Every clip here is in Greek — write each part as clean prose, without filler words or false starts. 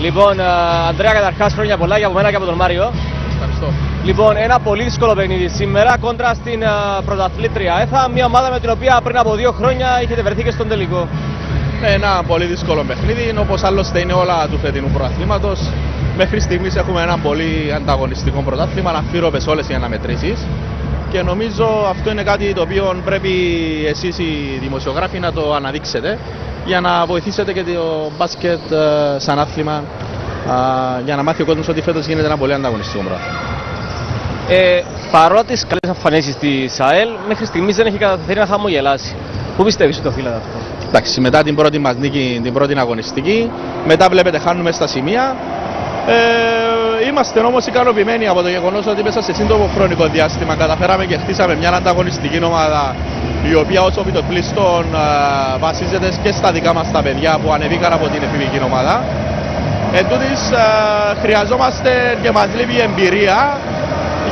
Λοιπόν, Ανδρέα, καταρχάς χρόνια πολλά και από μένα και από τον Μάριο. Ευχαριστώ. Λοιπόν, ένα πολύ δύσκολο παιχνίδι σήμερα κόντρα στην πρωταθλήτρια ΕΘΑ, μια ομάδα με την οποία πριν από 2 χρόνια είχετε βρεθεί και στον τελικό. Ένα πολύ δύσκολο παιχνίδι, όπως άλλωστε είναι όλα του φετινού πρωταθλήματος. Μέχρι στιγμής έχουμε ένα πολύ ανταγωνιστικό πρωτάθλημα, αναφύρωμες όλες οι αναμετρήσεις. Και νομίζω αυτό είναι κάτι το οποίο πρέπει εσείς οι δημοσιογράφοι να το αναδείξετε για να βοηθήσετε και το μπάσκετ σαν άθλημα, για να μάθει ο κόσμος ότι φέτος γίνεται ένα πολύ ανταγωνιστικό πρωτάθλημα. Παρότι τις καλές εμφανίσεις της ΑΕΛ, μέχρι στιγμής δεν έχει καταφέρει να χαμογελάσει. Πού πιστεύεις ότι οφείλεται αυτό? Εντάξει, μετά την πρώτη μας νίκη, την πρώτη αγωνιστική, μετά βλέπετε χάνουμε στα σημεία. Είμαστε όμως ικανοποιημένοι από το γεγονός ότι μέσα σε σύντομο χρονικό διάστημα καταφέραμε και χτίσαμε μια ανταγωνιστική ομάδα, η οποία όσο επιτοπλίστων βασίζεται και στα δικά μας τα παιδιά που ανεβήκαν από την εφηβική ομάδα. Εν τούτης, χρειαζόμαστε και μας λείπει η εμπειρία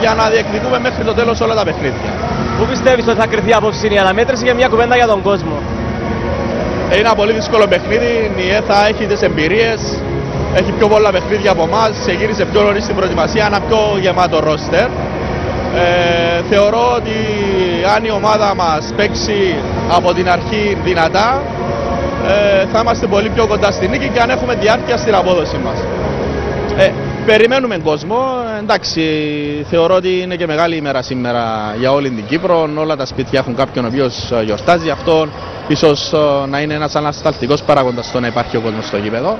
για να διεκδικούμε μέχρι το τέλος όλα τα παιχνίδια. Πού πιστεύεις ότι θα κρυθεί απόψη η αναμέτρηση για μια κουβέντα για τον κόσμο? Είναι ένα πολύ δύσκολο παιχνίδι, η ΕΘΑ έχει τις εμπειρίες, έχει πιο πολλά παιχνίδια από εμάς, γύρισε πιο νωρίς στην προετοιμασία, ένα πιο γεμάτο ρόστερ. Θεωρώ ότι αν η ομάδα μας παίξει από την αρχή δυνατά, θα είμαστε πολύ πιο κοντά στη νίκη και αν έχουμε διάρκεια στην απόδοση μας. Περιμένουμε κόσμο, εντάξει, θεωρώ ότι είναι και μεγάλη ημέρα σήμερα για όλη την Κύπρο, όλα τα σπίτια έχουν κάποιον ο οποίος γιορτάζει, αυτό ίσως να είναι ένας ανασταλτικός παράγοντας στο να υπάρχει ο κόσμος στο γήπεδο.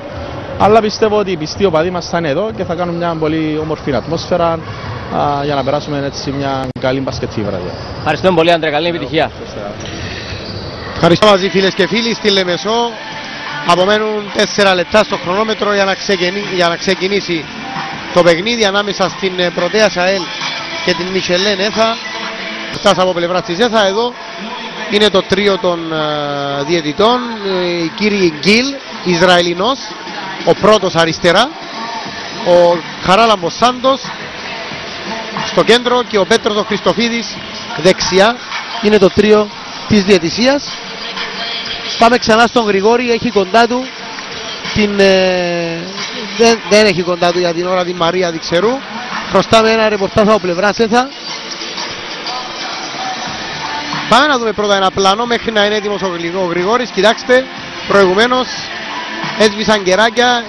Αλλά πιστεύω ότι οι πιστοί οπαδοί μας θα είναι εδώ και θα κάνουν μια πολύ όμορφη ατμόσφαιρα για να περάσουμε έτσι μια καλή μπασκετική βραδιά. Ευχαριστούμε πολύ, Άντρε, καλή επιτυχία. Ευχαριστώ μαζί φίλες και φίλοι στη Λεμεσό. Απομένουν 4 λεπτά στο χρονόμετρο για να ξεκινήσει το παιχνίδι ανάμεσα στην Πρωτέας ΑΕΛ και την Μισελέν ΕΘΑ. Φτάς από πλευρά της ΕΘΑ εδώ. Είναι το τρίο των διαιτητών, οι κύριοι Γκίλ, Ισραηλινός, ο πρώτος αριστερά, ο Χαράλαμπος Σάντος στο κέντρο και ο Πέτρος ο Χριστοφίδης δεξιά. Είναι το τρίο της διαιτησίας. Πάμε ξανά στον Γρηγόρη, έχει κοντά του την... δεν έχει κοντά του για την ώρα την Μαρία Διξερού. Χρωστάμε ένα ρεπορτάζ από πλευράς ΕΘΑ. Πάμε να δούμε πρώτα ένα πλάνο μέχρι να είναι έτοιμος ο Γρηγόρης. Κοιτάξτε, προηγουμένως έσβησαν κεράκια,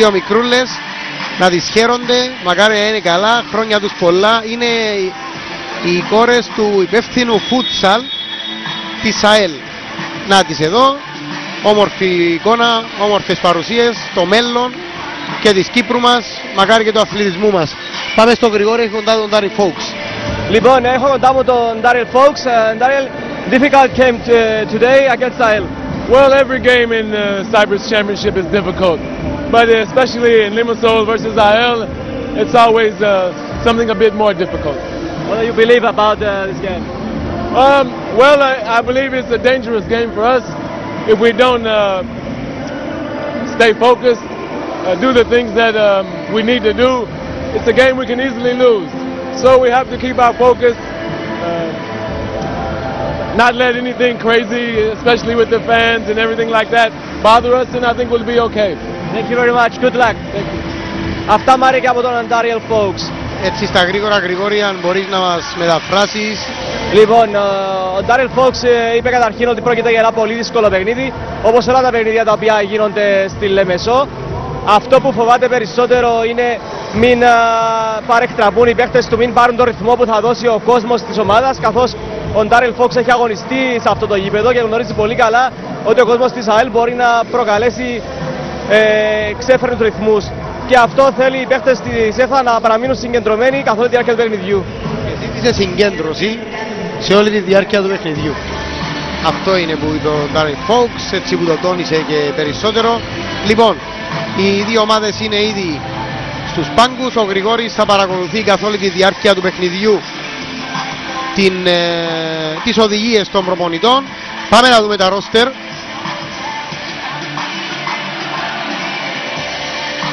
2 μικρούλες να τις χαίρονται, μακάρι να είναι καλά, χρόνια τους πολλά. Είναι οι κόρες του υπεύθυνου φούτσαλ της ΑΕΛ. Να τις εδώ, όμορφη εικόνα, όμορφες παρουσίες, το μέλλον και της Κύπρου μας, μακάρι και του αθλητισμού μας. Πάμε στον Γρηγόρη, έχει κοντά τον Ντάριλ Φόουξ. Λοιπόν, έχω κοντά μου τον Ντάριλ Φόουξ. Ντάριλ, difficult game today against AEL. Well, every game in the Cyprus Championship is difficult, but especially in Limassol versus AEL, it's always something a bit more difficult. What do you believe about this game? Well, I believe it's a dangerous game for us if we don't stay focused, do the things that we need to do. It's a game we can easily lose, so we have to keep our focus. Not let anything crazy, especially with the fans and everything like that, bother us, and I think we'll be okay. Thank you very much. Good luck. Thank you. Αυτά Μάρη και από τον Ντάριλ Φόουξ. Έτσι στα γρήγορα Γρηγόρη, αν μπορείς να μας μεταφράσεις. Λοιπόν, ο Ντάριλ Φόουξ είπε καταρχήν ότι πρόκειται για ένα πολύ δύσκολο παιχνίδι, όπως όλα τα παιχνίδια τα οποία γίνονται στη Λεμεσό. Αυτό που φοβάται περισσότερο είναι μην παρεκτραπούν οι παίχτες του, μην πάρουν το ρυθμό που θα δώσει ο κόσμος της ομάδας, καθώς ο Ντάριλ Φόουξ έχει αγωνιστεί σε αυτό το γήπεδο και γνωρίζει πολύ καλά ότι ο κόσμος της ΑΕΛ μπορεί να προκαλέσει ξέφρενους ρυθμούς. Και αυτό θέλει οι παίχτες της ΕΘΑ να παραμείνουν συγκεντρωμένοι καθ' όλη τη διάρκεια του παιχνιδιού. Και ζήτησε συγκέντρωση σε όλη τη διάρκεια του παιχνιδιού. Αυτό είναι που το Ντάριλ Φόουξ, έτσι που το τόνισε και περισσότερο. Λοιπόν, οι δύο ομάδες είναι ήδη στους πάγκους. Ο Γρηγόρης θα παρακολουθεί καθ' όλη τη διάρκεια του παιχνιδιού τις οδηγίες των προπονητών. Πάμε να δούμε τα ρόστερ.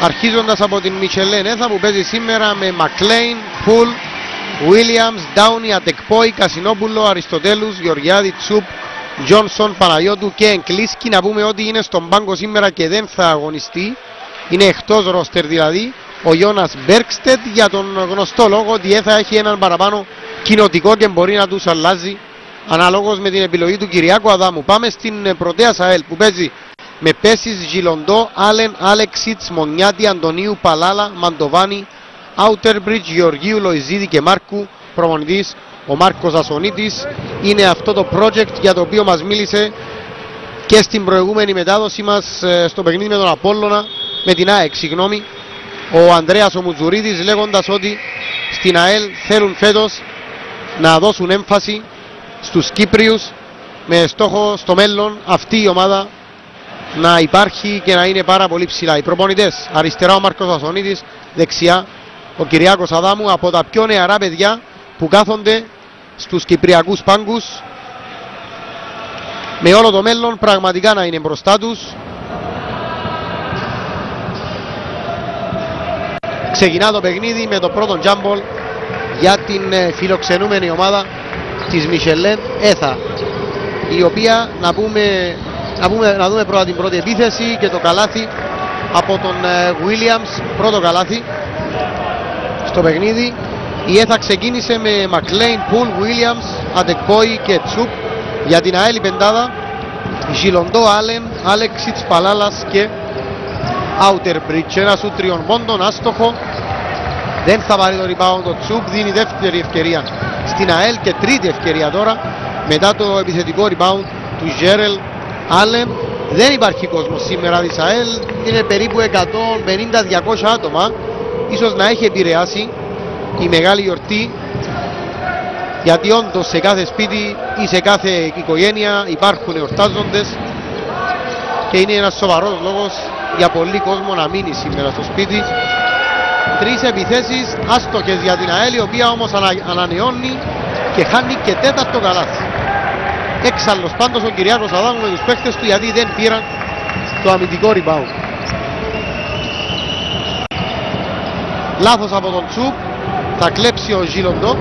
Αρχίζοντας από την Μισελέν ΕΘΑ που παίζει σήμερα με Μακλέιν, Πουλ, Βίλιαμς, Ντάουνι, Ατεκπόη, Κασινόπουλο, Αριστοτέλους, Γεωργιάδη, Τσουπ, Τζόνσον, Παναγιώτου και Εγκλίσκι. Να πούμε ότι είναι στον πάγκο σήμερα και δεν θα αγωνιστεί είναι εκτός ρόστερ δηλαδή ο Γιώνας Μπέρκστετ, για τον γνωστό λόγο ότι θα έχει έναν παραπάνω κοινοτικό και μπορεί να τους αλλάζει αναλόγως με την επιλογή του Κυριάκου Αδάμου. Πάμε στην Πρωτέα ΑΕΛ που παίζει με Πέσης, Γιλοντό, Άλεν, Άλεξιτς, Μονιάτη, Αντωνίου, Παλάλα, Μαντοβάνη, Άουτερμπριτζ, Γεωργίου, Λοϊζίδη και Μάρκου. Προπονητής ο Μάρκος Ασονίτης. Είναι αυτό το project για το οποίο μας μίλησε και στην προηγούμενη μετάδοση μας στο παιχνίδι με τον Απόλλωνα, με την ΑΕΚ, συγγνώμη, ο Ανδρέας ο Μουτζουρίδης, λέγοντας ότι στην ΑΕΛ θέλουν φέτος να δώσουν έμφαση στους Κύπριους με στόχο στο μέλλον αυτή η ομάδα να υπάρχει και να είναι πάρα πολύ ψηλά. Οι προπονητές, αριστερά ο Μάρκος Ασονίτης, δεξιά ο Κυριάκος Αδάμου, από τα πιο νεαρά παιδιά που κάθονται στους κυπριακούς πάγκους, με όλο το μέλλον πραγματικά να είναι μπροστά τους. Ξεκινά το παιχνίδι με το πρώτο τζάμπολ για την φιλοξενούμενη ομάδα της Μισελέν Έθα, η οποία να δούμε πρώτα την πρώτη επίθεση και το καλάθι από τον Williams, πρώτο καλάθι στο παιχνίδι. Η Έθα ξεκίνησε με Μακλέιν, Πουλ, Williams, Αντεκπόη και Τσουπ. Για την ΑΕΛ η πεντάδα Γιλοντό, Άλεν, Άλεξιτς, Παλάλας και Άουτερμπριτζ. Ένα σου τριών πόντων, άστοχο. Δεν θα πάρει το rebound το Τσουπ, δίνει δεύτερη ευκαιρία στην ΑΕΛ και τρίτη ευκαιρία τώρα μετά το επιθετικό rebound του Γέρελ Άλεν. Δεν υπάρχει κόσμος σήμερα της ΑΕΛ, είναι περίπου 150-200 άτομα. Ίσως να έχει επηρεάσει η μεγάλη γιορτή, γιατί όντως σε κάθε σπίτι ή σε κάθε οικογένεια υπάρχουν εορτάζοντες και είναι ένας σοβαρός λόγος για πολύ κόσμο να μείνει σήμερα στο σπίτι. Τρεις επιθέσεις άστοχες για την ΑΕΛ, η οποία όμως ανανεώνει και χάνει και τέταρτο καλάθι. Έξαλλος πάντως ο Κυριάκος Αδάμου με τους παίκτες του, γιατί δεν πήραν το αμυντικό rebound. Λάθος από τον Τσουπ, θα κλέψει ο Γιλοντό.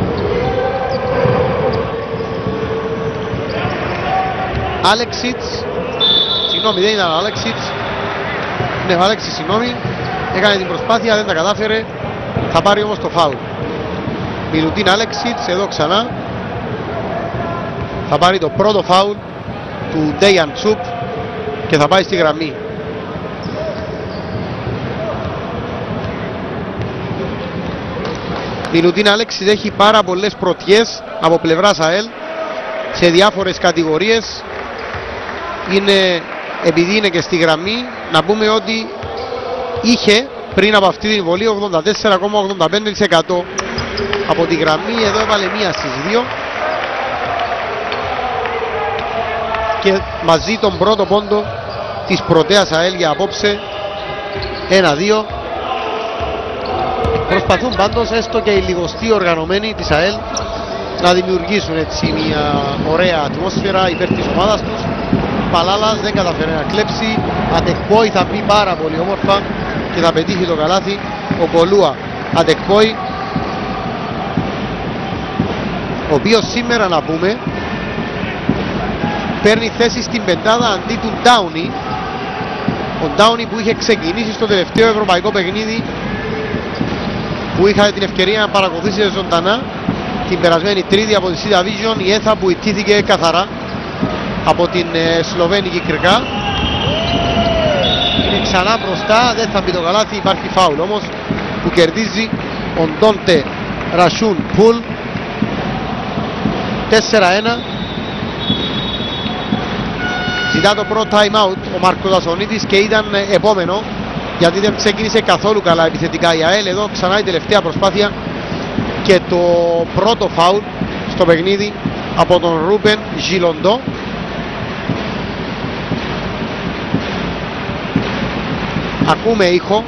Άλεξιτς, συγγνώμη, δεν ήταν ο Άλεξιτς, ναι ο Άλεξιτς, συγγνώμη, έκανε την προσπάθεια, δεν τα κατάφερε, θα πάρει όμως το φάουλ. Μιλουτίν Άλεξιτς, εδώ ξανά θα πάρει το πρώτο φάουλ του Ντέιαν Τσουπ και θα πάει στη γραμμή. Μιλουτίν Άλεξιτς έχει πάρα πολλές πρωτιές από πλευράς ΑΕΛ σε διάφορες κατηγορίες. Επειδή είναι και στη γραμμή, να πούμε ότι είχε πριν από αυτή την βολή 84,85% από τη γραμμή. Εδώ έβαλε μία στις δύο και μαζί τον πρώτο πόντο της Πρωτέας ΑΕΛ για απόψε. 1-2. Προσπαθούν πάντως έστω και οι λιγοστοί οργανωμένοι της ΑΕΛ να δημιουργήσουν έτσι μια ωραία ατμόσφαιρα υπέρ της ομάδας τους. Παλάλας δεν καταφέρει να κλέψει. Αντεκπόη θα μπει πάρα πολύ όμορφα και θα πετύχει το καλάθι. Ο Κολούα Αντεκπόη, ο οποίος σήμερα να πούμε παίρνει θέση στην πεντάδα αντί του Ντάουνι. Ο Ντάουνι που είχε ξεκινήσει στο τελευταίο ευρωπαϊκό παιχνίδι, που είχα την ευκαιρία να παρακολουθήσει ζωντανά την περασμένη Τρίτη από τη C Division, η Έθα που ιτήθηκε καθαρά από την Σλοβένικη Κρικά. Είναι ξανά μπροστά, δεν θα μπει το καλάθι, υπάρχει φάουλ όμως που κερδίζει ο Ντόντε Ρασούν Πουλ. 4-1. Ζητά το πρώτο time out ο Μάρκος Ασονίτης και ήταν επόμενο, γιατί δεν ξεκίνησε καθόλου καλά επιθετικά η ΑΕΛ. Εδώ ξανά η τελευταία προσπάθεια και το πρώτο φάουλ στο παιχνίδι από τον Ρούπεν Γιλοντό. Ακούμε ήχο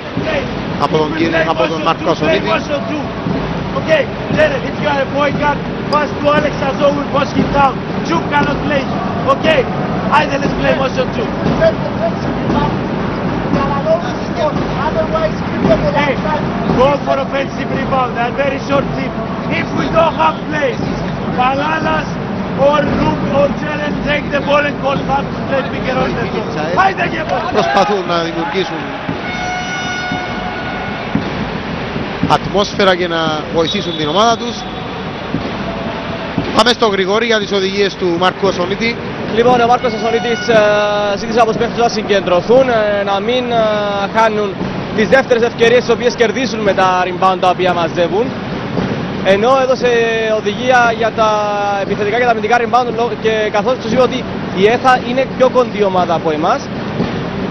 από τον Μάρκο Ασονίτη. Okay, Jared, if you are a point guard, pass to Alex Azov, will push him down. Chuk cannot play. Okay, either let's play motion 2. Hey, go for offensive rebound. They are very short team. If we don't have plays, Palalas or Luke or Jared take the ball and call fast to play bigger on the top. Προσπαθούν να δημιουργήσουν ατμόσφαιρα και να βοηθήσουν την ομάδα τους. Πάμε στο Γρηγόρη για τις οδηγίες του Μάρκου Ασονίτη. Λοιπόν, ο Μάρκος Ασονίτης ζήτησε από τους παίκτες να συγκεντρωθούν, να μην χάνουν τις δεύτερες ευκαιρίες τις οποίες κερδίσουν με τα rebound τα οποία μαζεύουν. Ενώ έδωσε οδηγία για τα επιθετικά και τα αμυντικά rebound και καθώς τους είπε ότι η ΕΘΑ είναι πιο κοντή ομάδα από εμάς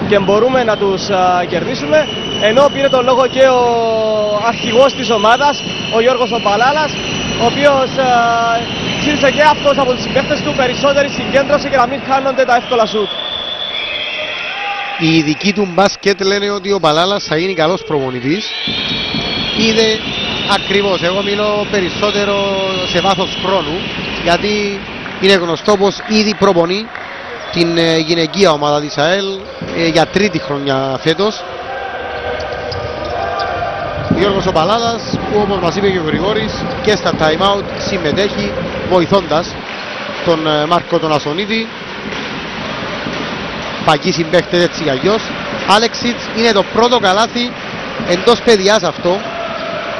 και μπορούμε να τους κερδίσουμε. Ενώ πήρε τον λόγο και ο αρχηγός της ομάδας, ο Γιώργος ο Παλάλας, ο οποίος ζήτησε και αυτός από τους συμπαίκτες του περισσότερη συγκέντρωση και να μην χάνονται τα εύκολα σουτ. Οι ειδικοί του μπάσκετ λένε ότι ο Παλάλας θα γίνει καλός προπονητής. Είδε ακριβώς, εγώ μιλώ περισσότερο σε βάθος χρόνου, γιατί είναι γνωστό πως ήδη προπονεί την γυναικεία ομάδα της ΑΕΛ για τρίτη χρονιά φέτος. Γιώργος ο Παλάλας, που όπως μας είπε και ο Γρηγόρης και στα time out συμμετέχει βοηθώντας τον Μάρκο τον Ασονίτη. Πακί συμπαίχτες έτσι κι αλλιώς. Άλεξιτς, είναι το πρώτο καλάθι εντός παιδιάς αυτό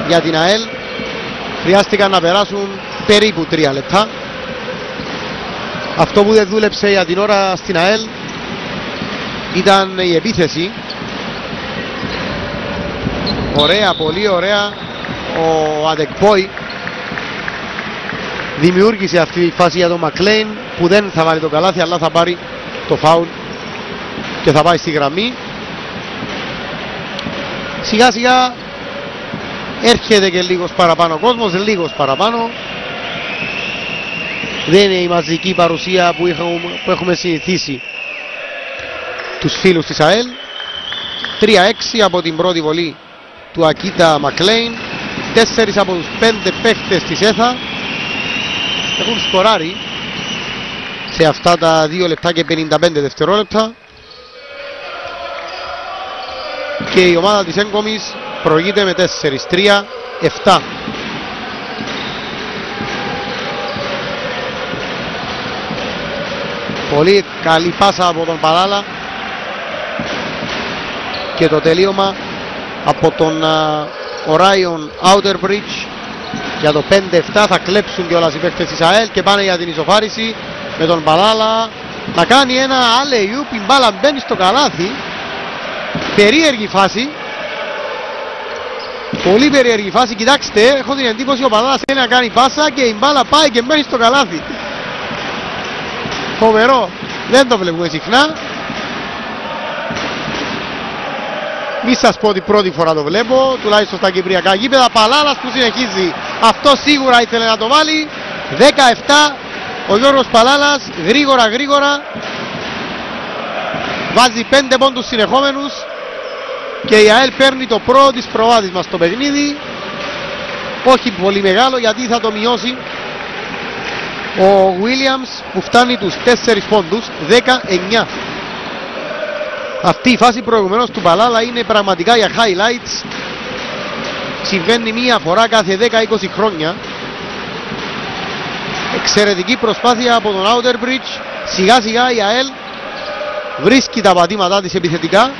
για την ΑΕΛ. Χρειάστηκαν να περάσουν περίπου 3 λεπτά. Αυτό που δεν δούλεψε για την ώρα στην ΑΕΛ ήταν η επίθεση. Ωραία, πολύ ωραία. Ο Αδεκπόη δημιούργησε αυτή τη φάση για τον Μακλέιν, που δεν θα βάλει το καλάθι αλλά θα πάρει το φάουλ και θα πάει στη γραμμή. Σιγά σιγά έρχεται και λίγος παραπάνω κόσμος, λίγος παραπάνω. Δεν είναι η μαζική παρουσία που έχουμε συνηθίσει τους φίλους της ΑΕΛ. 3-6 από την πρώτη βολή του Ακίτα Μακλέιν. 4 από τους 5 παίχτες της ΕΘΑ έχουν σκοράρει σε αυτά τα 2 λεπτά και 55 δευτερόλεπτα. Και η ομάδα της Έγκομης προηγείται με 4, 3, 7. Πολύ καλή πάσα από τον Παλάλα και το τελείωμα από τον Orion Outerbridge για το 5-7. Θα κλέψουν κιόλας οι παίκτες της ΑΕΛ και πάνε για την ισοφάριση με τον Παλάλα να κάνει ένα alley-oop. Η μπάλα μπαίνει στο καλάθι. Περίεργη φάση. Πολύ περίεργη φάση. Κοιτάξτε, έχω την εντύπωση ο Παλάλας θέλει να κάνει πάσα και η μπάλα πάει και μπαίνει στο καλάθι. Φοβερό. Δεν το βλέπουμε συχνά. Μη σας πω ότι πρώτη φορά το βλέπω, τουλάχιστον στα κυπριακά γήπεδα. Παλάλας που συνεχίζει. Αυτό σίγουρα ήθελε να το βάλει. 17 ο Γιώργος Παλάλας, γρήγορα βάζει 5 πόντους συνεχόμενους και η ΑΕΛ παίρνει το πρώτο της προβάδισμα στο παιχνίδι. Όχι πολύ μεγάλο, γιατί θα το μειώσει ο Williams, που φτάνει τους 4 πόντους, 19. Αυτή η φάση προηγουμένως του Παλάλα είναι πραγματικά για highlights. Συμβαίνει μία φορά κάθε 10-20 χρόνια. Εξαιρετική προσπάθεια από τον Outerbridge. Σιγά σιγά η ΑΕΛ βρίσκει τα πατήματά της επιθετικά.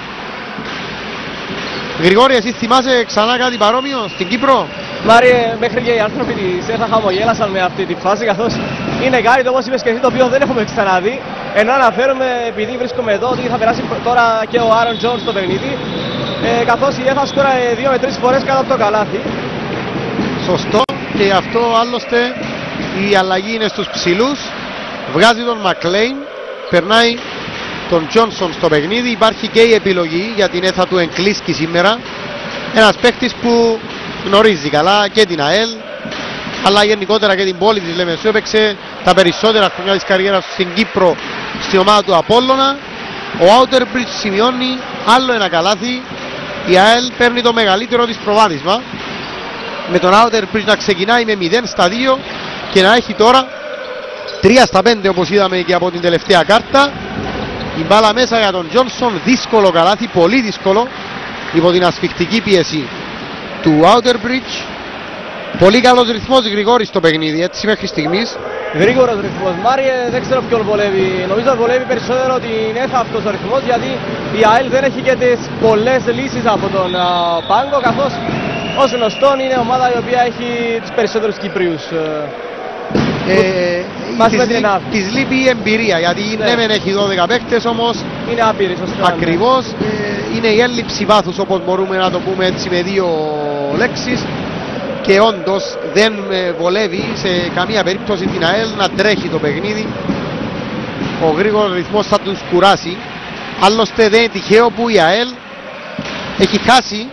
Γρηγόρη, εσύ θυμάσαι ξανά κάτι παρόμοιο στην Κύπρο? Μάριε, μέχρι και οι άνθρωποι της ΕΘΑ χαμογέλασαν με αυτή τη φάση, καθώς είναι κάτι, όπως είπες και εσύ, το οποίο δεν έχουμε ξαναδεί. Ενώ αναφέρουμε, επειδή βρίσκομαι εδώ, ότι θα περάσει τώρα και ο Άρον Τζόνς στο παιχνίδι, καθώς η ΕΘΑ σκόραρε 2 με 3 φορές κάτω από το καλάθι. Σωστό, και γι' αυτό άλλωστε η αλλαγή είναι στους ψηλούς. Βγάζει τον Μακλέιν, περνάει τον Τζόνσον στο παιχνίδι. Υπάρχει και η επιλογή για την ΕΘΑ του Εγκλίσκη σήμερα. Ένας παίκτης που γνωρίζει καλά και την ΑΕΛ, αλλά γενικότερα και την πόλη της Λεμεσού. Έπαιξε τα περισσότερα χρόνια της καριέρας στην Κύπρο στην ομάδα του Απόλλωνα. Ο Outerbridge σημειώνει άλλο ένα καλάθι. Η ΑΕΛ παίρνει το μεγαλύτερο της προβάδισμα, με τον Outerbridge να ξεκινάει με 0 στα 2 και να έχει τώρα 3 στα 5, όπως είδαμε και από την τελευταία κάρτα. Η μπάλα μέσα για τον Τζόνσον, δύσκολο καλάθι, πολύ δύσκολο, υπό την ασφιχτική πίεση του Outerbridge. Πολύ καλός ρυθμός, Γρηγόρη, στο παιχνίδι, έτσι μέχρι στιγμής. Γρήγορος ρυθμός. Μάριε, δεν ξέρω ποιον βολεύει. Νομίζω βολεύει περισσότερο την ΕΘΑ αυτός ο ρυθμός, γιατί η ΑΕΛ δεν έχει και τις πολλές λύσεις από τον πάγκο, καθώς ως γνωστόν είναι ομάδα η οποία έχει τους περισσότερους Κυπρίους. Μαζί με την Ελλάδα. Της λείπει η εμπειρία, γιατί ναι μεν έχει 12 παίκτες, όμως είναι άπειρη, σωστά. ακριβώς είναι η έλλειψη βάθους, όπως μπορούμε να το πούμε έτσι με δύο λέξεις, και όντως δεν βολεύει σε καμία περίπτωση την ΑΕΛ να τρέχει το παιχνίδι. Ο γρήγορος ρυθμός θα τους κουράσει. Άλλωστε δεν είναι τυχαίο που η ΑΕΛ έχει χάσει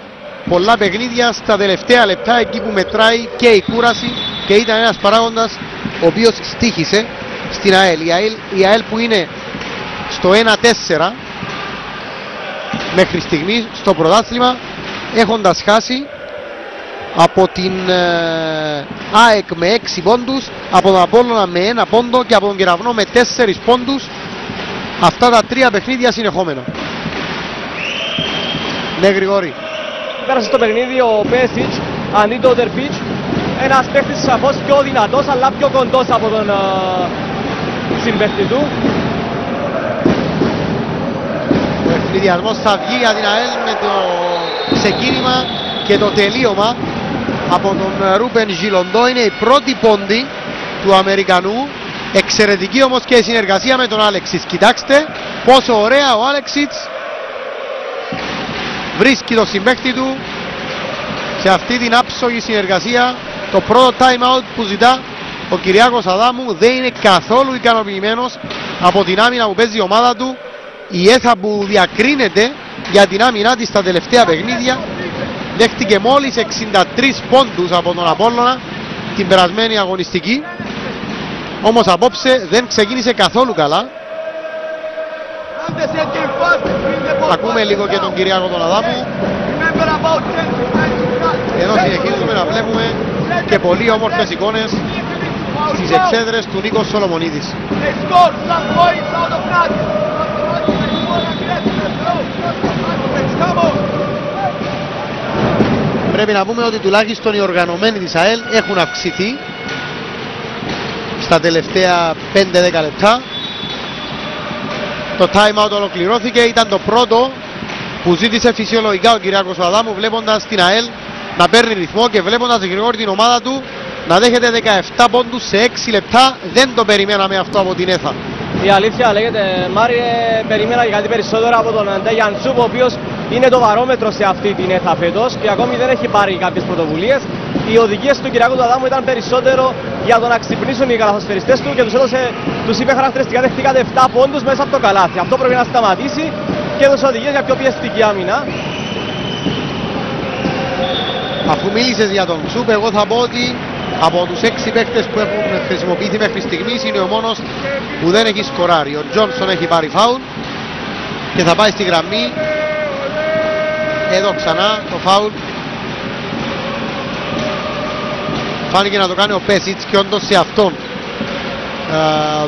πολλά παιχνίδια στα τελευταία λεπτά, εκεί που μετράει και η κούραση, και ήταν ένας παράγοντας ο οποίος στοίχησε στην ΑΕΛ. Η ΑΕΛ που είναι στο 1-4 μέχρι στιγμής στο πρωτάθλημα, έχοντας χάσει από την ΑΕΚ με 6 πόντους, από τον Απόλλωνα με 1 πόντο και από τον Κεραυνό με 4 πόντους, αυτά τα 3 παιχνίδια συνεχόμενα. Ναι, Γρηγόρη. Πέρασε στο παιχνίδι ο Πέσιτς αντί το Τερπίτς, ένας παίκτης σαφώς πιο δυνατός αλλά πιο κοντός από τον συμπαίχτη του. Ο ευνηδιασμός θα βγει για την ΑΕΛ με το ξεκίνημα και το τελείωμα από τον Ρούπεν Ζιλοντό. Είναι η πρώτη πόντη του Αμερικανού. Εξαιρετική όμως και η συνεργασία με τον Άλεξιτς. Κοιτάξτε πόσο ωραία ο Άλεξιτς βρίσκει το συμπαίχτη του σε αυτή την άψογη συνεργασία. Το πρώτο time out που ζητά ο Κυριάκος Αδάμου, δεν είναι καθόλου ικανοποιημένος από την άμυνα που παίζει η ομάδα του. Η ΕΘΑ που διακρίνεται για την άμυνα της στα τελευταία παιχνίδια δέχτηκε μόλις 63 πόντους από τον Απόλλωνα την περασμένη αγωνιστική, όμως απόψε δεν ξεκίνησε καθόλου καλά. Ακούμε λίγο και τον Κυριάκο τον Αδάμου, ενώ συνεχίζουμε να βλέπουμε και πολύ όμορφες εικόνες στις εξέδρες του Νίκος Σολομονίδης. Πρέπει να πούμε ότι τουλάχιστον οι οργανωμένοι της ΑΕΛ έχουν αυξηθεί στα τελευταία 5-10 λεπτά. Το time out ολοκληρώθηκε, ήταν το πρώτο που ζήτησε φυσιολογικά ο Κυριάκος Αδάμου, βλέποντας την ΑΕΛ να παίρνει ρυθμό και βλέποντας γρήγορα την ομάδα του να δέχεται 17 πόντους σε 6 λεπτά. Δεν το περιμέναμε αυτό από την ΕΘΑ. Η αλήθεια λέγεται, Μάριε, περίμενα και κάτι περισσότερο από τον Ντέγιαν Τσούπ, ο οποίος είναι το βαρόμετρο σε αυτή την ΕΘΑ φέτος και ακόμη δεν έχει πάρει κάποιες πρωτοβουλίες. Οι οδηγίες του Κυριάκου του Αδάμου ήταν περισσότερο για το να ξυπνήσουν οι καλαθοσφαιριστές του και τους είπε χαρακτηριστικά δεχτήκατε 7 πόντους μέσα από το καλάθι. Αυτό πρέπει να σταματήσει και έδωσε οδηγίες για πιο πιεστική άμυνα. Αφού μίλησες για τον Τσούπ, εγώ θα πω ότι από τους 6 παίκτες που έχουν χρησιμοποιηθεί μέχρι στιγμής είναι ο μόνος που δεν έχει σκοράρει. Ο Τζόνσον έχει πάρει φάουλ και θα πάει στη γραμμή. Εδώ ξανά το φάουλ. Φάνηκε να το κάνει ο Πέσιτς και όντως σε αυτόν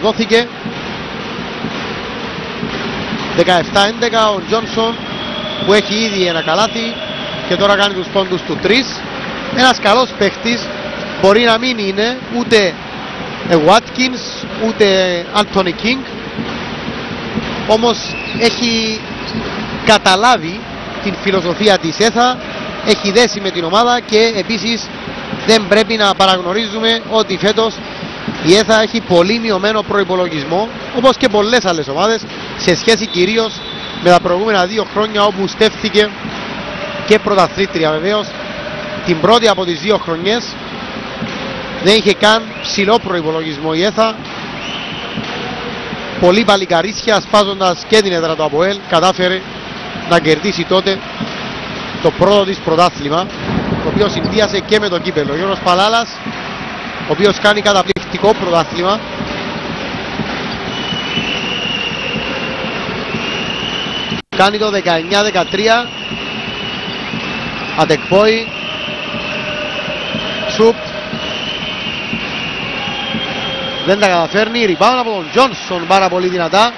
δόθηκε. 17-11 ο Τζόνσον που έχει ήδη ένα καλάθι και τώρα κάνει τους πόντους του 3. Ένας καλός παίχτης, μπορεί να μην είναι ούτε Watkins ούτε Anthony King, όμως έχει καταλάβει την φιλοσοφία της ΕΘΑ, έχει δέσει με την ομάδα και επίσης δεν πρέπει να παραγνωρίζουμε ότι φέτος η ΕΘΑ έχει πολύ μειωμένο προϋπολογισμό, όπως και πολλές άλλες ομάδες, σε σχέση κυρίως με τα προηγούμενα 2 χρόνια όπου στέφθηκε και πρωταθλήτρια. Βεβαίως την πρώτη από τις 2 χρονιές δεν είχε καν ψηλό προϋπολογισμό η ΕΘΑ. Πολύ παλικαρίσια, σπάζοντας και την έδρα του ΑΠΟΕΛ, κατάφερε να κερδίσει τότε το πρώτο της πρωτάθλημα, το οποίο συνδύασε και με το κύπελλο. Ο Γιώργος Παλάλας, ο οποίος κάνει καταπληκτικό πρωτάθλημα, κάνει το 19-13. Αντεκπόη, Τσουπ, δεν τα καταφέρνει. Rebound από τον Τζόνσον πάρα πολύ δυνατά.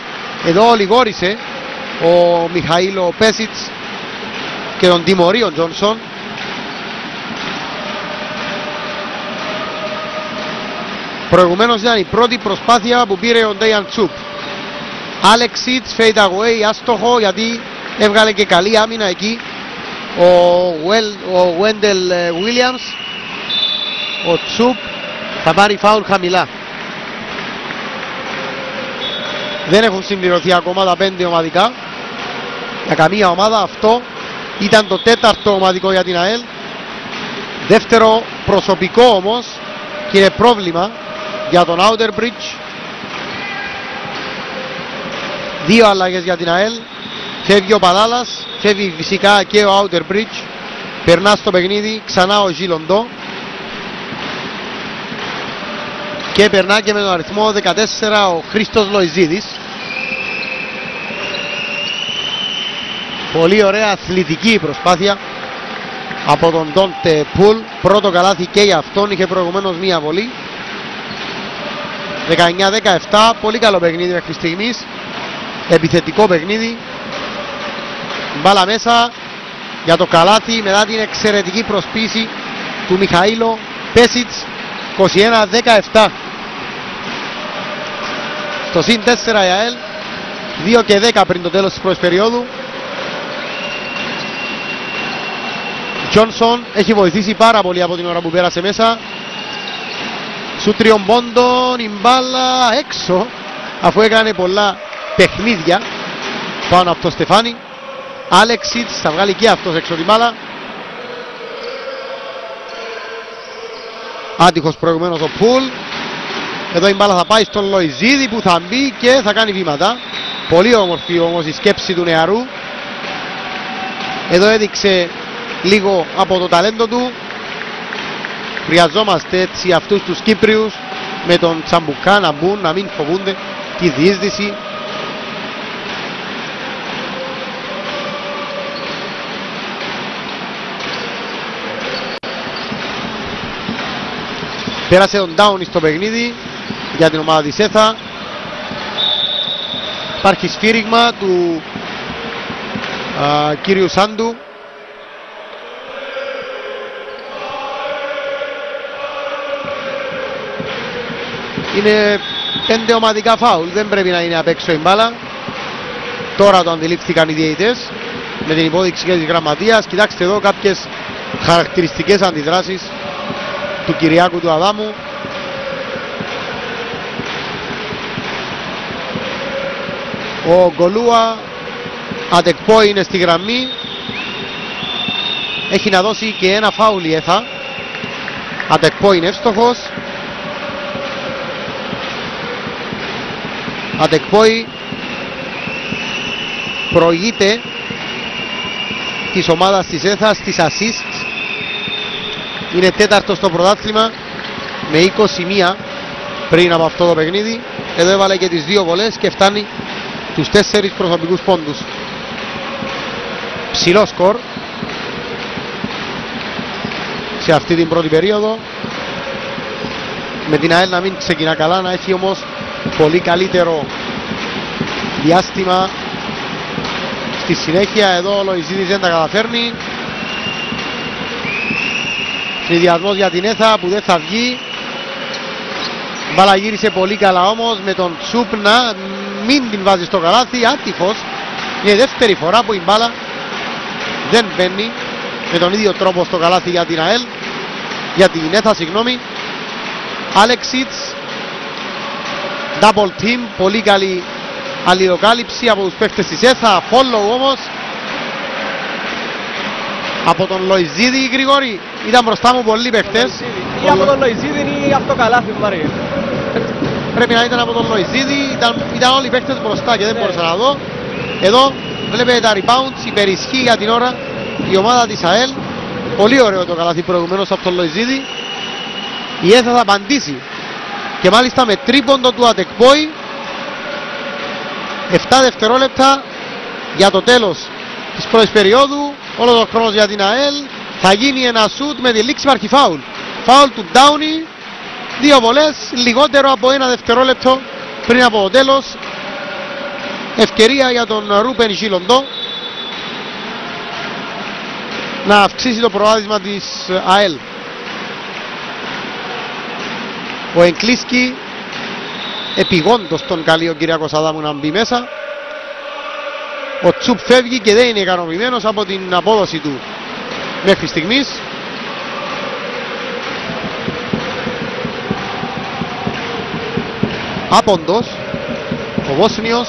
Εδώ ολιγόρησε ο Μιχαήλο Πέσιτς και τον τιμωρεί ο Τζόνσον. Προηγουμένως ήταν η πρώτη προσπάθεια που πήρε ο Ντέιαν Τσουπ. Alexic, fade away, άστοχο, γιατί έβγαλε και καλή άμυνα εκεί ο Wendell Williams. Ο Τσουπ θα πάρει φάουλ χαμηλά. Δεν έχουν συμπληρωθεί ακόμα τα 5 ομαδικά. Για καμία ομάδα. Αυτό ήταν το 4ο ομαδικό για την ΑΕΛ. Δεύτερο προσωπικό όμως, και είναι πρόβλημα για τον Outer Bridge. 2 αλλαγές για την ΑΕΛ. Φεύγει ο Παλάλας, φεύγει φυσικά και ο Outer Bridge. Περνά στο παιχνίδι ξανά ο Ζιλοντό. Και περνά και με τον αριθμό 14 ο Χρήστος Λοϊζίδης. Πολύ ωραία αθλητική προσπάθεια από τον Ντόντε Πουλ. Πρώτο καλάθι και για αυτόν, είχε προηγουμένως μία βολή. 19-17, πολύ καλό παιχνίδι μέχρι στιγμής. Επιθετικό παιχνίδι. Μπάλα μέσα για το καλάθι μετά την εξαιρετική προσπίση του Μιχαήλο Πέσιτς. 21-17. Στο συν 4 η ΑΕΛ. 2 και 10 πριν το τέλος της πρώτης περίοδου. Τζόνσον έχει βοηθήσει πάρα πολύ από την ώρα που πέρασε μέσα. Σου τριών πόντων η μπάλα έξω, αφού έκανε πολλά παιχνίδια πάνω από το Στεφάνι. Άλεξιτς θα βγάλει και αυτός έξω την μπάλα. Άτυχος προηγουμένως ο Πουλ. Εδώ η μπάλα θα πάει στον Λοϊζίδη που θα μπει και θα κάνει βήματα. Πολύ όμορφη όμως η σκέψη του νεαρού. Εδώ έδειξε λίγο από το ταλέντο του. Χρειαζόμαστε έτσι αυτούς τους Κύπριους με τον Τσαμπουκά να μπουν, να μην φοβούνται τη διείσδυση. Πέρασε τον Ντάουνι στο παιχνίδι για την ομάδα της ΕΘΑ. Υπάρχει σφύριγμα του κύριου Σάντου. Είναι 5 ομαδικά φάουλ, δεν πρέπει να είναι απ' έξω η μπάλα. Τώρα το αντιλήφθηκαν οι διαιτητές με την υπόδειξη και της γραμματείας. Κοιτάξτε εδώ κάποιες χαρακτηριστικές αντιδράσεις του Κυριάκου του Αδάμου. Ο Γκολούα Ατεκπό είναι στη γραμμή. Έχει να δώσει και ένα φάουλ η ΕΘΑ. Ατεκπό είναι εύστοχος. Ατεκπόη προηγείται της ομάδας της ΕΘΑ στις assists. Είναι τέταρτος στο πρωτάθλημα με 21 πριν από αυτό το παιχνίδι. Εδώ έβαλε και τις 2 βολές και φτάνει τους 4 προσωπικούς πόντους. Ψηλό σκορ σε αυτή την πρώτη περίοδο, με την ΑΕΛ να μην ξεκινά καλά, να έχει όμως πολύ καλύτερο διάστημα στη συνέχεια. Εδώ ο Λοϊζίδης δεν τα καταφέρνει. Συνδυασμός για την ΕΘΑ που δεν θα βγει. Μπάλα γύρισε πολύ καλά όμως με τον Τσουπ να μην την βάζει στο καλάθι. Άτυχος. Είναι η δεύτερη φορά που η μπάλα δεν μπαίνει με τον ίδιο τρόπο στο καλάθι για την ΑΕΛ. Για την ΕΘΑ, συγγνώμη. Άλεξιτς. Double team. Πολύ καλή αλληλοκάλυψη από τους παίκτες της ΕΘΑ. Follow όμως από τον Λοϊζίδη. Γρηγόρη, ήταν μπροστά μου πολλοί παίκτες. Ή από τον Λοϊζίδη ή από το καλάθι, Μαρία. Πρέπει να ήταν από τον Λοϊζίδη. Ήταν όλοι οι παίκτες μπροστά και δεν μπορούσα να δω. Εδώ βλέπετε τα rebounds. Υπερισχύει για την ώρα η ομάδα της ΑΕΛ. Πολύ ωραίο το καλάθι προηγουμένως από τον Λοϊζίδη. Η ΕΘΑ θα απαντήσει και μάλιστα με τρίποντο του Ατεκπόη. 7 δευτερόλεπτα για το τέλος της πρώτης περίοδου. Όλος ο χρόνος για την ΑΕΛ. Θα γίνει ένα σουτ, με τη λήξη υπάρχει φάουλ. Φάουλ του Ντάουνι. 2 βολές, λιγότερο από 1 δευτερόλεπτο πριν από το τέλος. Ευκαιρία για τον Ρούπεν Ζιλοντό να αυξήσει το προβάδισμα της ΑΕΛ. Ο Εγκλίσκι επιγόντως τον καλεί ο Κυριάκος Αδάμου να μπει μέσα. Ο Τσουπ φεύγει και δεν είναι ικανοποιημένος από την απόδοση του μέχρι στιγμής. Άποντος ο Βόσνιος.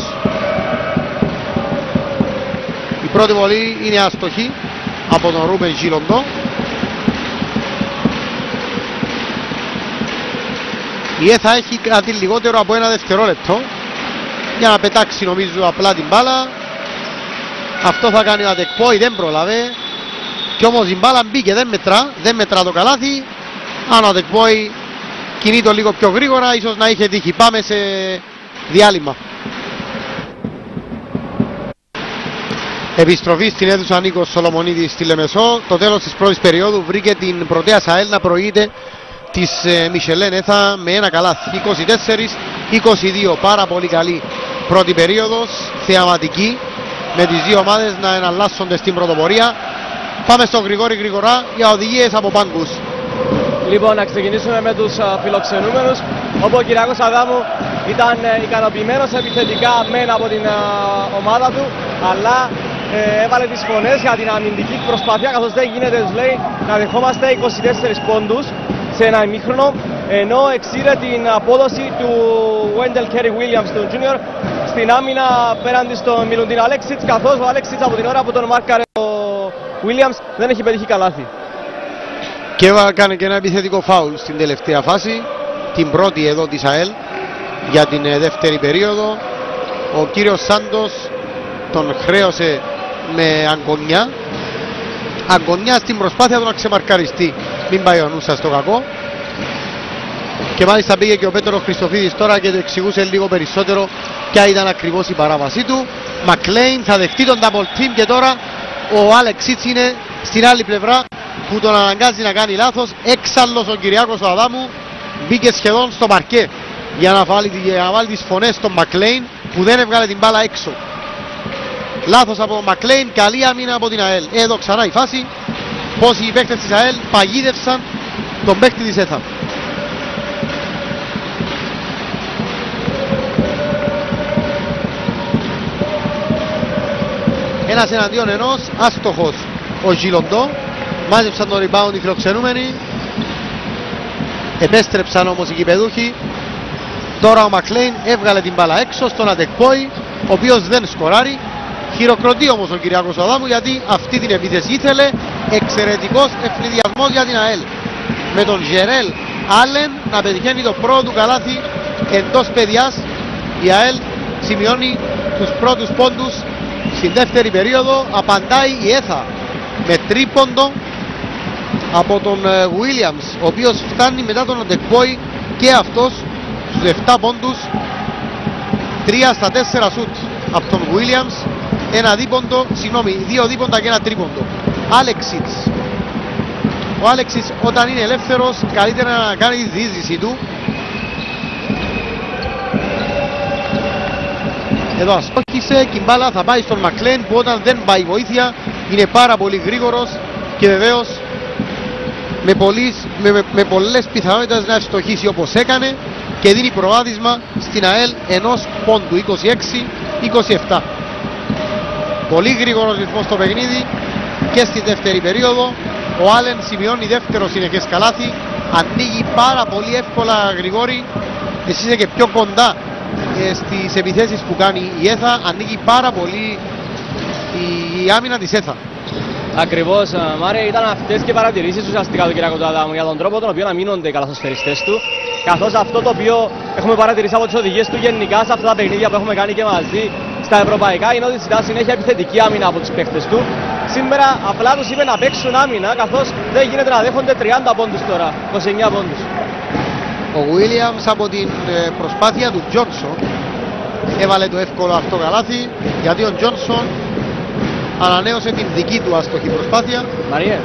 Η πρώτη βολή είναι άστοχη από τον Ρούμπεν Ζιλοντό. Η ΕΘΑ έχει κάτι λιγότερο από ένα δευτερόλεπτο για να πετάξει νομίζω απλά την μπάλα. Αυτό θα κάνει ο Αντεκπόη, δεν πρόλαβε. Και όμως η μπάλα μπήκε, δεν μετρά το καλάθι. Αν ο Αντεκπόη κινεί το λίγο πιο γρήγορα, ίσως να είχε τύχει. Πάμε σε διάλειμμα. Επιστροφή στην αίθουσα Νίκος Σολομονίδης στη Λεμεσό. Το τέλος της πρώτης περίοδου βρήκε την Πρωτέα ΣΑΕΛ να προηγείται της Μισελέν ΕΘΑ με ένα καλάθι. 24-22. Πάρα πολύ καλή πρώτη περίοδος, θεαματική, με τις δύο ομάδες να εναλλάσσονται στην πρωτοπορία. Πάμε στο Γρηγόρη γρηγορά για οδηγίες από πάγκους. Λοιπόν, να ξεκινήσουμε με τους φιλοξενούμενους, όπου ο Κυριάκος Αδάμου ήταν ικανοποιημένος επιθετικά μεν από την ομάδα του, αλλά έβαλε τις φωνές για την αμυντική προσπάθεια, καθώς δεν γίνεται, τους λέει, να δεχόμαστε 24 πόντους σε ένα ημίχρονο, ενώ εξήρε την απόδοση του Wendell Kerry Williams, του Junior, στην άμυνα πέραντι στον Μιλουντίν Αλέξιτς, καθώς ο Αλέξιτς από την ώρα που τον μάρκαρε ο Williams δεν έχει πετύχει καλάθι. Και έκανε και ένα επιθετικό φάουλ στην τελευταία φάση, την πρώτη εδώ της ΑΕΛ για την δεύτερη περίοδο. Ο κύριος Σάντος τον χρέωσε με αγκονιά στην προσπάθεια του να ξεμαρκαριστεί, μην πάει ο νους σας στο κακό. Και μάλιστα πήγε και ο Πέτρος Χριστοφίδης τώρα και το εξηγούσε λίγο περισσότερο ποια ήταν ακριβώς η παράβασή του. Μακλέιν θα δεχτεί τον double team και τώρα ο Αλέξιτς είναι στην άλλη πλευρά που τον αναγκάζει να κάνει λάθος. Έξαλλος ο Κυριάκος ο Αδάμου, μπήκε σχεδόν στο παρκέ για να βάλει τις φωνές στον Μακλέιν που δεν έβγαλε την μπάλα έξω. Λάθος από τον Μακλέιν, καλή άμυνα από την ΑΕΛ. Εδώ ξανά η φάση, πως οι παίκτες της ΑΕΛ παγίδευσαν τον παίκτη της ΕΘΑ. Ένας εναντίον ενός, άστοχος ο Ζιλοντό. Μάζεψαν το rebound οι φιλοξενούμενοι. Επέστρεψαν όμως οι γηπεδούχοι. Τώρα ο Μακλέιν έβγαλε την μπάλα έξω στον Αντεκπόη, ο οποίος δεν σκοράρει. Χειροκροτεί όμως ο Κυριάκος Αδάμου γιατί αυτή την επίθεση ήθελε. Εξαιρετικός ευνηδιασμός για την ΑΕΛ, με τον Γερέλ Άλεν να πετυχαίνει το πρώτο του καλάθι εντός παιδιάς. Η ΑΕΛ σημειώνει τους πρώτους πόντους στην δεύτερη περίοδο. Απαντάει η ΕΘΑ με τρίποντο από τον Williams, ο οποίος φτάνει μετά τον Αντεκπόη και αυτός στους 7 πόντους. 3 στα 4 σουτ από τον Williams, δύο δίποντα και ένα τρίποντο. Αλέξιτς. Ο Αλέξιτς όταν είναι ελεύθερος καλύτερα να κάνει τη διείσδυση του. Εδώ αστόχησε και η μπάλα θα πάει στον Μακλέιν, που όταν δεν πάει βοήθεια είναι πάρα πολύ γρήγορος και βεβαίως με πολλές πιθανότητες να ευστοχίσει όπως έκανε, και δίνει προβάδισμα στην ΑΕΛ ενός πόντου, 26-27. Πολύ γρήγορος ρυθμός στο παιχνίδι και στη δεύτερη περίοδο. Ο Άλεν σημειώνει δεύτερο συνεχές καλάθι. Ανοίγει πάρα πολύ εύκολα, Γρηγόρη. Εσύ είσαι και πιο κοντά στις επιθέσεις που κάνει η ΕΘΑ. Ανοίγει πάρα πολύ η άμυνα της ΕΘΑ. Ακριβώς, Μάρε, ήταν αυτές και παρατηρήσεις ουσιαστικά του Κυριάκου του Αδάμου για τον τρόπο τον οποίο αμήνονται οι καλαθοσφαιριστές του, καθώς αυτό το οποίο έχουμε παρατηρήσει από τις οδηγίες του γενικά σε αυτά τα παιχνίδια που έχουμε κάνει και μαζί στα ευρωπαϊκά είναι ότι ζητά συνέχεια επιθετική άμυνα από τους παίκτες του. Σήμερα απλά τους είπε να παίξουν άμυνα, καθώς δεν γίνεται να δέχονται 30 πόντους τώρα, 29 πόντους. Ο Williams από την προσπάθεια του Τζόνσον έβαλε το εύκολο αυτό καλάθι, γιατί ο Τζόνσον ανανέωσε την δική του άστοχη προσπάθεια. Μαριέ.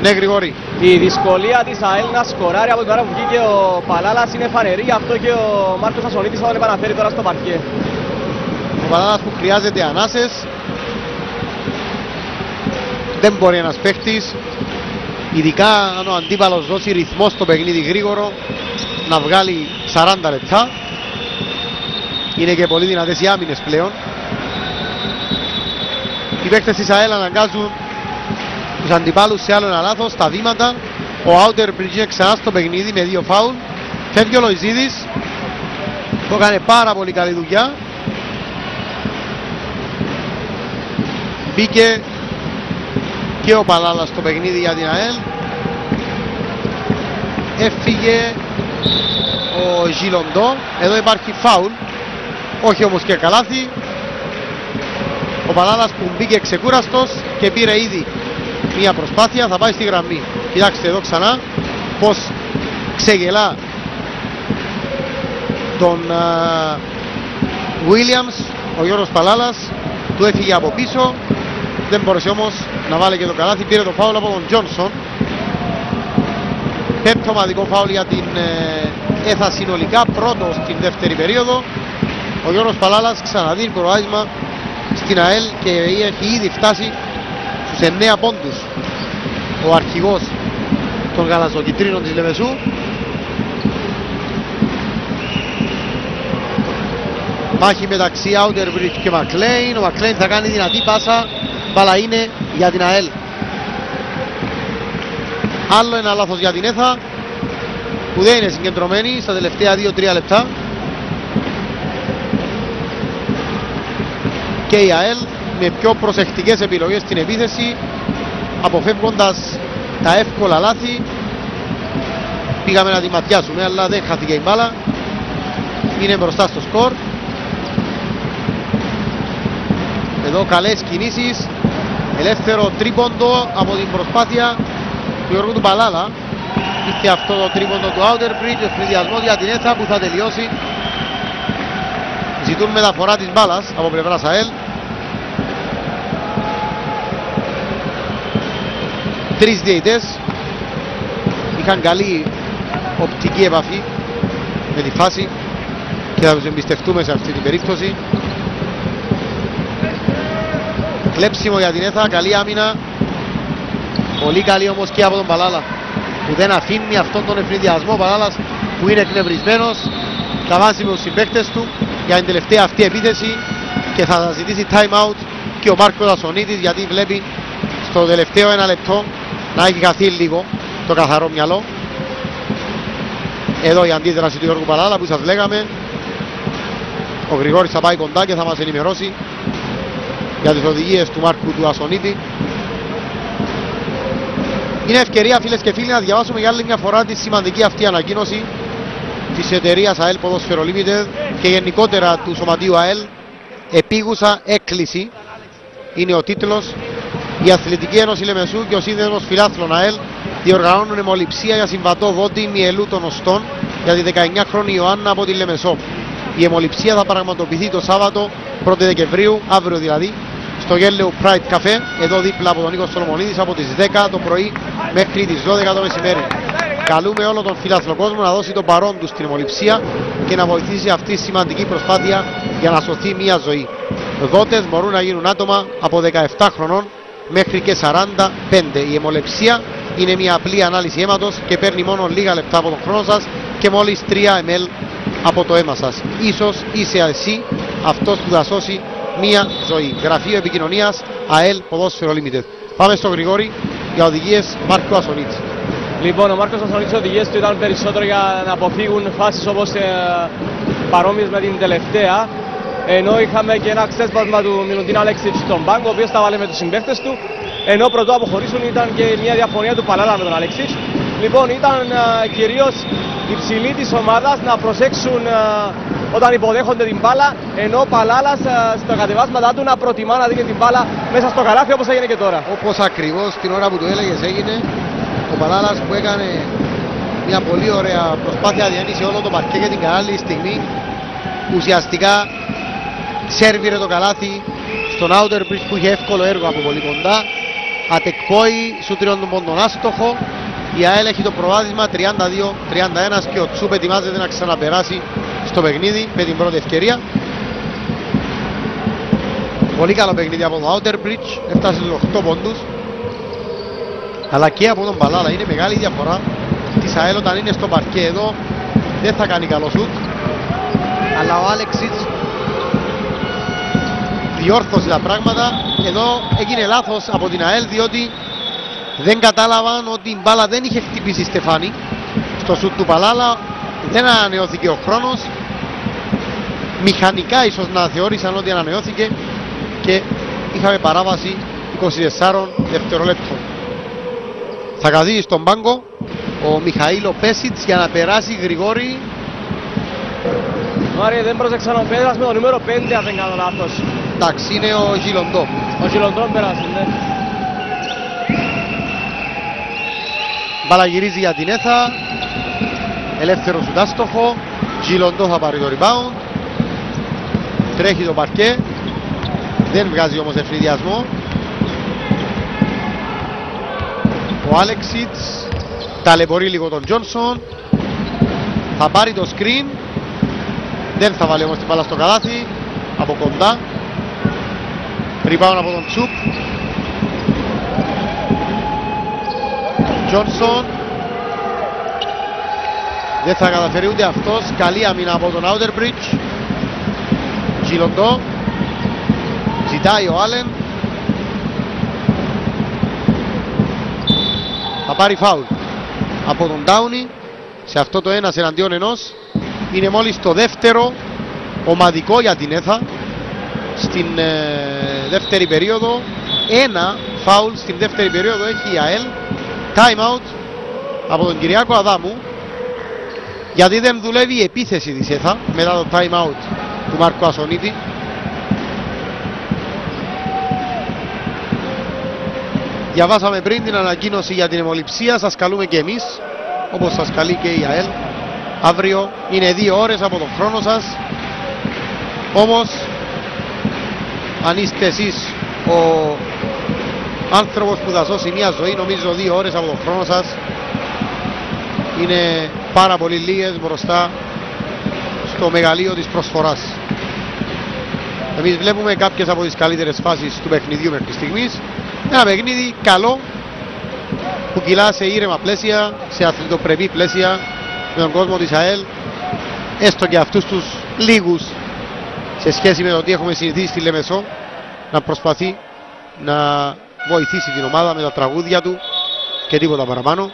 Ναι, Γρηγόρη. Η δυσκολία της ΑΕΛ να σκοράρει από την ώρα που βγήκε ο Παλάλας είναι φανερή, γι' αυτό και ο Μάρκος Ασονίτης θα τον επαναφέρει τώρα στο παρκέ. Ο Παλάλας που χρειάζεται ανάσες. Δεν μπορεί ένας παίχτης, ειδικά αν ο αντίπαλος δώσει ρυθμό στο παιχνίδι γρήγορο, να βγάλει 40 λεπτά. Είναι και πολύ δυνατές οι άμυνες πλέον. Οι παίκτες της ΑΕΛ αναγκάζουν τους αντιπάλους σε άλλο ένα λάθος, στα βήματα. Ο Outerbridge είναι ξανά στο παιχνίδι με 2 φάουλ. Φεύγει ο Λοϊζίδης, το έκανε πάρα πολύ καλή δουλειά. Μπήκε και ο Παλάλας στο παιχνίδι για την ΑΕΛ. Έφυγε ο Γιλοντό, εδώ υπάρχει φάουλ, όχι όμως και καλάθι. Ο Παλάλας που μπήκε ξεκούραστος και πήρε ήδη μία προσπάθεια, θα πάει στη γραμμή. Κοιτάξτε εδώ ξανά πως ξεγελά τον Williams. Ο Γιώργος Παλάλας του έφυγε από πίσω, δεν μπόρεσε όμως να βάλει και το καλάθι, πήρε το φάουλ από τον Τζόνσον. Πέμπτο ομαδικό φάουλ για την ΕΘΑ συνολικά, πρώτο στην δεύτερη περίοδο. Ο Γιώργος Παλάλας ξαναδίνει προβάδισμα στην ΑΕΛ και έχει ήδη φτάσει στους 9 πόντους ο αρχηγός των γαλαζοκυτρίνων της Λεμεσού. Μάχη μεταξύ Outerbridge και Μακλέιν. Ο Μακλέιν θα κάνει δυνατή πάσα, μπάλα είναι για την ΑΕΛ. Άλλο ένα λάθος για την ΕΘΑ που δεν είναι συγκεντρωμένη στα τελευταία 2-3 λεπτά. Και η ΑΕΛ με πιο προσεκτικές επιλογές στην επίθεση, αποφεύγοντας τα εύκολα λάθη. Πήγαμε να τη ματιάσουμε αλλά δεν χάθηκε η μπάλα. Είναι μπροστά στο σκορ. Εδώ καλές κινήσεις, ελεύθερο τρίποντο από την προσπάθεια του Γιώργου του Παλάλα. Ήρθε αυτό το τρίποντο του Outerbridge, ο ευνηδιασμός για την ΕΘΑ που θα τελειώσει. Ζητούν μεταφορά της μπάλας από πλευράς ΑΕΛ. Τρεις διαιτητές είχαν καλή οπτική επαφή με τη φάση και θα τους εμπιστευτούμε σε αυτή την περίπτωση. Κλέψιμο για την ΕΘΑ, καλή άμυνα. Πολύ καλή όμως και από τον Παλάλα που δεν αφήνει αυτόν τον ευνηδιασμό. Ο Παλάλας που είναι εκνευρισμένος θα βάζει με τους συμπαίκτες του για την τελευταία αυτή επίθεση και θα ζητήσει time out και ο Μάρκος Ασονίτης, γιατί βλέπει στο τελευταίο 1 λεπτό να έχει χαθεί λίγο το καθαρό μυαλό. Εδώ η αντίδραση του Γιώργου Παλάλα που σας λέγαμε. Ο Γρηγόρης θα πάει κοντά και θα μας ενημερώσει για τις οδηγίες του Μάρκου του Ασονίτη. Είναι ευκαιρία, φίλες και φίλοι, να διαβάσουμε για άλλη μια φορά τη σημαντική αυτή ανακοίνωση της εταιρείας ΑΕΛ Ποδόσφαιρο Limited και γενικότερα του σωματείου ΑΕΛ. Επίγουσα έκκληση είναι ο τίτλος. Η Αθλητική Ένωση Λεμεσού και ο Σύνδεσμος Φιλάθλων ΑΕΛ διοργανώνουν αιμοληψία για συμβατό δότη μυελού των οστών για τη 19χρονη Ιωάννα από τη Λεμεσό. Η αιμοληψία θα πραγματοποιηθεί το Σάββατο 1 Δεκεμβρίου, αύριο δηλαδή, στο Γέλεο Pride Cafe, εδώ δίπλα από τον Νίκο Σολομονίδης, από τις 10 το πρωί μέχρι τις 12 το μεσημέρι. Καλούμε όλο τον φιλάθλο κόσμο να δώσει τον παρόν του στην αιμοληψία και να βοηθήσει αυτή τη σημαντική προσπάθεια για να σωθεί μια ζωή. Δότες μπορούν να γίνουν άτομα από 17 χρονών μέχρι και 45. Η αιμοληψία είναι μια απλή ανάλυση αίματος και παίρνει μόνο λίγα λεπτά από τον χρόνο σας και μόλις 3 ml από το αίμα σας. Ίσως είσαι εσύ αυτός που θα σώσει μία ζωή. Γραφείο Επικοινωνίας ΑΕΛ Ποδόσφαιρο Limited. Πάμε στο Γρηγόρη για οδηγίες Μάρκο Ασονίτση. Λοιπόν, ο Μάρκος Ασονίτης, οι οδηγίες του ήταν περισσότερο για να αποφύγουν φάσεις όπως παρόμοιες με την τελευταία. Ενώ είχαμε και ένα ξέσπασμα του Μιλουντίν Αλέξιτς στον πάγκο, ο οποίος τα βάλε με τους συμπαίχτες του. Ενώ πρωτού αποχωρήσουν ήταν και μια διαφωνία του Παλάλα με τον Αλέξιτς. Λοιπόν, ήταν κυρίως οι ψηλοί της ομάδας να προσέξουν όταν υποδέχονται την μπάλα, ενώ ο Παλάλας στα κατεβάσματά του να προτιμά να δίνει την μπάλα μέσα στο καλάθι όπως έγινε και τώρα. Όπως ακριβώς την ώρα που το έλεγες έγινε, ο Παλάλας που έκανε μια πολύ ωραία προσπάθεια διένυσε όλο το παρκέ για την κατάλληλη στιγμή, ουσιαστικά σέρβιρε το καλάθι στον Outerbridge που είχε εύκολο έργο από πολύ κοντά. Ατεκπόη σου τριών των πόντων άστοχο. Η ΑΕΛ έχει το προβάδισμα 32-31 και ο Τσούπ ετοιμάζεται να ξαναπεράσει στο παιχνίδι με την πρώτη ευκαιρία. Πολύ καλό παιχνίδι από τον Outerbridge, έφτασε στους 8 πόντους. Αλλά και από τον Παλάλα, είναι μεγάλη διαφορά της ΑΕΛ όταν είναι στο παρκέ. Εδώ δεν θα κάνει καλό σουτ, αλλά ο Αλέξιτς διόρθωσε τα πράγματα. Εδώ έγινε λάθος από την ΑΕΛ, διότι δεν κατάλαβαν ότι η μπάλα δεν είχε χτυπήσει Στεφάνη στο σουτ του Παλάλα, δεν ανανεώθηκε ο χρόνος, μηχανικά ίσως να θεώρησαν ότι ανανεώθηκε και είχαμε παράβαση 24 δευτερολέπτων. Θα καθίσει στον πάγκο ο Μιχαήλο Πέσιτς για να περάσει Γρηγόρη. Μάρια, δεν πρόσεξαν ο Πέτρας με το νούμερο 5 αν δεν κάνω λάθος. Εντάξει, είναι ο Γιλοντό. Ο Γιλοντό πέρασε, ναι. Μπάλα γυρίζει για την Έθα. Ελεύθερο σουτάστοχο. Γιλοντό θα πάρει το rebound. Τρέχει το παρκέ. Δεν βγάζει όμως ευνηδιασμό. Ο Άλεξιτς ταλαιπωρεί λίγο τον Τζόνσον. Θα πάρει το screen. Δεν θα βάλει όμως την μπάλα στο καλάθι. Από κοντά. Rebound από τον Τσουπ. Τζόνσον. Δεν θα καταφέρει ούτε αυτός. Καλή άμυνα από τον Outerbridge. Γιλοντό. Ζητάει ο Άλεν. Θα πάρει φάουλ από τον Ντάουνι σε αυτό το 1 εναντίον 1. Είναι μόλις το δεύτερο ομαδικό για την Έθα στην δεύτερη περίοδο. Ένα φάουλ στην δεύτερη περίοδο έχει η ΑΕΛ. Time out από τον Κυριάκο Αδάμου, γιατί δεν δουλεύει η επίθεση της ΕΘΑ μετά το time out του Μάρκου Ασονίτη. Διαβάσαμε πριν την ανακοίνωση για την αιμοληψία. Σας καλούμε και εμείς, όπως σας καλεί και η ΑΕΛ. Αύριο είναι 2 ώρες από τον χρόνο σας. Όμως αν είστε εσείς ο άνθρωπος που θα σώσει μια ζωή, νομίζω 2 ώρες από τον χρόνο σας είναι πάρα πολύ λίγες μπροστά στο μεγαλείο της προσφοράς. Εμείς βλέπουμε κάποιες από τις καλύτερες φάσεις του παιχνιδιού μέχρι στιγμής. Ένα παιχνίδι καλό που κυλά σε ήρεμα πλαίσια, σε αθλητοπρεπή πλαίσια, με τον κόσμο της ΑΕΛ, έστω και αυτούς τους λίγους σε σχέση με το τι έχουμε συνηθίσει στη Λεμεσό, να προσπαθεί να βοηθήσει την ομάδα με τα τραγούδια του και τίποτα παραπάνω.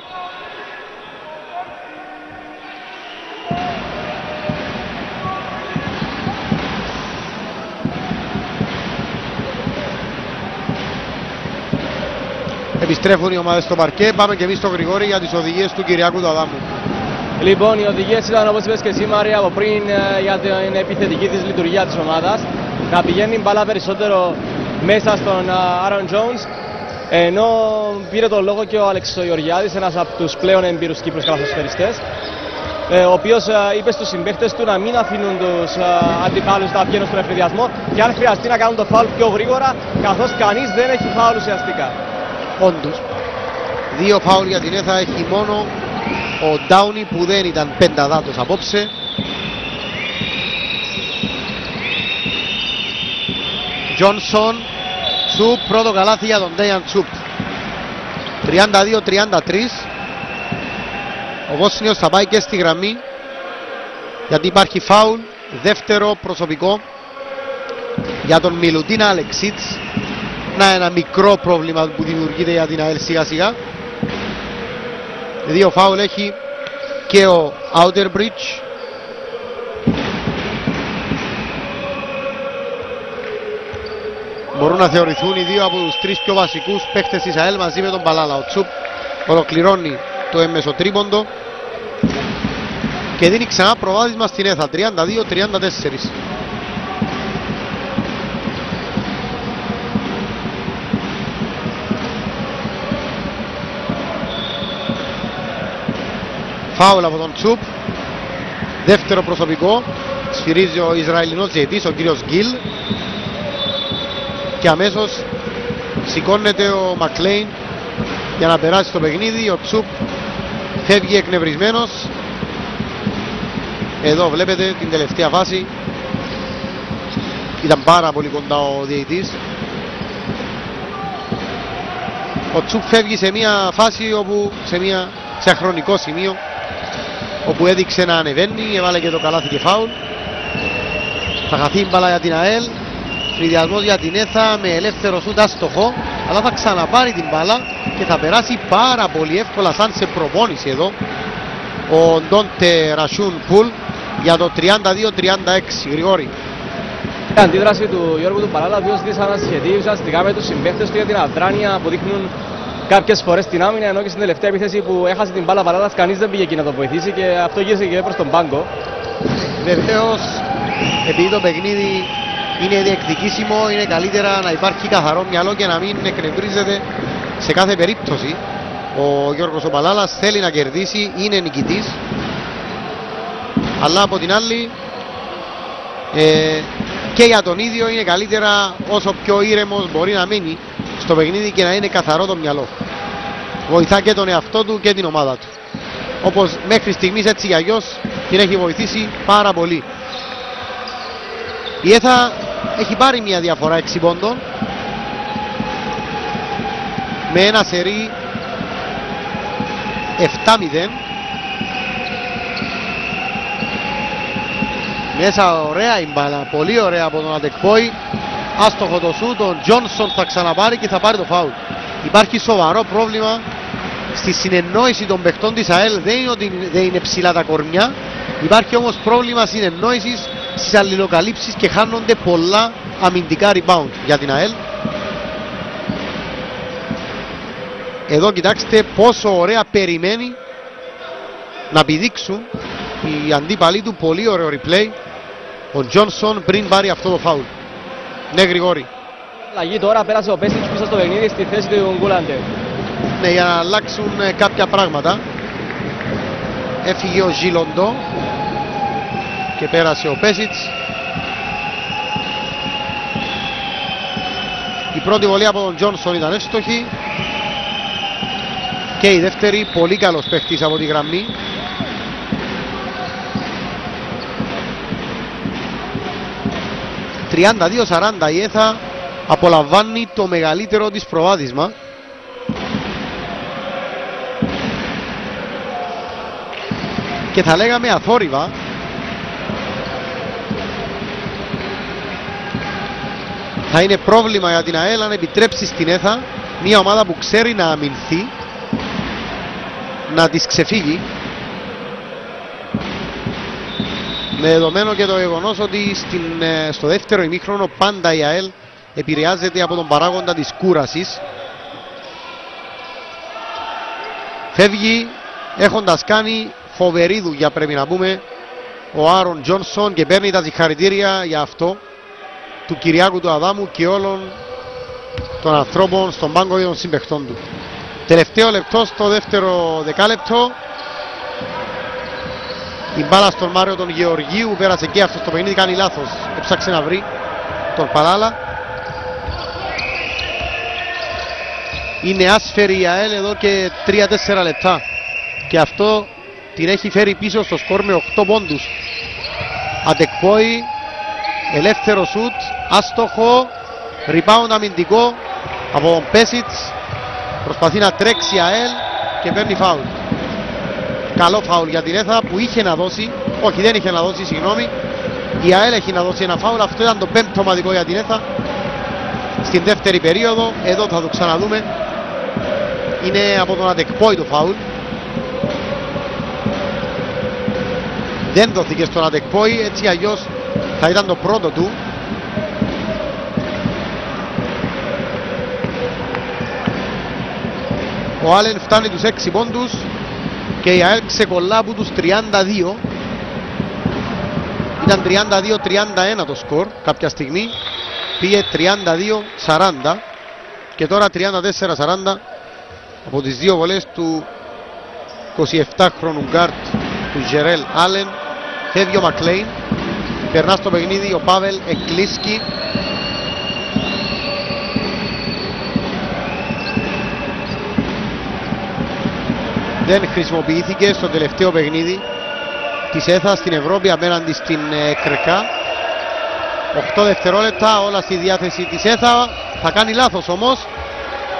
Επιστρέφουν οι ομάδες στο παρκέ. Πάμε και εμείς στο Γρηγόρη για τις οδηγίες του Κυριάκου του Αδάμου. Λοιπόν, οι οδηγίες ήταν, όπως είπες και εσύ Μάρια από πριν, για την επιθετική της λειτουργία της ομάδας. Να πηγαίνει μπαλά περισσότερο μέσα στον Άρον Τζόουνς, ενώ πήρε τον λόγο και ο Αλέξης Γεωργιάδης, ένας από τους πλέον εμπειρούς Κύπρους καλαθοσφαιριστές, ο οποίος είπε στους συμπαίκτες του να μην αφήνουν τους αντιπάλους να βγαίνουν στον ευνηδιασμό και αν χρειαστεί να κάνουν το φάουλ πιο γρήγορα, καθώς κανείς δεν έχει φάουλ ουσιαστικά. Όντως, 2 φάουλ για την ΕΘΑ έχει μόνο ο Ντάουνι που δεν ήταν πενταδάτος απόψε. Τζόνσον, Τσουπ, πρώτο καλάθι για τον Ντέιαν Τσουπ. 32-33. Ο Βόσνιος θα πάει και στη γραμμή γιατί υπάρχει φάουλ, δεύτερο προσωπικό για τον Μιλουτίνα Αλεξίτς. Να, ένα μικρό πρόβλημα που δημιουργείται για την ΑΕΛ σιγά σιγά. 2 φάουλ έχει και ο Outerbridge. Μπορούν να θεωρηθούν οι 2 από τους 3 πιο βασικούς παίχτες της ΑΕΛ μαζί με τον Παλάλα. Ο Τσουπ ολοκληρώνει το έμμεσο τρίποντο και δίνει ξανά προβάδισμα στην ΕΘΑ. 32-34. Φάουλ από τον Τσουπ. Δεύτερο προσωπικό. Σφυρίζει ο Ισραηλινός διαιτητής, ο κύριος Γκίλ. Και αμέσως σηκώνεται ο Μακλέιν για να περάσει το παιχνίδι. Ο Τσουπ φεύγει εκνευρισμένος. Εδώ βλέπετε την τελευταία φάση. Ήταν πάρα πολύ κοντά ο διαιτητής. Ο Τσουπ φεύγει σε μια φάση όπου, σε ένα χρονικό σημείο όπου έδειξε να ανεβαίνει, έβαλε και το καλάθι και φάουλ. Θα χαθεί η μπάλα για την ΑΕΛ. Φριδιασμός για την ΕΘΑ με ελεύθερο σούτ άστοχο. αλλά θα ξαναπάρει την μπάλα και θα περάσει πάρα πολύ εύκολα σαν σε προπόνηση εδώ ο Ντόντε Ρασιούν Πουλ για το 32-36. Γρηγόρη. Η αντίδραση του Γιώργου του Παλάλα, ο οποίος δυσανασχετεί ουσιαστικά με τους συμπαίχτες του για την αδράνεια που δείχνουν κάποιες φορές την άμυνα, ενώ και στην τελευταία επίθεση που έχασε την μπάλα Παλάλας κανείς δεν πήγε εκεί να το βοηθήσει και αυτό γύρισε και προς τον πάγκο. Βεβαίως, επειδή το παιχνίδι είναι διεκδικήσιμο, είναι καλύτερα να υπάρχει καθαρό μυαλό και να μην εκνευρίζεται σε κάθε περίπτωση. Ο Γιώργος ο Παλάλας θέλει να κερδίσει, είναι νικητής, αλλά από την άλλη και για τον ίδιο είναι καλύτερα όσο πιο ήρεμος μπορεί να μείνει στο παιχνίδι και να είναι καθαρό το μυαλό. Βοηθά και τον εαυτό του και την ομάδα του. Όπως μέχρι στιγμής έτσι κι αλλιώς την έχει βοηθήσει πάρα πολύ. Η ΕΘΑ έχει πάρει μια διαφορά 6 πόντων με ένα σερί 7-0. Μέσα ωραία η μπάλα, πολύ ωραία από τον Αντεκπόη. Άστοχο το σου, τον Τζόνσον θα ξαναπάρει και θα πάρει το φάουλ. Υπάρχει σοβαρό πρόβλημα στη συνεννόηση των παιχτών της ΑΕΛ. Δεν είναι ότι δεν είναι ψηλά τα κορμιά. Υπάρχει όμως πρόβλημα συνεννόησης στις αλληλοκαλύψεις και χάνονται πολλά αμυντικά rebound για την ΑΕΛ. Εδώ κοιτάξτε πόσο ωραία περιμένει να πηδήξουν οι αντίπαλοι του. Πολύ ωραίο replay ο Τζόνσον πριν πάρει αυτό το φάουλ. Ναι, Γρηγόρη. Αλλαγή τώρα, πέρασε ο Πέσιτς πίσω στο παιχνίδι στη θέση του Γκούλαντε. Ναι, για να αλλάξουν κάποια πράγματα. Έφυγε ο Ζιλοντό και πέρασε ο Πέσιτς. Η πρώτη βολή από τον Τζόνσον ήταν εύστοχη και η δεύτερη πολύ καλός παίχτης από τη γραμμή. «32-40» η ΕΘΑ απολαμβάνει το μεγαλύτερο της προβάδισμα. Και θα λέγαμε αθόρυβα. Θα είναι πρόβλημα για την ΑΕΛ αν επιτρέψει στην ΕΘΑ, μια ομάδα που ξέρει να αμυνθεί, να της ξεφύγει. Με δεδομένο και το γεγονός ότι στο δεύτερο ημίχρονο πάντα η ΑΕΛ επηρεάζεται από τον παράγοντα της κούρασης. Φεύγει έχοντας κάνει φοβερή δουλειά, πρέπει να πούμε, ο Άρον Τζόνσον, και παίρνει τα συγχαρητήρια για αυτό του Κυριάκου του Αδάμου και όλων των ανθρώπων στον πάγκο και των συμπαιχτών του. Τελευταίο λεπτό στο δεύτερο δεκάλεπτο. Η μπάλα στον Μάριο τον Γεωργίου, πέρασε και αυτό στο παιχνίδι, κάνει λάθος, έψαξε να βρει τον Παλάλα. Είναι άσφαιρη η ΑΕΛ εδώ και 3-4 λεπτά και αυτό την έχει φέρει πίσω στο σκορ με 8 πόντους. Αντεκπόη, ελεύθερο σουτ, άστοχο, rebound αμυντικό από τον Πέσιτς. Προσπαθεί να τρέξει η ΑΕΛ και παίρνει φάουλ. Καλό φάουλ για την ΕΘΑ που είχε να δώσει, όχι δεν είχε να δώσει, συγγνώμη. Η ΑΕΛ έχει να δώσει ένα φάουλ, αυτό ήταν το πέμπτο ομαδικό για την ΕΘΑ στην δεύτερη περίοδο. Εδώ θα το ξαναδούμε. Είναι από τον Αντεκπόη το φάουλ. Δεν δόθηκε στον Αντεκπόη, έτσι αλλιώς θα ήταν το πρώτο του. Ο Άλεν φτάνει τους 6 πόντους και η ΑΕΛ ξεκολλά από τους 32. Ήταν 32-31 το σκορ κάποια στιγμή. Πήγε 32-40 και τώρα 34-40 από τις δύο βολές του 27χρονου γκάρτ του Τζερέλ Άλεν. Φεύγει ο Μακλέιν, περνά στο παιχνίδι ο Πάβελ Εκκλίσκι. Δεν χρησιμοποιήθηκε στο τελευταίο παιχνίδι της ΕΘΑ στην Ευρώπη απέναντι στην Κρεκά. 8 δευτερόλεπτα, όλα στη διάθεση της ΕΘΑ. Θα κάνει λάθος όμως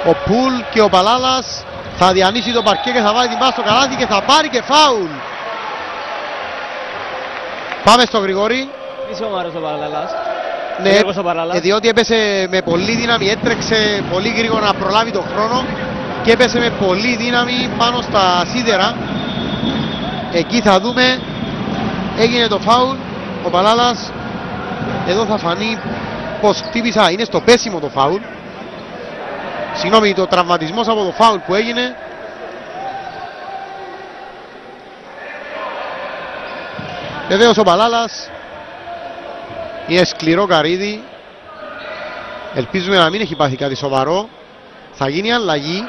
ο Πουλ και ο Παλάλας. Θα διανύσει το παρκέ και θα βάλει την μπάλα στο καλάθι και θα πάρει και φάουλ. Πάμε στο Γρηγόρη. Είσαι ο Μάρος ο Παλάλας. Ναι, Γιώργος ο Παράλας. διότι έπεσε με πολύ δύναμη, έτρεξε πολύ γρήγορα να προλάβει τον χρόνο και έπεσε με πολύ δύναμη πάνω στα σίδερα. Εκεί θα δούμε, έγινε το φάουλ, ο Παλάλας, εδώ θα φανεί πως χτύπησα, είναι στο πέσιμο το φάουλ. Συγγνώμη, το τραυματισμός από το φάουλ που έγινε. Βεβαίως ο Παλάλας είναι σκληρό καρύδι. Ελπίζουμε να μην έχει πάθει κάτι σοβαρό. Θα γίνει αλλαγή.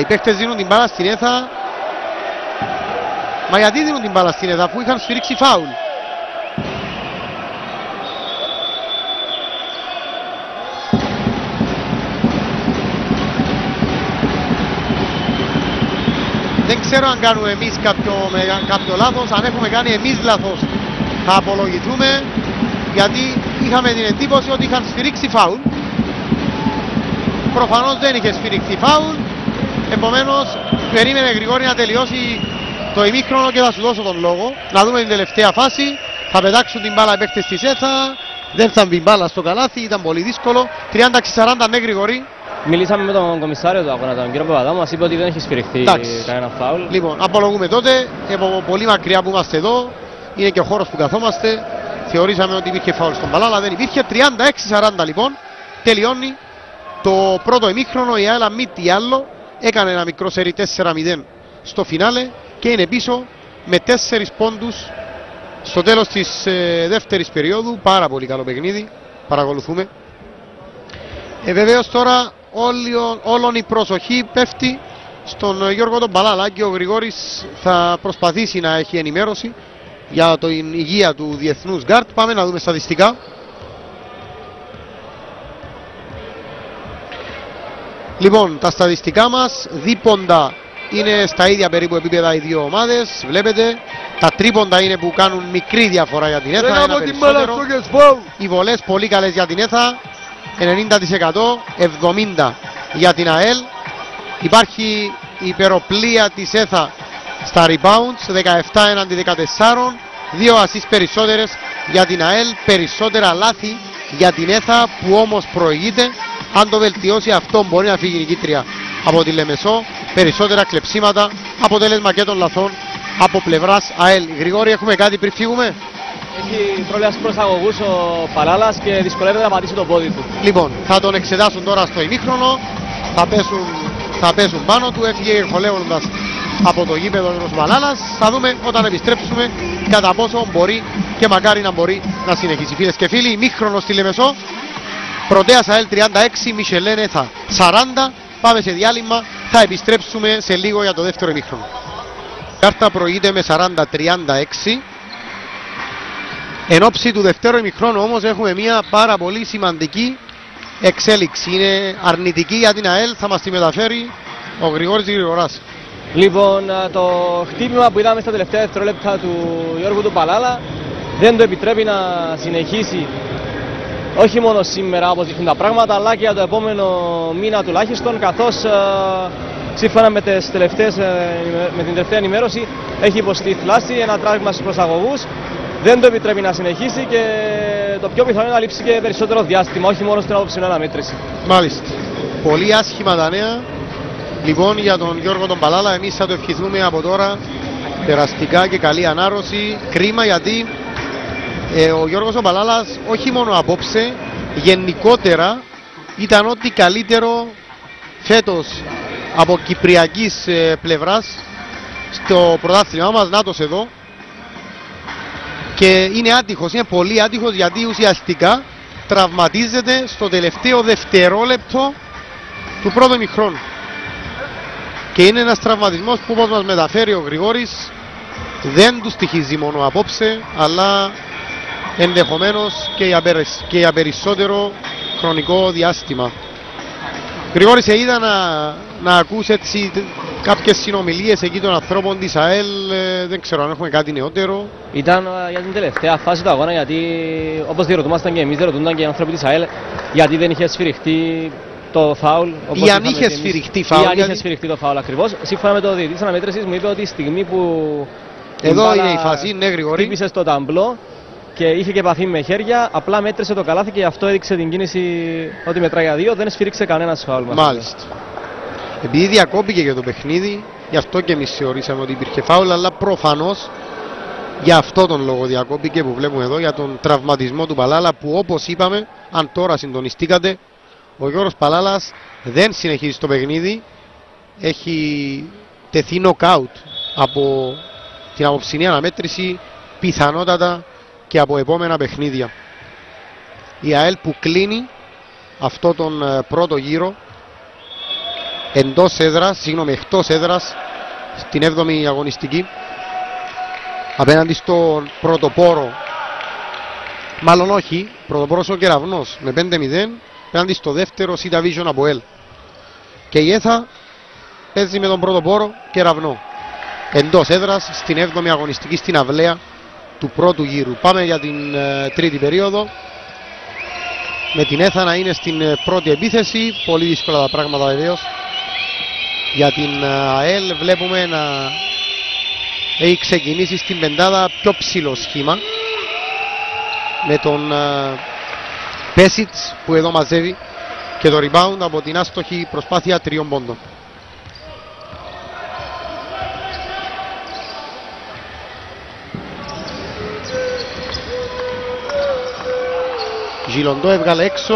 Οι παίκτες δίνουν την μπάλα στην Έθα. Μα γιατί δίνουν την μπάλα στην Έθα, αφού είχαν σφυρίξει φάουλ? Δεν ξέρω αν κάνουμε εμείς κάποιο λάθος. Αν έχουμε κάνει εμείς λάθος θα απολογηθούμε, γιατί είχαμε την εντύπωση ότι είχαν σφυρίξει φάουλ. Προφανώς δεν είχε σφυριχθεί φάουλ. Επομένως περίμενε Γρηγόρη να τελειώσει το ημίχρονο και θα σου δώσω τον λόγο. Να δούμε την τελευταία φάση. Θα πετάξουν την μπάλα οι παίκτες της Έθα. Δεν θα μπει μπάλα στο καλάθι, ήταν πολύ δύσκολο. 30-40, ναι Γρηγόρη. Μιλήσαμε με τον κομισάριο του αγώνα, τον κύριο Παπαδάμου, μας είπε ότι δεν έχει σφυριχθεί κανένα φάουλ. Λοιπόν, απολογούμε τότε, από πολύ μακριά που είμαστε εδώ, είναι και ο χώρος που καθόμαστε. Θεωρήσαμε ότι υπήρχε φάουλ στον Παλάλα, δεν υπήρχε. 36-40 λοιπόν, τελειώνει το πρώτο ημίχρονο. Η ΑΕΛ μη τι άλλο, έκανε ένα μικρό σερί 4-0 στο φινάλε και είναι πίσω με 4 πόντους στο τέλος της δεύτερης περίοδου. Πάρα πολύ καλό παιχνίδι, παρακολουθούμε. Βεβαίως τώρα όλον η προσοχή πέφτει στον Γιώργο τον Παλάλα και ο Γρηγόρης θα προσπαθήσει να έχει ενημέρωση για την υγεία του διεθνούς γκάρτ. Πάμε να δούμε στατιστικά. Λοιπόν, τα στατιστικά μας, δίποντα είναι στα ίδια περίπου επίπεδα οι δύο ομάδες. Βλέπετε, τα τρίποντα είναι που κάνουν μικρή διαφορά για την ΕΘΑ, ένα περισσότερο. Οι βολές πολύ καλές για την ΕΘΑ, 90%, 70% για την ΑΕΛ. Υπάρχει υπεροπλία της ΕΘΑ στα rebounds, 17 έναντι 14, 2 assist περισσότερες για την ΑΕΛ, περισσότερα λάθη για την ΕΘΑ που όμως προηγείται. Αν το βελτιώσει αυτό μπορεί να φύγει νικήτρια από τη Λεμεσό. Περισσότερα κλεψίματα, αποτέλεσμα και των λαθών από πλευράς ΑΕΛ. Γρηγόρη, έχουμε κάτι πριν φύγουμε? Έχει πρόβλημα στους προσαγωγούς ο Παλάλας και δυσκολεύεται να πατήσει το πόδι του. Λοιπόν, θα τον εξετάσουν τώρα στο ημίχρονο. Θα πέσουν πάνω του. Έφυγε χολεύοντας από το γήπεδο ο Παλάλας. Θα δούμε όταν επιστρέψουμε κατά πόσο μπορεί και μακάρι να μπορεί να συνεχίσει. Φίλες και φίλοι, ημίχρονο στη Λεμεσό. Πρωτέας ΑΕΛ 36, Μισελέν ΕΘΑ 40. Πάμε σε διάλειμμα. Θα επιστρέψουμε σε λίγο για το δεύτερο ημίχρονο. Κάρτα προηγείται με 40-36. Εν όψη του δεύτερου ημιχρόνου όμως έχουμε μια πάρα πολύ σημαντική εξέλιξη. Είναι αρνητική για την ΑΕΛ, θα μας τη μεταφέρει ο Γρηγόρης Γρηγοράς. Λοιπόν, το χτύπημα που είδαμε στα τελευταία δευτερόλεπτα του Γιώργου του Παλάλα δεν το επιτρέπει να συνεχίσει όχι μόνο σήμερα όπως δείχνουν τα πράγματα, αλλά και για το επόμενο μήνα τουλάχιστον, καθώς σύμφωνα με την τελευταία ενημέρωση έχει υποστεί θλάση, ένα τραύμα στους προσαγωγούς. Δεν το επιτρέπει να συνεχίσει και το πιο πιθανό είναι να λείψει και περισσότερο διάστημα, όχι μόνο στην απόψινή αναμέτρηση. Μάλιστα. Πολύ άσχημα τα νέα. Λοιπόν, για τον Γιώργο τον Παλάλα, εμείς θα το ευχηθούμε από τώρα περαστικά και καλή ανάρρωση. Κρίμα γιατί ο Γιώργος ο Παλάλας όχι μόνο απόψε, γενικότερα ήταν ό,τι καλύτερο φέτος από κυπριακής πλευράς στο πρωτάθλημά μας. Νάτος εδώ. Και είναι άτυχος, είναι πολύ άτυχος γιατί ουσιαστικά τραυματίζεται στο τελευταίο δευτερόλεπτο του πρώτου ημιχρόνου. Και είναι ένας τραυματισμός που όπως μας μεταφέρει ο Γρηγόρης δεν του στοιχίζει μόνο απόψε, αλλά ενδεχομένως και για περισσότερο χρονικό διάστημα. Γρηγόρη, σε είδα να ακούς έτσι κάποιες συνομιλίες εκεί των ανθρώπων της ΑΕΛ, δεν ξέρω αν έχουμε κάτι νεότερο. Ήταν για την τελευταία φάση του αγώνα, γιατί όπως διερωτούμασταν και εμείς, διερωτούνταν και οι άνθρωποι της ΑΕΛ γιατί δεν είχε σφυριχτεί το φάουλ. Ή αν είχε σφυριχτεί φάουλ. Ή αν είχε σφυριχτεί το φάουλ ακριβώς. Σύμφωνα με το διαιτητή της αναμέτρησης μου είπε ότι η στιγμή που. Εδώ είναι η φάση, είναι γρήγορη. Χτύπησε στο ταμπλό και είχε και επαφή με χέρια. Απλά μέτρησε το καλάθι και αυτό έδειξε την κίνηση ότι μετράει για 2. Δεν σφυρίξε κανένας φάουλ. Μάλιστα. Επειδή διακόπηκε για το παιχνίδι, γι' αυτό και εμείς θεωρήσαμε ότι υπήρχε φάουλ, αλλά προφανώς για αυτό τον λόγο διακόπηκε που βλέπουμε εδώ, για τον τραυματισμό του Παλάλα, που όπως είπαμε, αν τώρα συντονιστήκατε, ο Γιώργος Παλάλας δεν συνεχίζει το παιχνίδι, έχει τεθεί νοκάουτ από την απόψινή αναμέτρηση, πιθανότατα και από επόμενα παιχνίδια. Η ΑΕΛ που κλείνει αυτό τον πρώτο γύρο εκτός έδρας στην 7η αγωνιστική απέναντι στον πρωτοπόρο, μάλλον όχι, πρωτοπόρος ο Κεραυνός με 5-0 απέναντι στο δεύτερο C Division από ΑΕΛ, και η ΕΘΑ παίζει με τον πρωτοπόρο Κεραυνό εντός έδρας στην 7η αγωνιστική στην αυλαία του πρώτου γύρου. Πάμε για την τρίτη περίοδο με την ΕΘΑ να είναι στην πρώτη επίθεση. Πολύ δύσκολα τα πράγματα βεβαίως για την ΑΕΛ. Βλέπουμε να έχει ξεκινήσει στην πεντάδα πιο ψηλό σχήμα με τον Πέσιτς που εδώ μαζεύει και το rebound από την άστοχη προσπάθεια 3 πόντων. Γιλοντό έβγαλε έξω,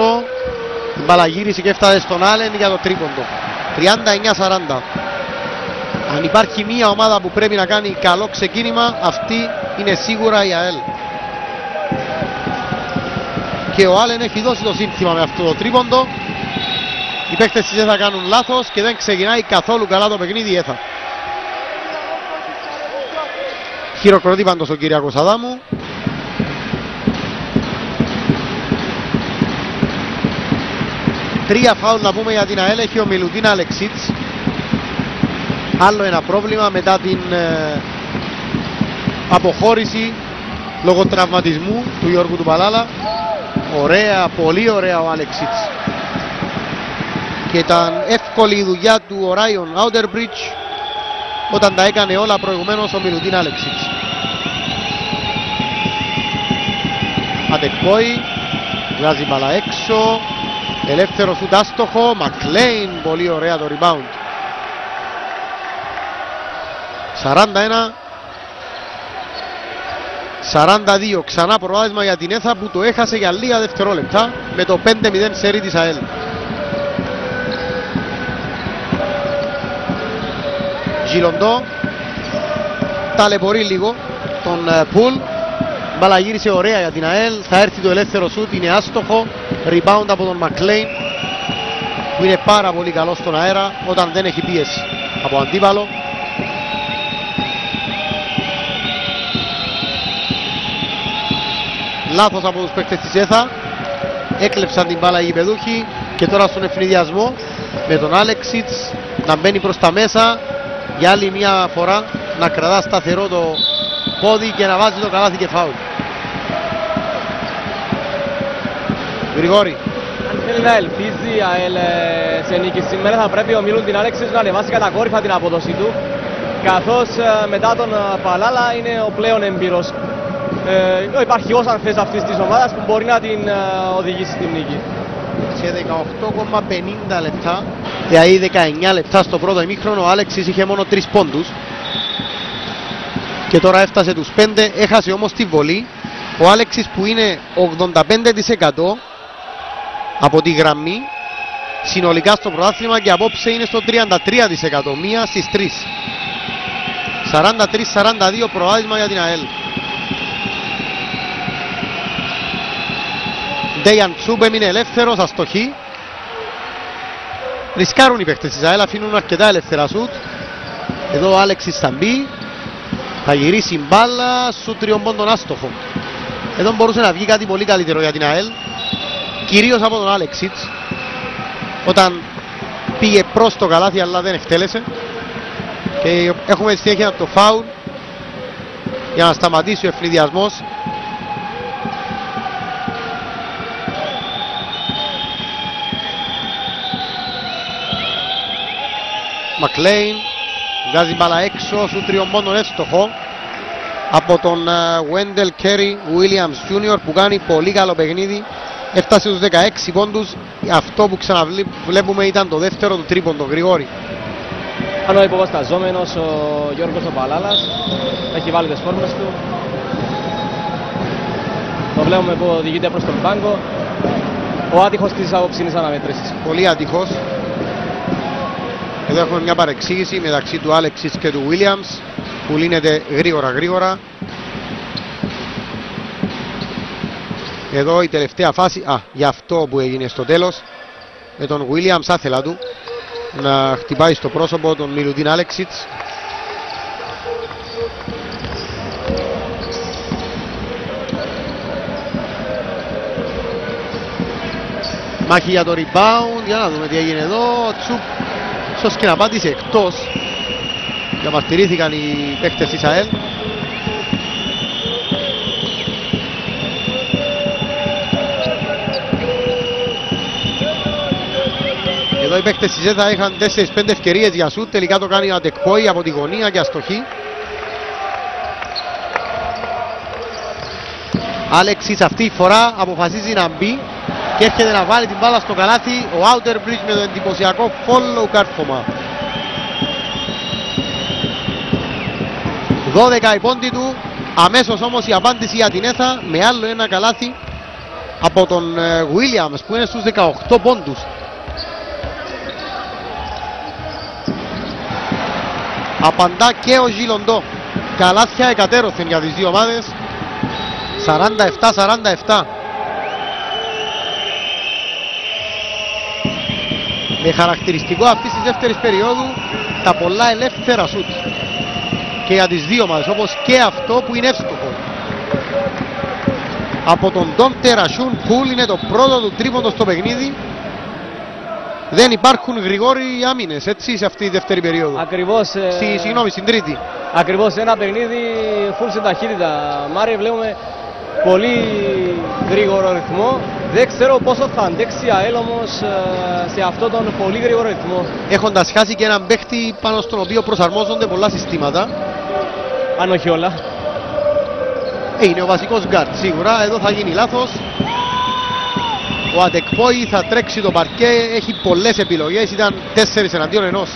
η μπάλα γύρισε και έφτασε στον Άλεν για το τρίποντο. 39-40. Αν υπάρχει μία ομάδα που πρέπει να κάνει καλό ξεκίνημα, αυτή είναι σίγουρα η ΑΕΛ. Και ο Άλεν έχει δώσει το σύνθημα με αυτό το τρίποντο. Οι παίκτες της ΕΘΑ κάνουν λάθος και δεν ξεκινάει καθόλου καλά το παιχνίδι η ΕΘΑ. Χειροκροτεί πάντως ο Κυριάκος Αδάμου. Τρία φάουλ να πούμε για την ΑΕΛ έχει ο Μιλουτίνα Αλεξίτς. Άλλο ένα πρόβλημα μετά την αποχώρηση λόγω τραυματισμού του Γιώργου του Παλάλα. Ωραία, πολύ ωραία ο Αλεξίτς. Και ήταν εύκολη η δουλειά του ο Ράιον Άουτερμπριτζ όταν τα έκανε όλα προηγουμένως ο Μιλουτίνα Αλεξίτς. Ατεκπόη, βγάζει μπαλά έξω. Ελεύθερο σουτ άστοχο, Μακλέιν, πολύ ωραία το rebound. 41-42, ξανά προβάδισμα για την ΕΘΑ που το έχασε για λίγα δευτερόλεπτα με το 5-0 σέρι της ΑΕΛ. Γιλοντό ταλαιπωρεί λίγο τον Πουλ. Μπάλα γύρισε ωραία για την ΑΕΛ, θα έρθει το ελεύθερο σουτ, είναι άστοχο. Rebound από τον Μακλέιν που είναι πάρα πολύ καλό στον αέρα όταν δεν έχει πίεση από αντίπαλο. Λάθος από τους παίκτες της ΕΘΑ, έκλεψαν την μπάλα οι γηπεδούχοι και τώρα στον ευνηδιασμό με τον Άλεξιτς να μπαίνει προς τα μέσα για άλλη μια φορά, να κρατά σταθερό το πόδι και να βάζει το καλάθι και φάουλ. Γρηγόρη. Αν θέλει να ελπίζει η ΑΕΛ σε νίκη σήμερα, θα πρέπει ο Μιλουτίνα Αλεξίτς να ανεβάσει κατακόρυφα την απόδοση του, καθώς μετά τον Παλάλα είναι ο πλέον εμπειρός ο υπαρχηγός αν θες αυτής της ομάδας που μπορεί να την οδηγήσει στην νίκη. Σε 18,50 λεπτά, δηλαδή 19 λεπτά στο πρώτο ημίχρονο, ο Άλεξης είχε μόνο 3 πόντους και τώρα έφτασε τους 5, έχασε όμως τη βολή. Ο Άλεξης που είναι 85% από τη γραμμή συνολικά στο πρωτάθλημα και απόψε είναι στο 33%, μία στις 3. 43-42 προβάδισμα για την ΑΕΛ. Ντέιαν Τσούμπ έμεινε ελεύθερος, αστοχή. Ρισκάρουν οι παίκτες της ΑΕΛ, αφήνουν αρκετά ελεύθερα σουτ. Εδώ ο Άλεξης θα μπει, θα γυρίσει μπάλα, σουτ 3 πόντων άστοχο. Εδώ μπορούσε να βγει κάτι πολύ καλύτερο για την ΑΕΛ, κυρίως από τον Άλεξιτς, όταν πήγε προς το καλάθι αλλά δεν εκτέλεσε. Και έχουμε στη συνέχεια το φάουλ για να σταματήσει ο ευνηδιασμός. Μακλέιν βγάζει μπάλα έξω, σου τριών πόντων εύστοχο από τον Wendell Carey Williams Jr. που κάνει πολύ καλό παιχνίδι. Έφτασε στους 16 πόντους. Αυτό που ξαναβλέπουμε ήταν το δεύτερο του τρίποντο. Γρηγόρη. Πάνω υποβασταζόμενος ο Γιώργος ο Παλάλας. Έχει βάλει τις φόρμες του. Το βλέπουμε που οδηγείται προς τον πάγκο. Ο άτυχος της απόψινης αναμέτρησης. Πολύ άτυχος. Εδώ έχουμε μια παρεξήγηση μεταξύ του Άλεξιτς και του Williams που λύνεται γρήγορα. Εδώ η τελευταία φάση, για αυτό που έγινε στο τέλος, με τον Williams άθελα του να χτυπάει στο πρόσωπο τον Μιλουτίν Άλεξιτς. Μάχη για το rebound, για να δούμε τι έγινε εδώ. Τσουπ, ίσως και να πάτησε εκτός. Διαμαρτυρήθηκαν οι παίκτες της ΑΕΛ. Εδώ οι παίκτες της ΕΔΑ είχαν 4-5 ευκαιρίες για σουτ, τελικά το κάνει ο Αντεκπόη από τη γωνία και αστοχή. Άλεξιτς αυτή τη φορά αποφασίζει να μπει και έρχεται να βάλει την μπάλα στο καλάθι. Ο Outerbridge με το εντυπωσιακό follow κάρφωμα. 12 η πόντη του, αμέσως όμως η απάντηση για την ΕΘΑ με άλλο ένα καλάθι από τον Williams που είναι στους 18 πόντους. Απαντά και ο Γιλοντό. Καλάθια εκατέρωθεν για τις δύο ομάδες. 47-47. Με χαρακτηριστικό αυτής της δεύτερης περίοδου τα πολλά ελεύθερα σουτ και για τις δύο ομάδες, όπως και αυτό που είναι εύστοχο. Από τον Ντόντε Ρασιούν Πουλ είναι το πρώτο του τρίποντο στο παιχνίδι. Δεν υπάρχουν γρηγόροι άμυνες, έτσι, σε αυτή τη δεύτερη περίοδο. Ακριβώς. Στην τρίτη. Ακριβώς, ένα παιχνίδι full σε ταχύτητα. Μάρι, βλέπουμε πολύ γρήγορο ρυθμό. Δεν ξέρω πόσο θα αντέξει η ΑΕΛ όμως σε αυτόν τον πολύ γρήγορο ρυθμό. Έχοντας χάσει και έναν παίχτη πάνω στον οποίο προσαρμόζονται πολλά συστήματα. Αν όχι όλα. Είναι ο βασικός γκάρτ σίγουρα, εδώ θα γίνει λάθος. Ο Αντεκπόη θα τρέξει το παρκέ, έχει πολλές επιλογές, ήταν 4 εναντίον 1.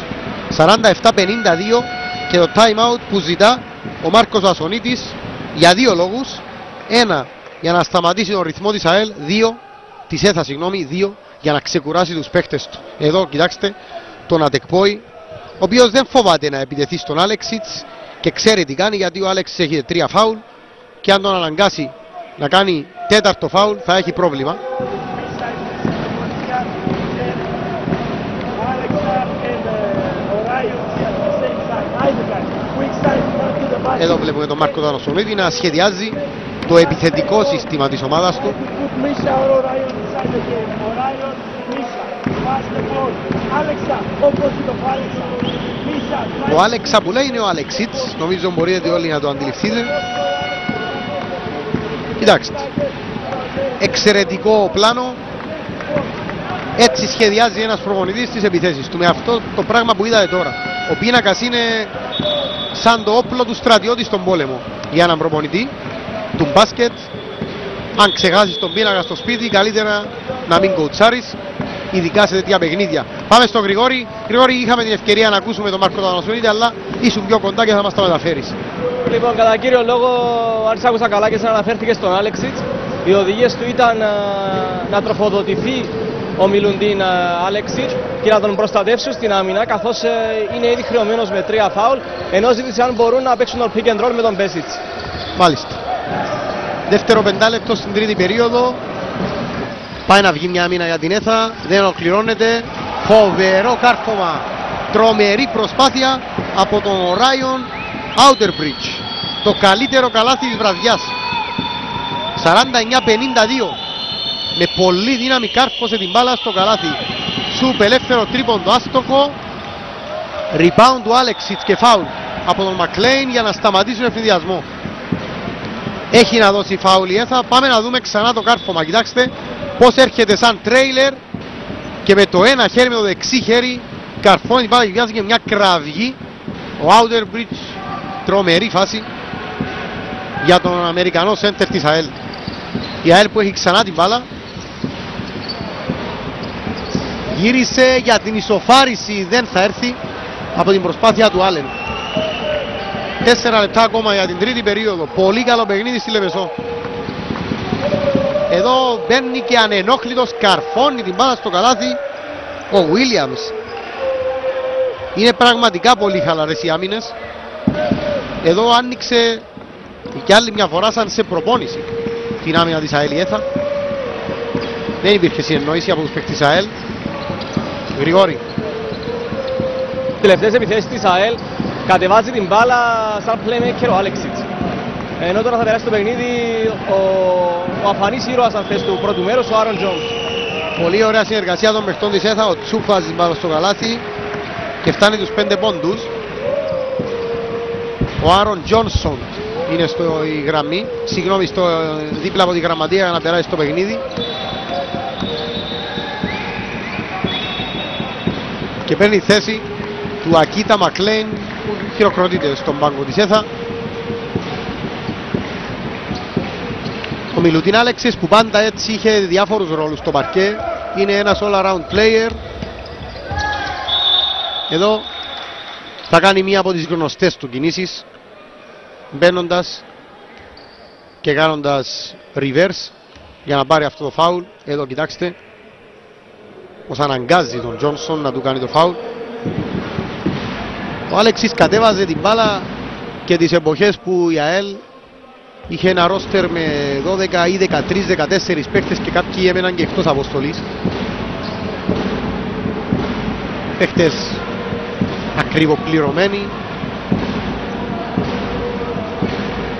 47-52 και το time out που ζητά ο Μάρκος Βασονίτης για δύο λόγους. Ένα, για να σταματήσει τον ρυθμό της ΑΕΛ, της ΕΘΑ, δύο, για να ξεκουράσει τους παίχτες του. Εδώ κοιτάξτε τον Αντεκπόη, ο οποίος δεν φοβάται να επιτεθεί στον Άλεξιτς και ξέρει τι κάνει, γιατί ο Άλεξιτς έχει 3 φάουλ και αν τον αναγκάσει να κάνει τέταρτο φάουλ θα έχει πρόβλημα. Εδώ βλέπουμε τον Μάρκο Δανοσονίδη να σχεδιάζει το επιθετικό σύστημα της ομάδας του. Ο Άλεξα που λέει είναι ο Αλεξίτς, νομίζω μπορείτε όλοι να το αντιληφθείτε. Κοιτάξτε, εξαιρετικό πλάνο. Έτσι σχεδιάζει ένας προπονητής τις επιθέσεις του, με αυτό το πράγμα που είδατε τώρα. Ο πίνακας είναι σαν το όπλο του στρατιώτη στον πόλεμο για έναν προπονητή του μπάσκετ. Αν ξεχάσεις τον πίνακα στο σπίτι, καλύτερα να μην κοουτσάρεις, ειδικά σε τέτοια παιχνίδια. Πάμε στον Γρηγόρη. Γρηγόρη, είχαμε την ευκαιρία να ακούσουμε τον Μάρκο Δανοσονίδη, αλλά ήσουν πιο κοντά και θα μας τα μεταφέρεις. Λοιπόν, κατά κύριο λόγο, αν σ' άκουσα καλά και σαν αναφέρθηκε στον Άλεξιτς, οι οδηγίες του ήταν να τροφοδοτηθεί ο Μιλουντίν Άλεξιτς και να τον προστατεύσουν στην άμυνα, καθώς είναι ήδη χρεωμένος με 3 φάουλ, ενώ ζήτησε αν μπορούν να παίξουν τον pick and roll με τον Μπέσιτς. Μάλιστα. Δεύτερο πεντάλεπτο στην τρίτη περίοδο. Πάει να βγει μια άμυνα για την ΕΘΑ, δεν ολοκληρώνεται. Φοβερό κάρφωμα. Τρομερή προσπάθεια από τον Orion Outerbridge. Το καλύτερο καλάθι της βραδιάς. 49-52. Με πολύ δύναμη κάρφωσε την μπάλα στο καλάθι. Σουπ ελεύθερο τρίποντο άστοχο. Rebound του Άλεξιτς και φάουλ από τον Μακλέιν για να σταματήσει τον ευθυνδιασμό. Έχει να δώσει φάουλ η ΕΘΑ. Πάμε να δούμε ξανά το κάρφωμα. Κοιτάξτε πως έρχεται σαν τρέιλερ και με το ένα χέρι, με το δεξί χέρι, καρφώνει την μπάλα και βγάζει και μια κραυγή. Ο Outerbridge, τρομερή φάση για τον Αμερικανό σέντερ της ΑΕΛ. Η ΑΕΛ που έχει ξανά την μπάλα, γύρισε για την ισοφάριση, δεν θα έρθει από την προσπάθεια του Άλεν. 4 λεπτά ακόμα για την τρίτη περίοδο. Πολύ καλό παιχνίδι στη Λεμεσό. Εδώ μπαίνει και ανενόχλητος, καρφώνει την μπάλα στο καλάθι ο Williams. Είναι πραγματικά πολύ χαλαρές οι άμυνες. Εδώ άνοιξε και άλλη μια φορά σαν σε προπόνηση την άμυνα της ΑΕΛ η ΕΘΑ. Δεν υπήρχε συνεννόηση από τους παίκτες της ΑΕΛ. Γρηγόρη. Τελευταίες επιθέσεις της ΑΕΛ κατεβάζει την μπάλα σαν playmaker ο Άλεξιτς. Ενώ τώρα θα περάσει το παιχνίδι ο αφανής ήρωας αν θες του πρώτου μέρους, ο Άρον Τζόνς. Πολύ ωραία συνεργασία των παιχτών της ΕΘΑ. Ο Τσουπ βάζει την μπάλα στο καλάθι και φτάνει τους 5 πόντους. Ο Άρον Τζόνσον είναι η γραμμή, συγγνώμη, δίπλα από τη γραμματεία για να περάσει το παιχνίδι. Και παίρνει θέση του Ακίτα Μακλέιν που χειροκροτείται στον πάγκο της ΕΘΑ. Ο Μιλουτίν Άλεξης που πάντα έτσι είχε διάφορους ρόλους στο παρκέ, είναι ένας all-around player. Εδώ θα κάνει μία από τις γνωστές του κινήσεις, μπαίνοντας και κάνοντας reverse για να πάρει αυτό το foul. Εδώ κοιτάξτε πως αναγκάζει τον Τζόνσον να του κάνει το foul. Ο Άλεξης κατέβαζε την μπάλα και τις εποχές που η ΑΕΛ είχε ένα ρόστερ με 12 ή 13-14 παίκτες και κάποιοι έμεναν και εκτός αποστολής. Παίκτες ακριβοπληρωμένοι.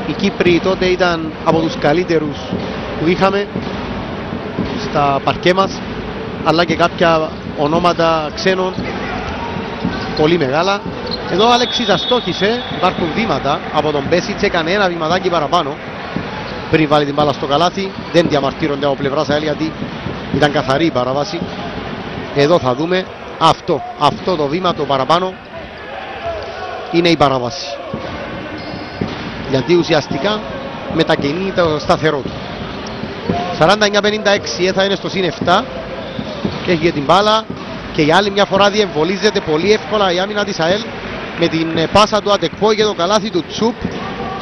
Οι Κύπροι τότε ήταν από τους καλύτερους που είχαμε στα παρκέ μας, αλλά και κάποια ονόματα ξένων πολύ μεγάλα. Εδώ ο Άλεξης αστόχησε, υπάρχουν βήματα από τον Μπέσιτς, έκανε ένα βηματάκι παραπάνω πριν βάλει την μπάλα στο καλάθι. Δεν διαμαρτύρονται από πλευράς ΑΕΛ γιατί ήταν καθαρή η παραβάση. Εδώ θα δούμε αυτό το βήμα το παραπάνω είναι η παράβαση, γιατί ουσιαστικά μετακινεί το σταθερό του. 49-56, θα είναι στο συν 7 και έχει την μπάλα και για άλλη μια φορά διεμβολίζεται πολύ εύκολα η άμυνα της ΑΕΛ με την πάσα του Ατεκπό και το καλάθι του Τσουπ.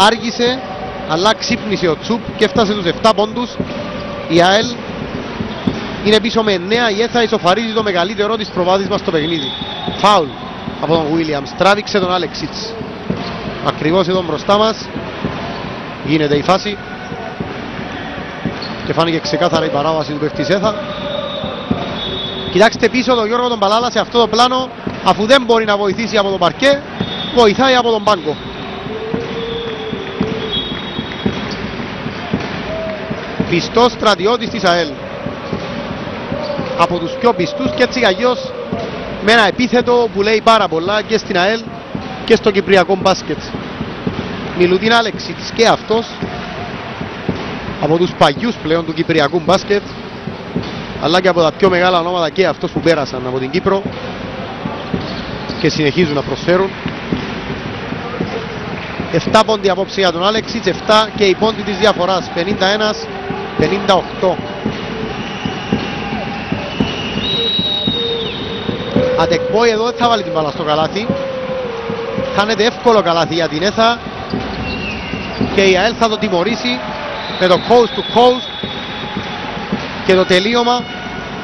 Άργησε αλλά ξύπνησε ο Τσουπ και έφτασε τους 7 πόντους. Η ΑΕΛ είναι πίσω με 9, η ΕΘΑ ισοφαρίζει το μεγαλύτερο της προβάδισμα στο παιχνίδι. Φάουλ από τον Williams, τράβηξε τον Άλεξιτς. Ακριβώς εδώ μπροστά μας γίνεται η φάση και φάνηκε ξεκάθαρα η παράβαση του παίχτη ΕΘΑ. Κοιτάξτε πίσω τον Γιώργο τον Παλάλα σε αυτό το πλάνο, αφού δεν μπορεί να βοηθήσει από το παρκέ, βοηθάει από τον πάγκο. Πιστός στρατιώτης της ΑΕΛ, από τους πιο πιστούς και έτσι αλλιώς με ένα επίθετο που λέει πάρα πολλά και στην ΑΕΛ και στο κυπριακό μπάσκετ. Μιλουτίν Άλεξιτς και αυτός από τους παγιούς πλέον του κυπριακού μπάσκετ, αλλά και από τα πιο μεγάλα ονόματα και αυτός που πέρασαν από την Κύπρο και συνεχίζουν να προσφέρουν. 7 πόντι απόψε για τον Άλεξιτς, 7 και η πόντι της διαφοράς, 51-58. Ατεκπόη εδώ δεν θα βάλει την μπάλα στο καλάθι. Χάνεται εύκολο καλάθι για την ΕΘΑ και η ΑΕΛ θα το τιμωρήσει με το coast to coast και το τελείωμα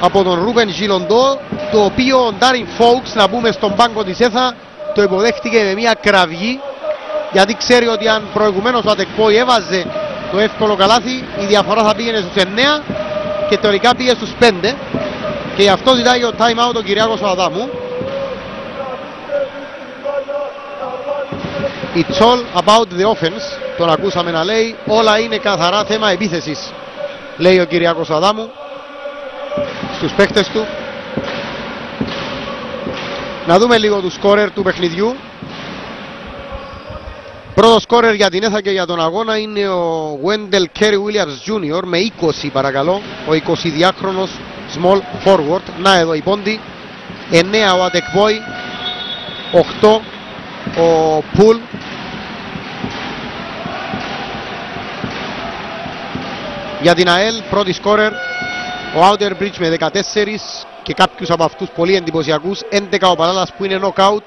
από τον Ρούμπεν Γιλοντό, το οποίο ο Ντάριν Φόουξ, να πούμε στον πάγκο της ΕΘΑ, το υποδέχτηκε με μια κραυγή, γιατί ξέρει ότι αν προηγουμένως ο Ατεκπόη έβαζε το εύκολο καλάθι η διαφορά θα πήγαινε στους 9 και τελικά πήγε στους 5 και γι' αυτό ζητάει ο time out ο Κυριάκος ο Αδάμου. It's all about the offense, τον ακούσαμε να λέει, όλα είναι καθαρά θέμα επίθεσης, λέει ο Κυριάκος Αδάμου στους παίκτες του. Να δούμε λίγο του σκόρερ του παιχνιδιού. Πρώτο σκόρερ για την ΕΘΑ και για τον αγώνα είναι ο Wendell Kerry Williams Jr. με 20 παρακαλώ, ο 22χρονος small forward. Να εδώ η πόντι, 9 ο Αντεκβόη, 8 ο Πουλ. Για την ΑΕΛ πρώτη σκόρερ ο Outerbridge με 14 και κάποιους από αυτούς πολύ εντυπωσιακούς. 11 ο Παλάλας που είναι knockout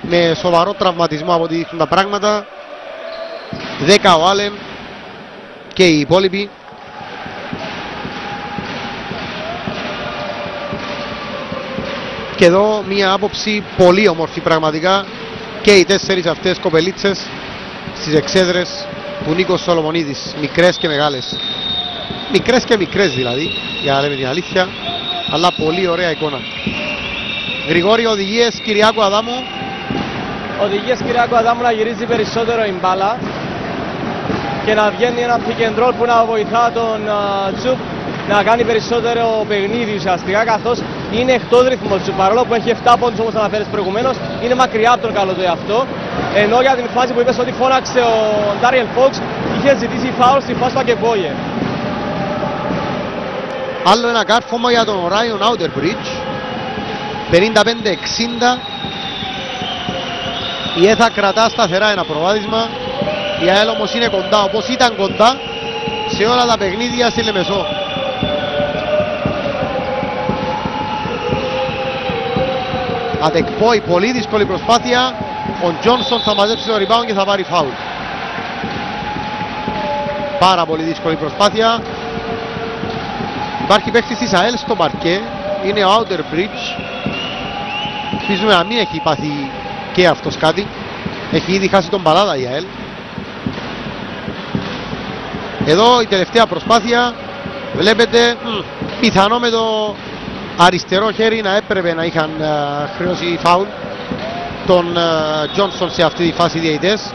με σοβαρό τραυματισμό από ό,τι δείχνουν τα πράγματα. 10 ο Άλεν και οι υπόλοιποι. Και εδώ μία άποψη πολύ όμορφη πραγματικά, και οι 4 αυτές κοπελίτσες στις εξέδρες του Νίκος Σολομονίδης, μικρές και μεγάλες. Μικρές και μικρές δηλαδή, για να λέμε την αλήθεια, αλλά πολύ ωραία εικόνα. Γρηγόρη, οδηγίες Κυριάκου Αδάμου. Οδηγίες Κυριάκου Αδάμου να γυρίζει περισσότερο η μπάλα και να βγαίνει ένα pick and roll που να βοηθά τον Τσουπ να κάνει περισσότερο παιχνίδι ουσιαστικά, καθώς είναι εκτός ρυθμός του. Παρόλο που έχει 7 πόντους όπως αναφέρες προηγουμένως, είναι μακριά από τον καλό του εαυτό. Ενώ για την φάση που είπες ότι φώναξε ο Ντάριελ Φόξ, είχε ζητήσει φάουλ στη φάση του Ακεμπόγε. Άλλο ένα κάρφωμα για τον Ράιον Outerbridge. 55-60. Η ΕΘΑ κρατά σταθερά ένα προβάδισμα. Η ΑΕΛ όμως είναι κοντά, όπως ήταν κοντά σε όλα τα παιχνίδια στη Λεμεσό. Αντεκπόη, πολύ δύσκολη προσπάθεια. Ο Τζόνσον θα μαζέψει το rebound και θα πάρει φάουλ. Πάρα πολύ δύσκολη προσπάθεια. Υπάρχει παίκτης της ΑΕΛ στο παρκέ, είναι ο Outerbridge. Ελπίζουμε να μην έχει πάθει και αυτός κάτι. Έχει ήδη χάσει τον Παλάδα η ΑΕΛ. Εδώ η τελευταία προσπάθεια, βλέπετε, πιθανό με το αριστερό χέρι να έπρεπε να είχαν χρεώσει φάουλ τον Τζόνσον σε αυτή τη φάση διαιτητές.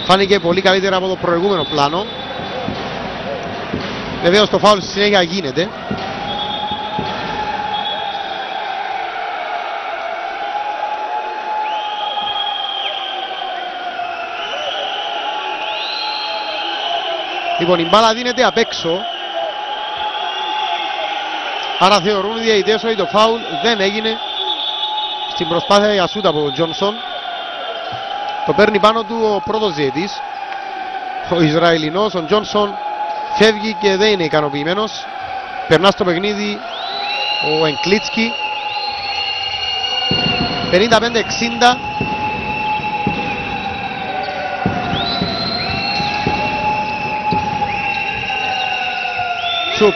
Φάνηκε πολύ καλύτερα από το προηγούμενο πλάνο. Βεβαίως το φάουλ στη συνέχεια γίνεται. Λοιπόν, η μπάλα δίνεται απ' έξω. Άρα θεωρούν οι διαιτητές ότι το φάουλ δεν έγινε στην προσπάθεια για σούτ από τον Τζόνσον. Το παίρνει πάνω του ο πρώτος διαιτητής, ο Ισραηλινός. Ο Τζόνσον φεύγει και δεν είναι ικανοποιημένος. Περνά στο παιχνίδι ο Εγκλίτσκι. 55-60. Τσουπ.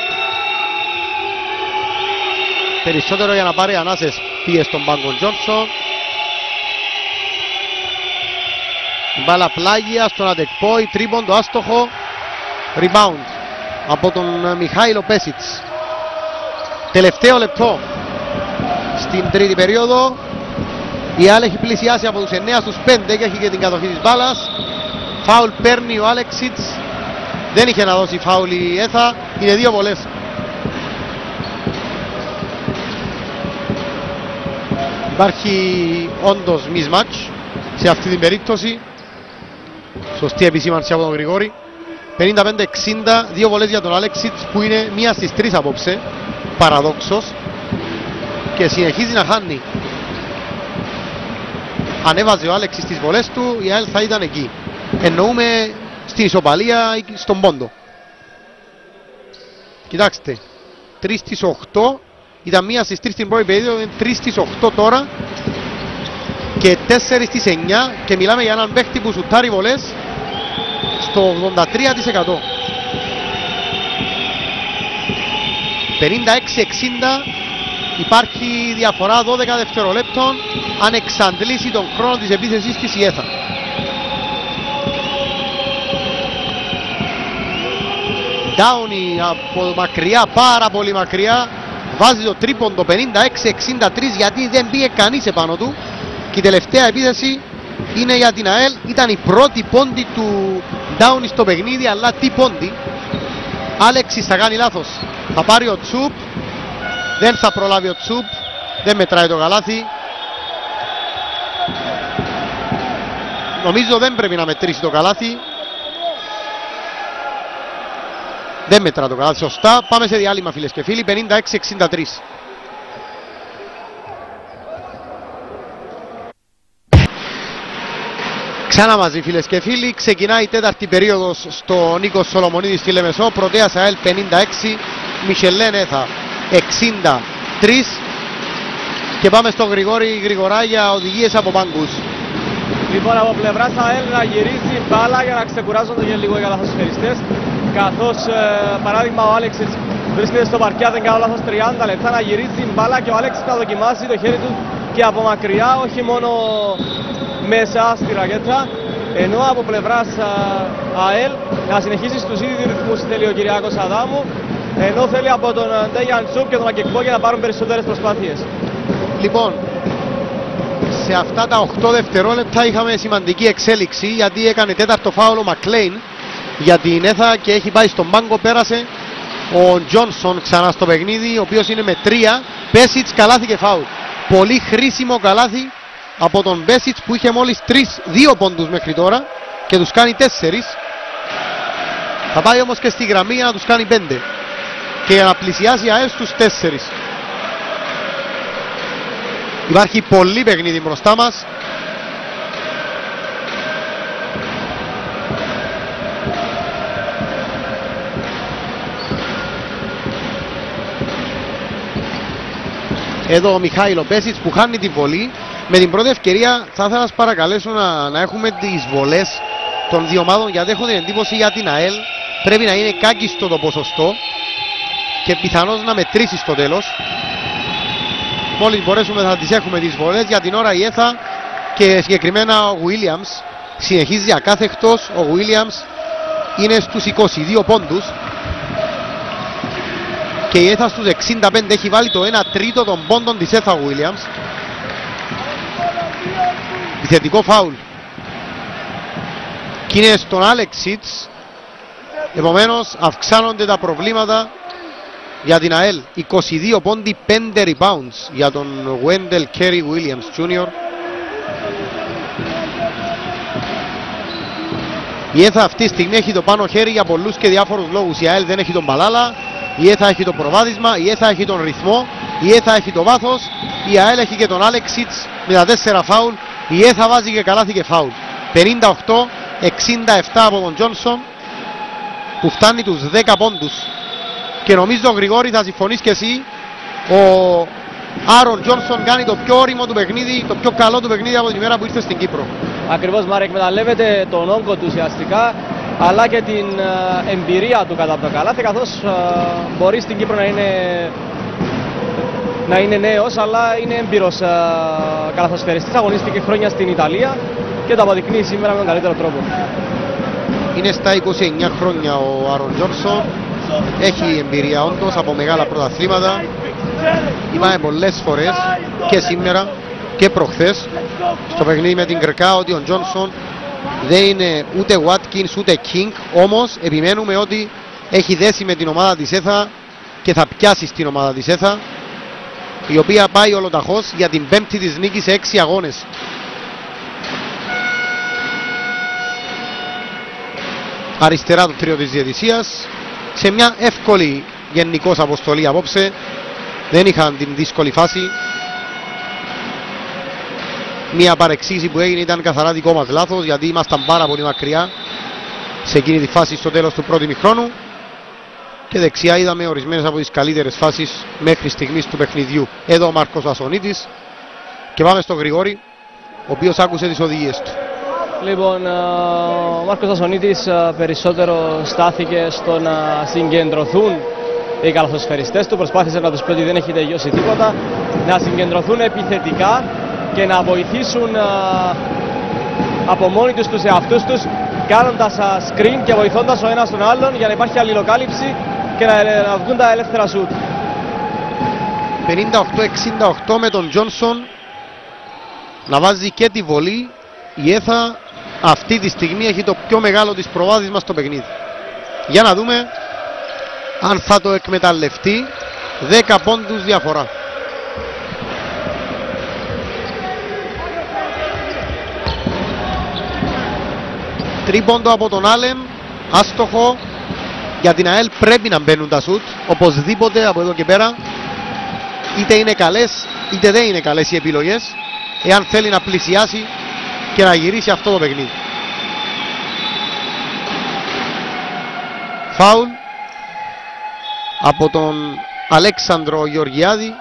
Περισσότερο για να πάρει ανάσες πήγε στον πάγκο Τζόνσον. Μπάλα πλάγια στον Αντεκπόη, τρίποντο άστοχο. Rebound από τον Μιχάηλο Πέσιτς. Τελευταίο λεπτό στην τρίτη περίοδο. Η ΑΕΛ έχει πλησιάσει από τους 9 στους 5 και έχει και την κατοχή της μπάλας. Φάουλ παίρνει ο Άλεξιτς. Δεν είχε να δώσει φάουλ η ΕΘΑ. Είναι δύο βολές. Υπάρχει όντως mismatch σε αυτή την περίπτωση. Σωστή επισήμανση από τον Γρηγόρη. 55-60, δύο βολές για τον Άλεξιτς που είναι μία στις 3 απόψε. Παραδόξως. Και συνεχίζει να χάνει. Αν έβαζε ο Άλεξιτς τις βολές του, η ΑΕΛ θα ήταν εκεί. Εννοούμε στην ισοπαλία ή στον πόντο. Κοιτάξτε, 3 στις 8. Ήταν μία στις 3 στην πρώτη περίοδο, 3 στις 8 τώρα. Και 4 στις 9. Και μιλάμε για έναν παίχτη που σουτάρει βολές στο 83%. 56-60. Υπάρχει διαφορά 12 δευτερολέπτων. Αν εξαντλήσει τον χρόνο της επίθεσης της η ΕΘΑ. Ντάουνι από μακριά, πάρα πολύ μακριά. Βάζει το τρίποντο 56-63 γιατί δεν πήγε κανείς επάνω του. Και η τελευταία επίθεση είναι για την ΑΕΛ. Ήταν η πρώτη πόντη του Ντάουνι στο παιχνίδι, αλλά τι πόντη. Άλεξης θα κάνει λάθος. Θα πάρει ο Τσουπ. Δεν θα προλάβει ο Τσουπ. Δεν μετράει το καλάθι. Νομίζω δεν πρέπει να μετρήσει το καλάθι. Δεν μετρά το καλάθι σωστά. Πάμε σε διάλειμμα φίλες και φίλοι. 56-63. Ξανά μαζί φίλες και φίλοι, ξεκινάει η τέταρτη περίοδος στο Νίκος Σολομονίδη στη Λεμεσό. Πρωτέας ΑΕΛ 56, Μισελέν Έθα 63. Και πάμε στο Γρηγόρη Γρηγορά για οδηγίες από πάγκους. Λοιπόν, από πλευράς ΑΕΛ να γυρίζει μπάλα για να ξεκουράζονται και λίγο οι καλαθοσφαιριστές. Καθώς παράδειγμα ο Άλεξης βρίσκεται στο παρκιά, δεν κάνω λάθος, 30 λεπτά να γυρίζει μπάλα και ο Άλεξης να δοκιμάσει το χέρι του και από μακριά, όχι μόνο μέσα στη ρακέτα. Ενώ από πλευράς ΑΕΛ να συνεχίσει στους ίδιους ρυθμούς θέλει ο Κυριάκος Αδάμου, ενώ θέλει από τον Ντέγιαν Τσούπ και τον Ακεκπόγια να πάρουν περισσότερες προσπάθειες. Λοιπόν, σε αυτά τα 8 δευτερόλεπτα είχαμε σημαντική εξέλιξη, γιατί έκανε τέταρτο φάουλ ο Μακλέιν για την Έθα και έχει πάει στον πάγκο. Πέρασε ο Τζόνσον ξανά στο παιχνίδι, ο οποίος είναι με 3. Πέσιτς, καλάθι και φάουλ. Πολύ χρήσιμο καλάθι από τον Πέσιτς που είχε μόλις 2 πόντους μέχρι τώρα και τους κάνει 4. Θα πάει όμως και στη γραμμή για να τους κάνει 5 και για να πλησιάσει ΑΕΛ στους 4. Υπάρχει πολύ παιχνίδι μπροστά μας. Εδώ ο Μιχάηλο Πέσιτς που χάνει τη βολή. Με την πρώτη ευκαιρία θα ήθελα να σας παρακαλέσω να έχουμε τις βολές των δύο ομάδων, γιατί έχω την εντύπωση για την ΑΕΛ πρέπει να είναι κάκιστο το ποσοστό και πιθανώς να μετρήσει στο τέλος. Μόλις μπορέσουμε θα τις έχουμε τις βολές. Για την ώρα η Έθα και συγκεκριμένα ο Williams συνεχίζει ακάθεκτος. Ο Williams είναι στους 22 πόντους και η Έθα στους 65. Έχει βάλει το 1 τρίτο των πόντων της Έθα ο Williams. Επιθετικό φάουλ και είναι στον Άλεξιτς. Επομένως αυξάνονται τα προβλήματα για την ΑΕΛ. 22 πόντι, 5 rebounds για τον Wendell Kerry Williams Jr. Η Έθα αυτή τη στιγμή έχει το πάνω χέρι για πολλούς και διάφορους λόγους. Η ΑΕΛ δεν έχει τον Παλάλα, η Έθα έχει το προβάδισμα, η Έθα έχει τον ρυθμό, η Έθα έχει το βάθος, η ΑΕΛ έχει και τον Άλεξιτς με τα 4 φάουλ. Η Έθα βάζει και καλάθι και φάουλ. 58-67 από τον Τζόνσον που φτάνει τους 10 πόντους. Και νομίζω Γρηγόρη θα συμφωνείς και εσύ, ο Άρον Τζόνσον κάνει το πιο όριμο του παιχνίδι, το πιο καλό του παιχνίδι από την ημέρα που ήρθε στην Κύπρο. Ακριβώς, Μάρε, εκμεταλλεύεται τον όγκο του ουσιαστικά, αλλά και την εμπειρία του κατά το καλάθι, καθώς μπορεί στην Κύπρο να είναι νέος, αλλά είναι έμπειρος καλαθοσφαιριστής, αγωνίστηκε χρόνια στην Ιταλία και το αποδεικνύει σήμερα με τον καλύτερο τρόπο. Είναι στα 29 χρόνια ο Άρον Τζόνσον. Έχει εμπειρία όντως από μεγάλα πρωταθλήματα. Είπαμε πολλές φορές και σήμερα και προχθές στο παιχνίδι με την Κρκά ότι ο Τζόνσον δεν είναι ούτε Watkins ούτε King, όμως επιμένουμε ότι έχει δέσει με την ομάδα της Έθα και θα πιάσει στην ομάδα της Έθα, η οποία πάει ολοταχώς για την 5η της νίκη σε 6 αγώνες. Αριστερά το τρίο της διαιτησίας, σε μια εύκολη γενικώς αποστολή απόψε, δεν είχαν την δύσκολη φάση. Μια παρεξήγηση που έγινε ήταν καθαρά δικό μας λάθος, γιατί ήμασταν πάρα πολύ μακριά σε εκείνη τη φάση στο τέλος του πρώτου ημιχρόνου και δεξιά είδαμε ορισμένες από τις καλύτερες φάσεις μέχρι στιγμής του παιχνιδιού. Εδώ ο Μάρκος Ασονίτης και πάμε στο Γρηγόρη, ο οποίος άκουσε τις οδηγίες του. Λοιπόν, ο Μάρκος Ασονίτης περισσότερο στάθηκε στο να συγκεντρωθούν οι καλαθοσφαιριστές του, προσπάθησε να τους πει ότι δεν έχει τελειώσει τίποτα, να συγκεντρωθούν επιθετικά και να βοηθήσουν από μόνοι τους τους εαυτούς τους, κάνοντας screen και βοηθώντας ο ένας τον άλλον για να υπάρχει αλληλοκάλυψη και να βγουν τα ελεύθερα σουτ. 58-68 με τον Τζόνσον να βάζει και τη βολή. Η Έθα αυτή τη στιγμή έχει το πιο μεγάλο της προβάδισμα στο παιχνίδι. Για να δούμε αν θα το εκμεταλλευτεί. 10 πόντους διαφορά. Τρίποντο από τον Άλεν, άστοχο. Για την ΑΕΛ πρέπει να μπαίνουν τα σουτ οπωσδήποτε από εδώ και πέρα, είτε είναι καλές είτε δεν είναι καλές οι επιλογές, εάν θέλει να πλησιάσει και να γυρίσει αυτό το παιχνίδι. Φάουλ από τον Αλέξανδρο Γεωργιάδη,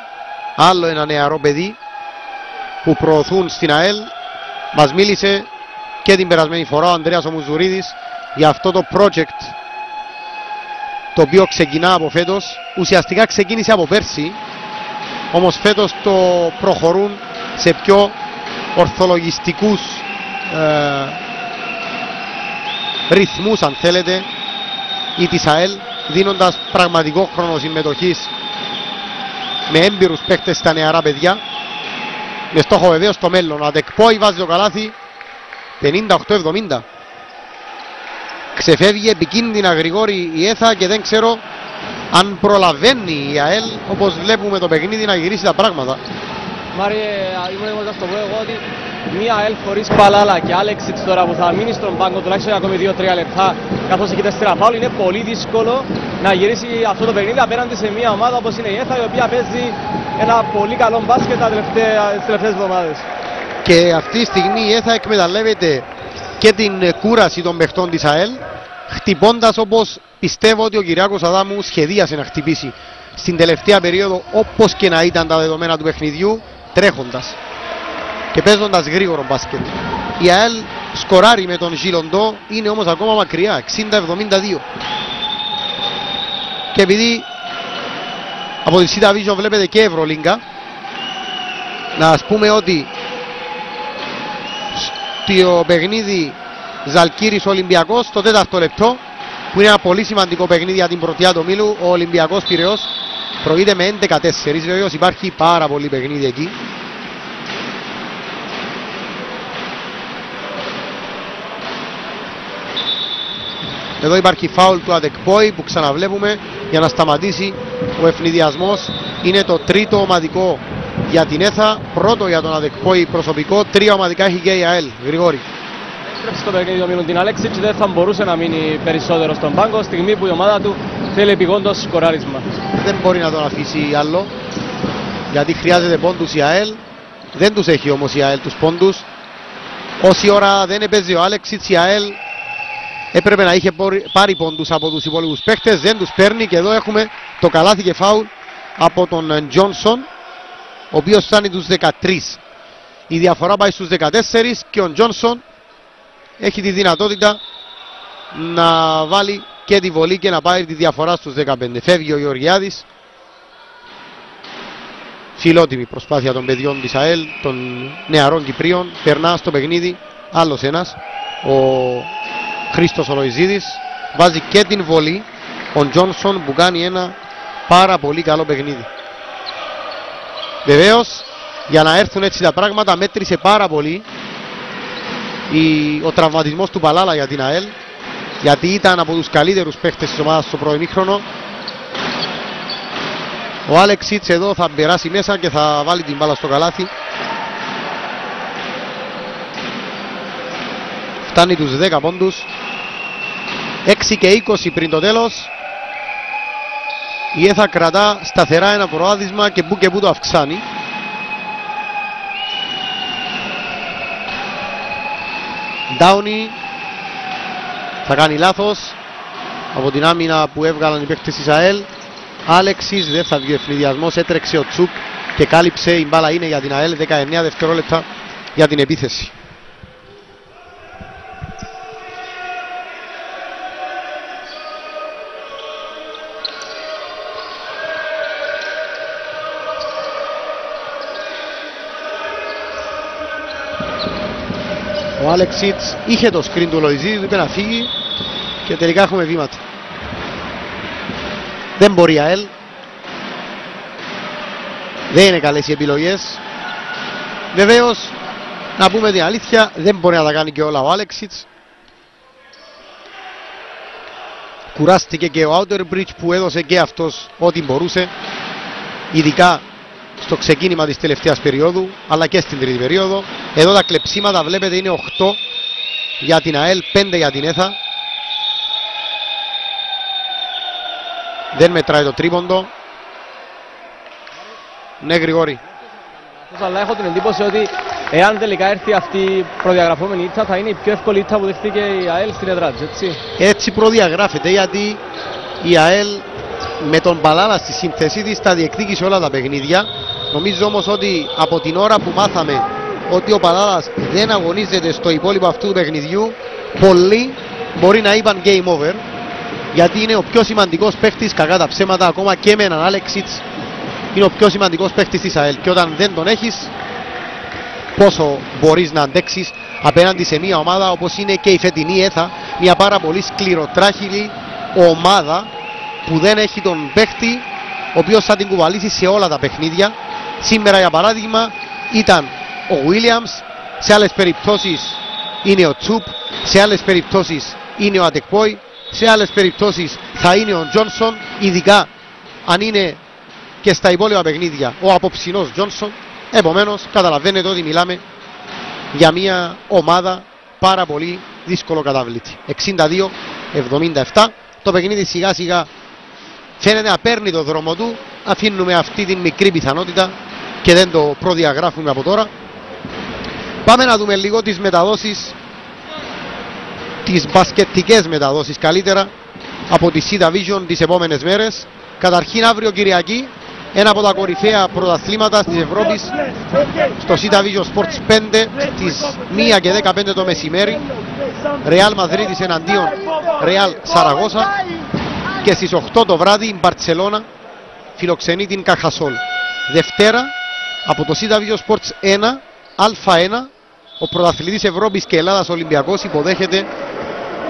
άλλο ένα νεαρό παιδί που προωθούν στην ΑΕΛ. Μας μίλησε και την περασμένη φορά ο Ανδρέας ο Μουζουρίδης για αυτό το project το οποίο ξεκινά από φέτος. Ουσιαστικά ξεκίνησε από πέρσι, όμως φέτος το προχωρούν σε πιο ορθολογιστικούς ρυθμούς, αν θέλετε, ή της ΑΕΛ, δίνοντας πραγματικό χρόνο συμμετοχής με έμπειρους παίκτες στα νεαρά παιδιά, με στόχο βεβαίως το μέλλον. Ο Αδεκπόη βάζει το καλάθι 58-70. Ξεφεύγει επικίνδυνα Γρηγόρη η ΕΘΑ και δεν ξέρω αν προλαβαίνει η ΑΕΛ, όπως βλέπουμε το παιχνίδι, να γυρίσει τα πράγματα. Μάριε, ήμουν έτοιμος να στο πω εγώ ότι μία ΑΕΛ χωρίς Παλάλα και Άλεξιτς τώρα που θα μείνει στον πάγκο τουλάχιστον ακόμη 2-3 λεπτά, καθώς έχει 4 φάουλ, είναι πολύ δύσκολο να γυρίσει αυτό το παιχνίδι απέναντι σε μία ομάδα όπως είναι η ΕΘΑ, η οποία παίζει ένα πολύ καλό μπάσκετ τις τελευταίες εβδομάδες. Και αυτή τη στιγμή η ΕΘΑ εκμεταλλεύεται και την κούραση των παιχτών της ΑΕΛ, χτυπώντας, όπως πιστεύω ότι ο Κυριάκος Αδάμου σχεδίασε να χτυπήσει στην τελευταία περίοδο, όπως και να ήταν τα δεδομένα του παιχνιδιού, τρέχοντας και παίζοντας γρήγορο μπάσκετ. Η ΑΕΛ σκοράρει με τον Ζιλοντό, είναι όμως ακόμα μακριά, 60-72. Και επειδή από τη Σίτα Vision βλέπετε και Ευρωλίγκα, να ας πούμε ότι στο παιχνίδι Ζαλκύρης Ολυμπιακός, το 4ο λεπτό, που είναι ένα πολύ σημαντικό παιχνίδι για την πρωτιά του ομίλου, ο Ολυμπιακός Πειραιώς προηγείται με 11-4. Βεβαίως υπάρχει πάρα πολύ παιχνίδι εκεί. Εδώ υπάρχει φάουλ του Αδεκπόη που ξαναβλέπουμε για να σταματήσει ο ευνηδιασμός. Είναι το τρίτο ομαδικό για την ΕΘΑ, πρώτο για τον Αδεκπόη προσωπικό, 3 ομαδικά έχει και η ΑΕΛ. Γρηγόρη. Έστρεψε στο παιχνίδι του ομίλου την Άλεξιτς, δεν θα μπορούσε να μείνει περισσότερο στον πάγκο, στιγμή που η ομάδα του θέλει επιγόντως σκοράρισμα. Δεν μπορεί να τον αφήσει άλλο, γιατί χρειάζεται πόντους η ΑΕΛ. Δεν τους έχει όμως η ΑΕΛ τους πόντους. Όση ώρα δεν έπαιζε ο Άλεξιτς, η ΑΕΛ έπρεπε να είχε πάρει πόντους από τους υπόλοιπους παίχτες, δεν τους παίρνει και εδώ έχουμε το καλάθι και φάουλ από τον Τζόνσον, ο οποίος φτάνει τους 13. Η διαφορά πάει στους 14 και ο Τζόνσον έχει τη δυνατότητα να βάλει και τη βολή και να πάρει τη διαφορά στους 15. Φεύγει ο Γεωργιάδης. Φιλότιμη προσπάθεια των παιδιών της ΑΕΛ, των νεαρών Κυπρίων. Περνά στο παιχνίδι άλλος ένας, ο Χρήστος Ολοϊζίδης. Βάζει και την βολή ο Τζόνσον που κάνει ένα πάρα πολύ καλό παιχνίδι. Βεβαίως, για να έρθουν έτσι τα πράγματα, μέτρησε πάρα πολύ ο τραυματισμός του Παλάλα για την ΑΕΛ, γιατί ήταν από τους καλύτερους παίχτες της ομάδας στο πρώτο ημίχρονο. Ο Άλεξιτς εδώ θα περάσει μέσα και θα βάλει την μπάλα στο καλάθι. Φτάνει τους 10 πόντους. 6 και 20 πριν το τέλος. Η ΕΘΑ κρατά σταθερά ένα προάδισμα και που το αυξάνει. Ντάουνι θα κάνει λάθος από την άμυνα που έβγαλαν οι παίκτες της ΑΕΛ. Άλεξης, δεν θα βγει ευνηδιασμός, έτρεξε ο Τσούκ και κάλυψε. Η μπάλα είναι για την ΑΕΛ, 19 δευτερόλεπτα για την επίθεση. Ο Άλεξιτς είχε το screen του Λοϊζίδη, του είπε να φύγει και τελικά έχουμε βήματα. Δεν μπορεί η ΑΕΛ. Δεν είναι καλές οι επιλογές. Βεβαίως, να πούμε την αλήθεια, δεν μπορεί να τα κάνει και όλα ο Άλεξιτς. Κουράστηκε και ο Outerbridge που έδωσε και αυτός ό,τι μπορούσε, ειδικά στο ξεκίνημα της τελευταίας περίοδου, αλλά και στην τρίτη περίοδο. Εδώ τα κλεψίματα βλέπετε είναι 8 για την ΑΕΛ, 5 για την ΕΘΑ. Δεν μετράει το τρίποντο. Ναι, Γρηγόρη. Αλλά έχω την εντύπωση ότι εάν τελικά έρθει αυτή η προδιαγραφόμενη ήττα, θα είναι η πιο εύκολη ήττα που δεχτήκε η ΑΕΛ στην έδρα της, έτσι. Έτσι προδιαγράφεται, γιατί η ΑΕΛ με τον Παλάλα στη σύνθεση της τα διεκδίκησε όλα τα παιχνίδια. Νομίζω όμως ότι από την ώρα που μάθαμε ότι ο Παλάλας δεν αγωνίζεται στο υπόλοιπο αυτού του παιχνιδιού, πολλοί μπορεί να είπαν game over, γιατί είναι ο πιο σημαντικός παίχτης, κακά τα ψέματα, ακόμα και με έναν Άλεξιτς είναι ο πιο σημαντικός παίχτης της ΑΕΛ, και όταν δεν τον έχεις, πόσο μπορείς να αντέξεις απέναντι σε μια ομάδα όπως είναι και η φετινή ΕΘΑ, μια πάρα πολύ σκληροτράχυλη ομάδα που δεν έχει τον παίχτη ο οποίος θα την κουβαλήσει σε όλα τα παιχνίδια. Σήμερα για παράδειγμα ήταν ο Williams, σε άλλες περιπτώσεις είναι ο Τσουπ, σε άλλες περιπτώσεις είναι ο Ατεκπόη, σε άλλες περιπτώσεις θα είναι ο Τζόνσον, ειδικά αν είναι και στα υπόλοιπα παιχνίδια ο απόψινός Τζόνσον. Επομένως καταλαβαίνετε ότι μιλάμε για μια ομάδα πάρα πολύ δύσκολο καταβλήτη. 62-77, το παιχνίδι σιγά σιγά φαίνεται να παίρνει το δρόμο του, αφήνουμε αυτή την μικρή πιθανότητα και δεν το προδιαγράφουμε από τώρα. Πάμε να δούμε λίγο τις μεταδόσεις, τις μπασκετικές μεταδόσεις καλύτερα, από τη C Division τις επόμενες μέρες. Καταρχήν αύριο Κυριακή, ένα από τα κορυφαία πρωταθλήματα της Ευρώπης, στο C Division Sports 5 στις 1 και 15 το μεσημέρι, Real Madrid εναντίον Real Σαραγώσα, και στις 8 το βράδυ η Μπαρτσελώνα φιλοξενεί την Καχασόλ. Δευτέρα από το C Division Sports 1 Α1, ο πρωταθλητής Ευρώπης και Ελλάδας Ολυμπιακός υποδέχεται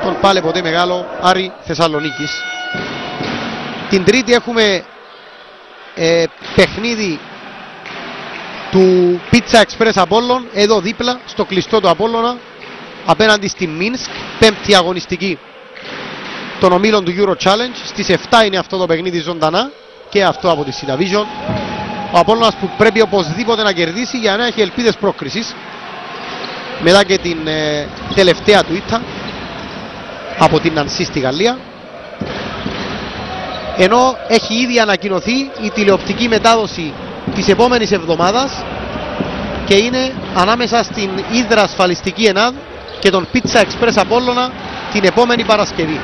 τον πάλε ποτέ μεγάλο Άρη Θεσσαλονίκης. Την Τρίτη έχουμε παιχνίδι του Pizza Express Απόλλων, εδώ δίπλα στο κλειστό του Απόλλωνα, απέναντι στη Μίνσκ, πέμπτη αγωνιστική των ομίλων του Euro Challenge. Στις 7 είναι αυτό το παιχνίδι ζωντανά, και αυτό από τη C Division. Ο Απόλλωνας που πρέπει οπωσδήποτε να κερδίσει για να έχει ελπίδες πρόκρισης μετά και την τελευταία του ήττα από την Νανσί στη Γαλλία. Ενώ έχει ήδη ανακοινωθεί η τηλεοπτική μετάδοση της επόμενης εβδομάδας, και είναι ανάμεσα στην Ύδρα Ασφαλιστική ΕΝΑΔ και τον Pizza Express Απόλλωνα την επόμενη Παρασκευή.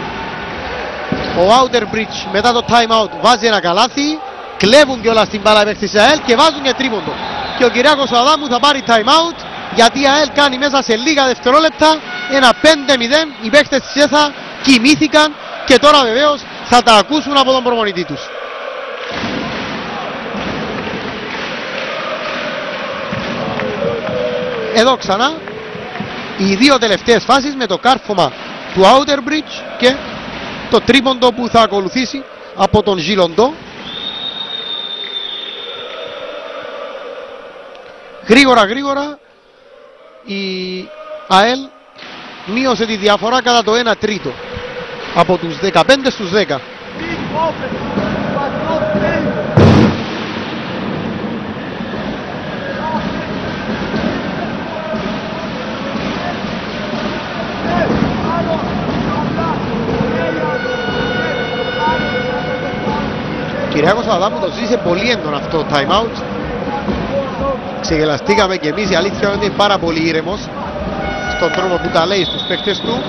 Ο Outer Bridge μετά το time out βάζει ένα καλάθι, κλέβουν κιόλας την μπάλα παίκτες της ΑΕΛ και βάζουν και τρίποντο. Και ο Κυριάκος Αδάμου θα πάρει time out, γιατί η ΑΕΛ κάνει μέσα σε λίγα δευτερόλεπτα ένα 5-0. Οι παίκτες της ΕΘΑ κοιμήθηκαν και τώρα βεβαίως θα τα ακούσουν από τον προπονητή τους. Εδώ ξανά οι δύο τελευταίες φάσεις με το κάρφωμα του Outer Bridge και το τρίποντο που θα ακολουθήσει από τον Ζιλοντό. Γρήγορα η ΑΕΛ μείωσε τη διαφορά κατά το 1 τρίτο, από τους 15 στους 10. Κυριάκος Αδάμου το ζήτησε πολύ έντονα αυτό το time out. Ξεγελαστήκαμε και εμείς, η αλήθεια είναι πάρα πολύ ήρεμος στον τρόπο που τα λέει στους παίκτες του.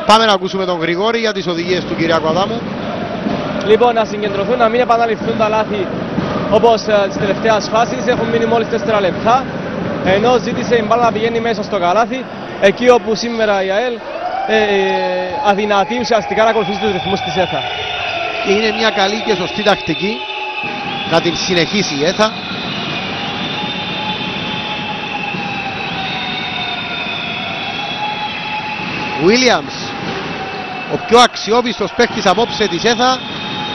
Πάμε να ακούσουμε τον Γρηγόρη για τις οδηγίες του Κυριάκου Αδάμου. Λοιπόν, να συγκεντρωθούν, να μην επαναληφθούν τα λάθη όπως τις τελευταίες φάσεις. Έχουν μείνει μόλις 4 λεπτά, ενώ ζήτησε η μπάλα να πηγαίνει μέσα στο καλάθι, εκεί όπου σήμερα η ΑΕΛ αδυνατεί ουσιαστικά να ακολουθήσει τους ρυθμούς της ΕΘΑ. Είναι μια καλή και σωστή τακτική να την συνεχίσει η ΕΘΑ. Williams, ο πιο αξιόπιστος παίκτης απόψε της ΕΘΑ,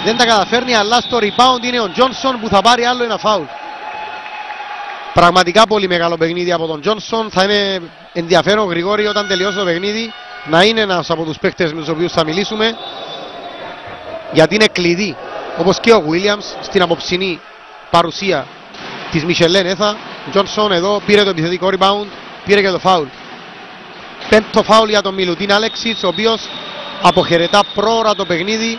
δεν τα καταφέρνει, αλλά στο rebound είναι ο Τζόνσον που θα πάρει άλλο ένα φάουλ. Πραγματικά πολύ μεγάλο παιχνίδι από τον Τζόνσον. Θα είναι ενδιαφέρον, Γρηγόρη, όταν τελειώσει το παιχνίδι να είναι ένας από τους παίκτες με τους οποίους θα μιλήσουμε, γιατί είναι κλειδί, όπως και ο Williams, στην απόψινή παρουσία της Μισελέν ΕΘΑ. Ο Τζόνσον εδώ πήρε το επιθετικό rebound, πήρε και το φάουλ. Πέμπτο φάουλ για τον Μιλουτίν Άλεξιτς, ο οποίος αποχαιρετά πρόωρα το παιχνίδι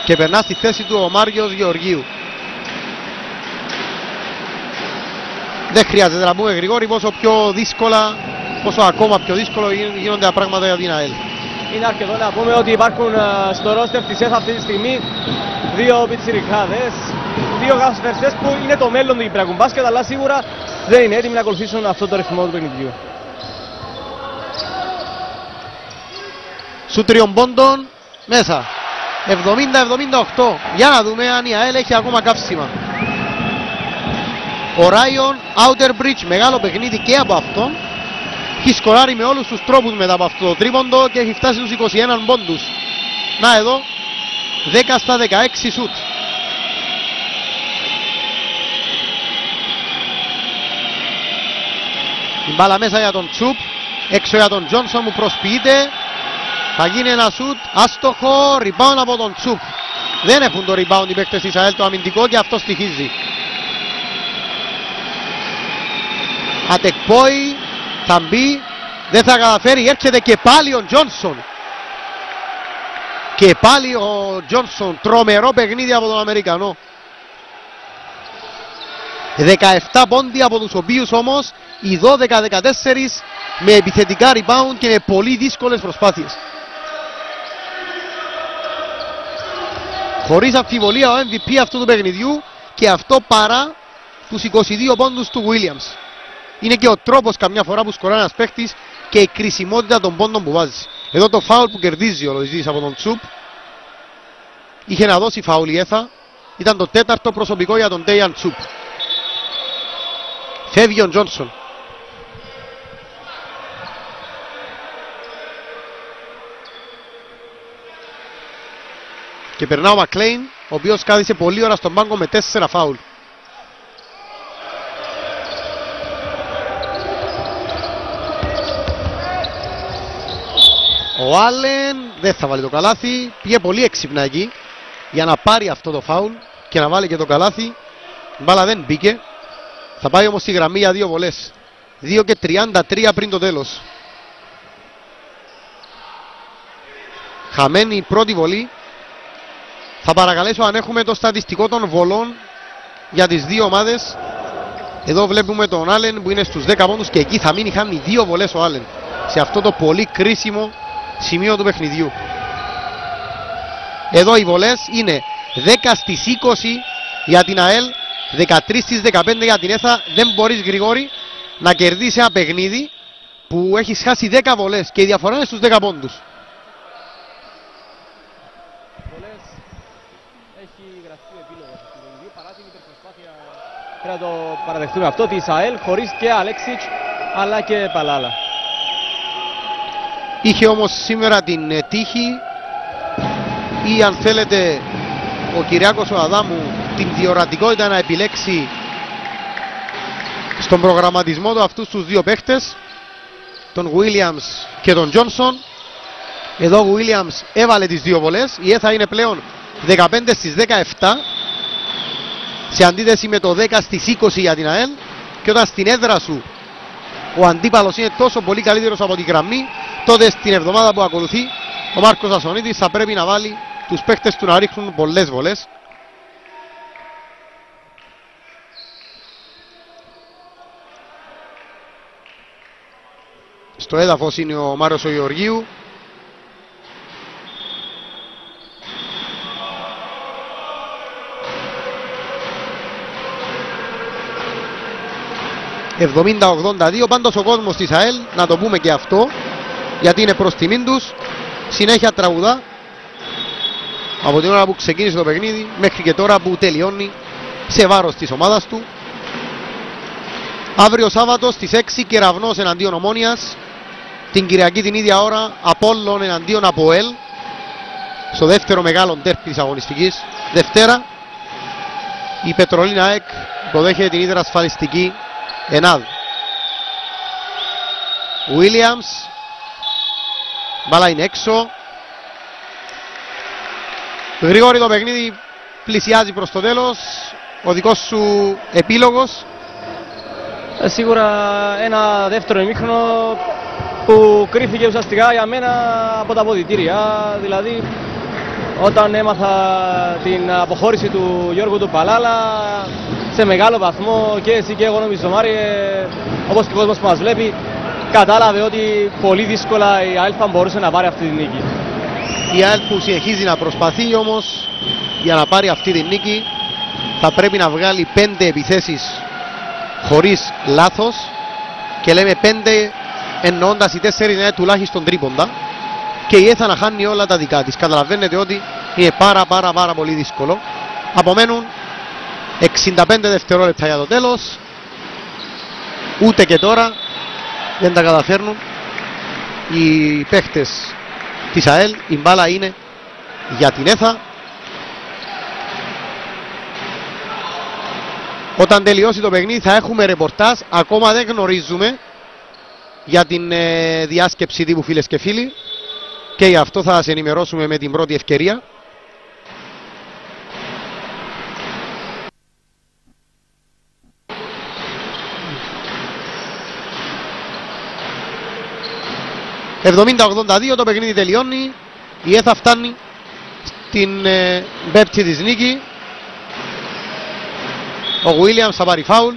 και περνά στη θέση του ο Μάριος Γεωργίου. Δεν χρειάζεται να πούμε γρηγόρη πόσο πιο δύσκολα, πόσο ακόμα πιο δύσκολο γίνονται τα πράγματα για την ΑΕΛ. Είναι αρκετό να πούμε ότι υπάρχουν στο ρόστερ της ΕΘ αυτή τη στιγμή δύο πιτσιρικάδες, δύο γασβερσές που είναι το μέλλον του Κυπριακού μπάσκετ, αλλά σίγουρα δεν είναι έτοιμοι να ακολουθήσουν αυτό το ρυθμό του παιχνιδιού. Σου τριών πόντων μέσα. 70-78. Για να δούμε αν η ΑΕΛ έχει ακόμα καύσιμα. Ο Ράιον Outer Bridge, μεγάλο παιχνίδι και από αυτόν. Έχει σκοράρει με όλους τους τρόπους μετά από αυτό το τρίποντο και έχει φτάσει στους 21 πόντους. Να εδώ, 10 στα 16 σουτ. Η μπάλα μέσα για τον Τσουπ, έξω για τον Τζόνσον που προσποιείται. Θα γίνει ένα σουτ, άστοχο, rebound από τον Τσουπ. Δεν έχουν το rebound οι παίκτες της ΑΕΛ, το αμυντικό, και αυτό στοιχίζει. Ατεκπόη, θα μπει, δεν θα καταφέρει, έρχεται και πάλι ο Τζόνσον. Και πάλι ο Τζόνσον, τρομερό παιχνίδι από τον Αμερικανό. 17 πόντι, από τους οποίους όμως οι 12-14 με επιθετικά rebound και με πολύ δύσκολες προσπάθειες. Χωρίς αμφιβολία ο MVP αυτού του παιχνιδιού, και αυτό παρά τους 22 πόντους του Williams. Είναι και ο τρόπος καμιά φορά που σκορά ένας παίχτης και η κρισιμότητα των πόντων που βάζει. Εδώ το φάουλ που κερδίζει ο Λοϊζής από τον Τσουπ. Είχε να δώσει φάουλ η ΕΘΑ. Ήταν το τέταρτο προσωπικό για τον Τέιαν Τσουπ. Φεύγει ο Τζόνσον. Και περνά ο Μακλέιν, ο οποίος κάθισε πολλή ώρα στον πάγκο με 4 φάουλ. Ο Άλεν δεν θα βάλει το καλάθι. Πήγε πολύ έξυπνα εκεί για να πάρει αυτό το φάουλ και να βάλει και το καλάθι. Η μπάλα δεν μπήκε. Θα πάει όμως στη γραμμή για 2 βολές. 2 και 33 πριν το τέλος. Χαμένη η πρώτη βολή. Θα παρακαλέσω αν έχουμε το στατιστικό των βολών για τις δύο ομάδες. Εδώ βλέπουμε τον Άλεν που είναι στους 10 πόντους και εκεί θα μείνει, χάνει 2 βολές ο Άλεν σε αυτό το πολύ κρίσιμο σημείο του παιχνιδιού. Εδώ οι βολές είναι 10 στις 20 για την ΑΕΛ, 13 στις 15 για την ΕΘΑ. Δεν μπορείς, Γρηγόρη, να κερδίσει ένα παιχνίδι που έχεις χάσει 10 βολές και η διαφορά είναι στους 10 πόντους. Πρέπει να το παραδεχτούμε αυτό, της ΑΕΛ, χωρίς και Αλέξιτς αλλά και Παλάλα. Είχε όμως σήμερα την τύχη, ή αν θέλετε ο Κυριάκος ο Αδάμου, την διορατικότητα να επιλέξει στον προγραμματισμό του αυτούς τους δύο παίχτες, τον Williams και τον Johnson. Εδώ ο Williams έβαλε τις 2 βολές, η ΕΘΑ είναι πλέον 15 στις 17 σε αντίθεση με το 10 στις 20 για την ΑΕΛ, και όταν στην έδρα σου ο αντίπαλος είναι τόσο πολύ καλύτερος από τη γραμμή, τότε στην εβδομάδα που ακολουθεί ο Μάρκος Ασονίτης θα πρέπει να βάλει τους παίχτες του να ρίχνουν πολλές βολές. Στο έδαφος είναι ο Μάριος ο Γεωργίου. «70-82», πάντως ο κόσμος της ΑΕΛ, να το πούμε και αυτό, γιατί είναι προς τιμήν τους, συνέχεια τραγουδά από την ώρα που ξεκίνησε το παιχνίδι μέχρι και τώρα που τελειώνει, σε βάρος της ομάδας του. Αύριο Σάββατο στις 6 Κεραυνός εναντίον Ομόνοιας, την Κυριακή την ίδια ώρα Απόλλων εναντίον ΑΠΟΕΛ, στο δεύτερο μεγάλο ντέρπι της αγωνιστικής. Δευτέρα η Πετρολίνα ΑΕΚ υποδέχεται την ίδια ασφαλιστική ΕΝΑΔ. Williams, μπάλα είναι έξω. Γρηγόρη, το παιχνίδι πλησιάζει προς το τέλος. Ο δικός σου επίλογος? Σίγουρα ένα δεύτερο ημίχρονο που κρίθηκε ουσιαστικά για μένα από τα αποδυτήρια. Δηλαδή Όταν έμαθα την αποχώρηση του Γιώργου του Παλάλα, σε μεγάλο βαθμό και εσύ και εγώ νομίζω, Μάρη, όπως και ο κόσμος που μας βλέπει, κατάλαβε ότι πολύ δύσκολα η ΑΕΛ θα μπορούσε να πάρει αυτή τη νίκη. Η ΑΕΛ που συνεχίζει να προσπαθεί όμως για να πάρει αυτή τη νίκη θα πρέπει να βγάλει 5 επιθέσεις χωρίς λάθος, και λέμε 5 εννοώντας οι 4 είναι τουλάχιστον τρίποντα, και η ΕΘΑ να χάνει όλα τα δικά της. Καταλαβαίνετε ότι είναι πάρα πολύ δύσκολο. Απομένουν 65 δευτερόλεπτα για το τέλος. Ούτε και τώρα δεν τα καταφέρνουν οι παίχτες της ΑΕΛ. Η μπάλα είναι για την ΕΘΑ. Όταν τελειώσει το παιχνίδι θα έχουμε ρεπορτάζ. Ακόμα δεν γνωρίζουμε για την διάσκεψη τύπου, φίλες και φίλοι, και γι' αυτό θα σας ενημερώσουμε με την πρώτη ευκαιρία. «70-82 το παιχνίδι τελειώνει. Η ΕΘΑ φτάνει στην πέμπτη της νίκη. Ο Γουίλιαμς θα πάρει φάουλ.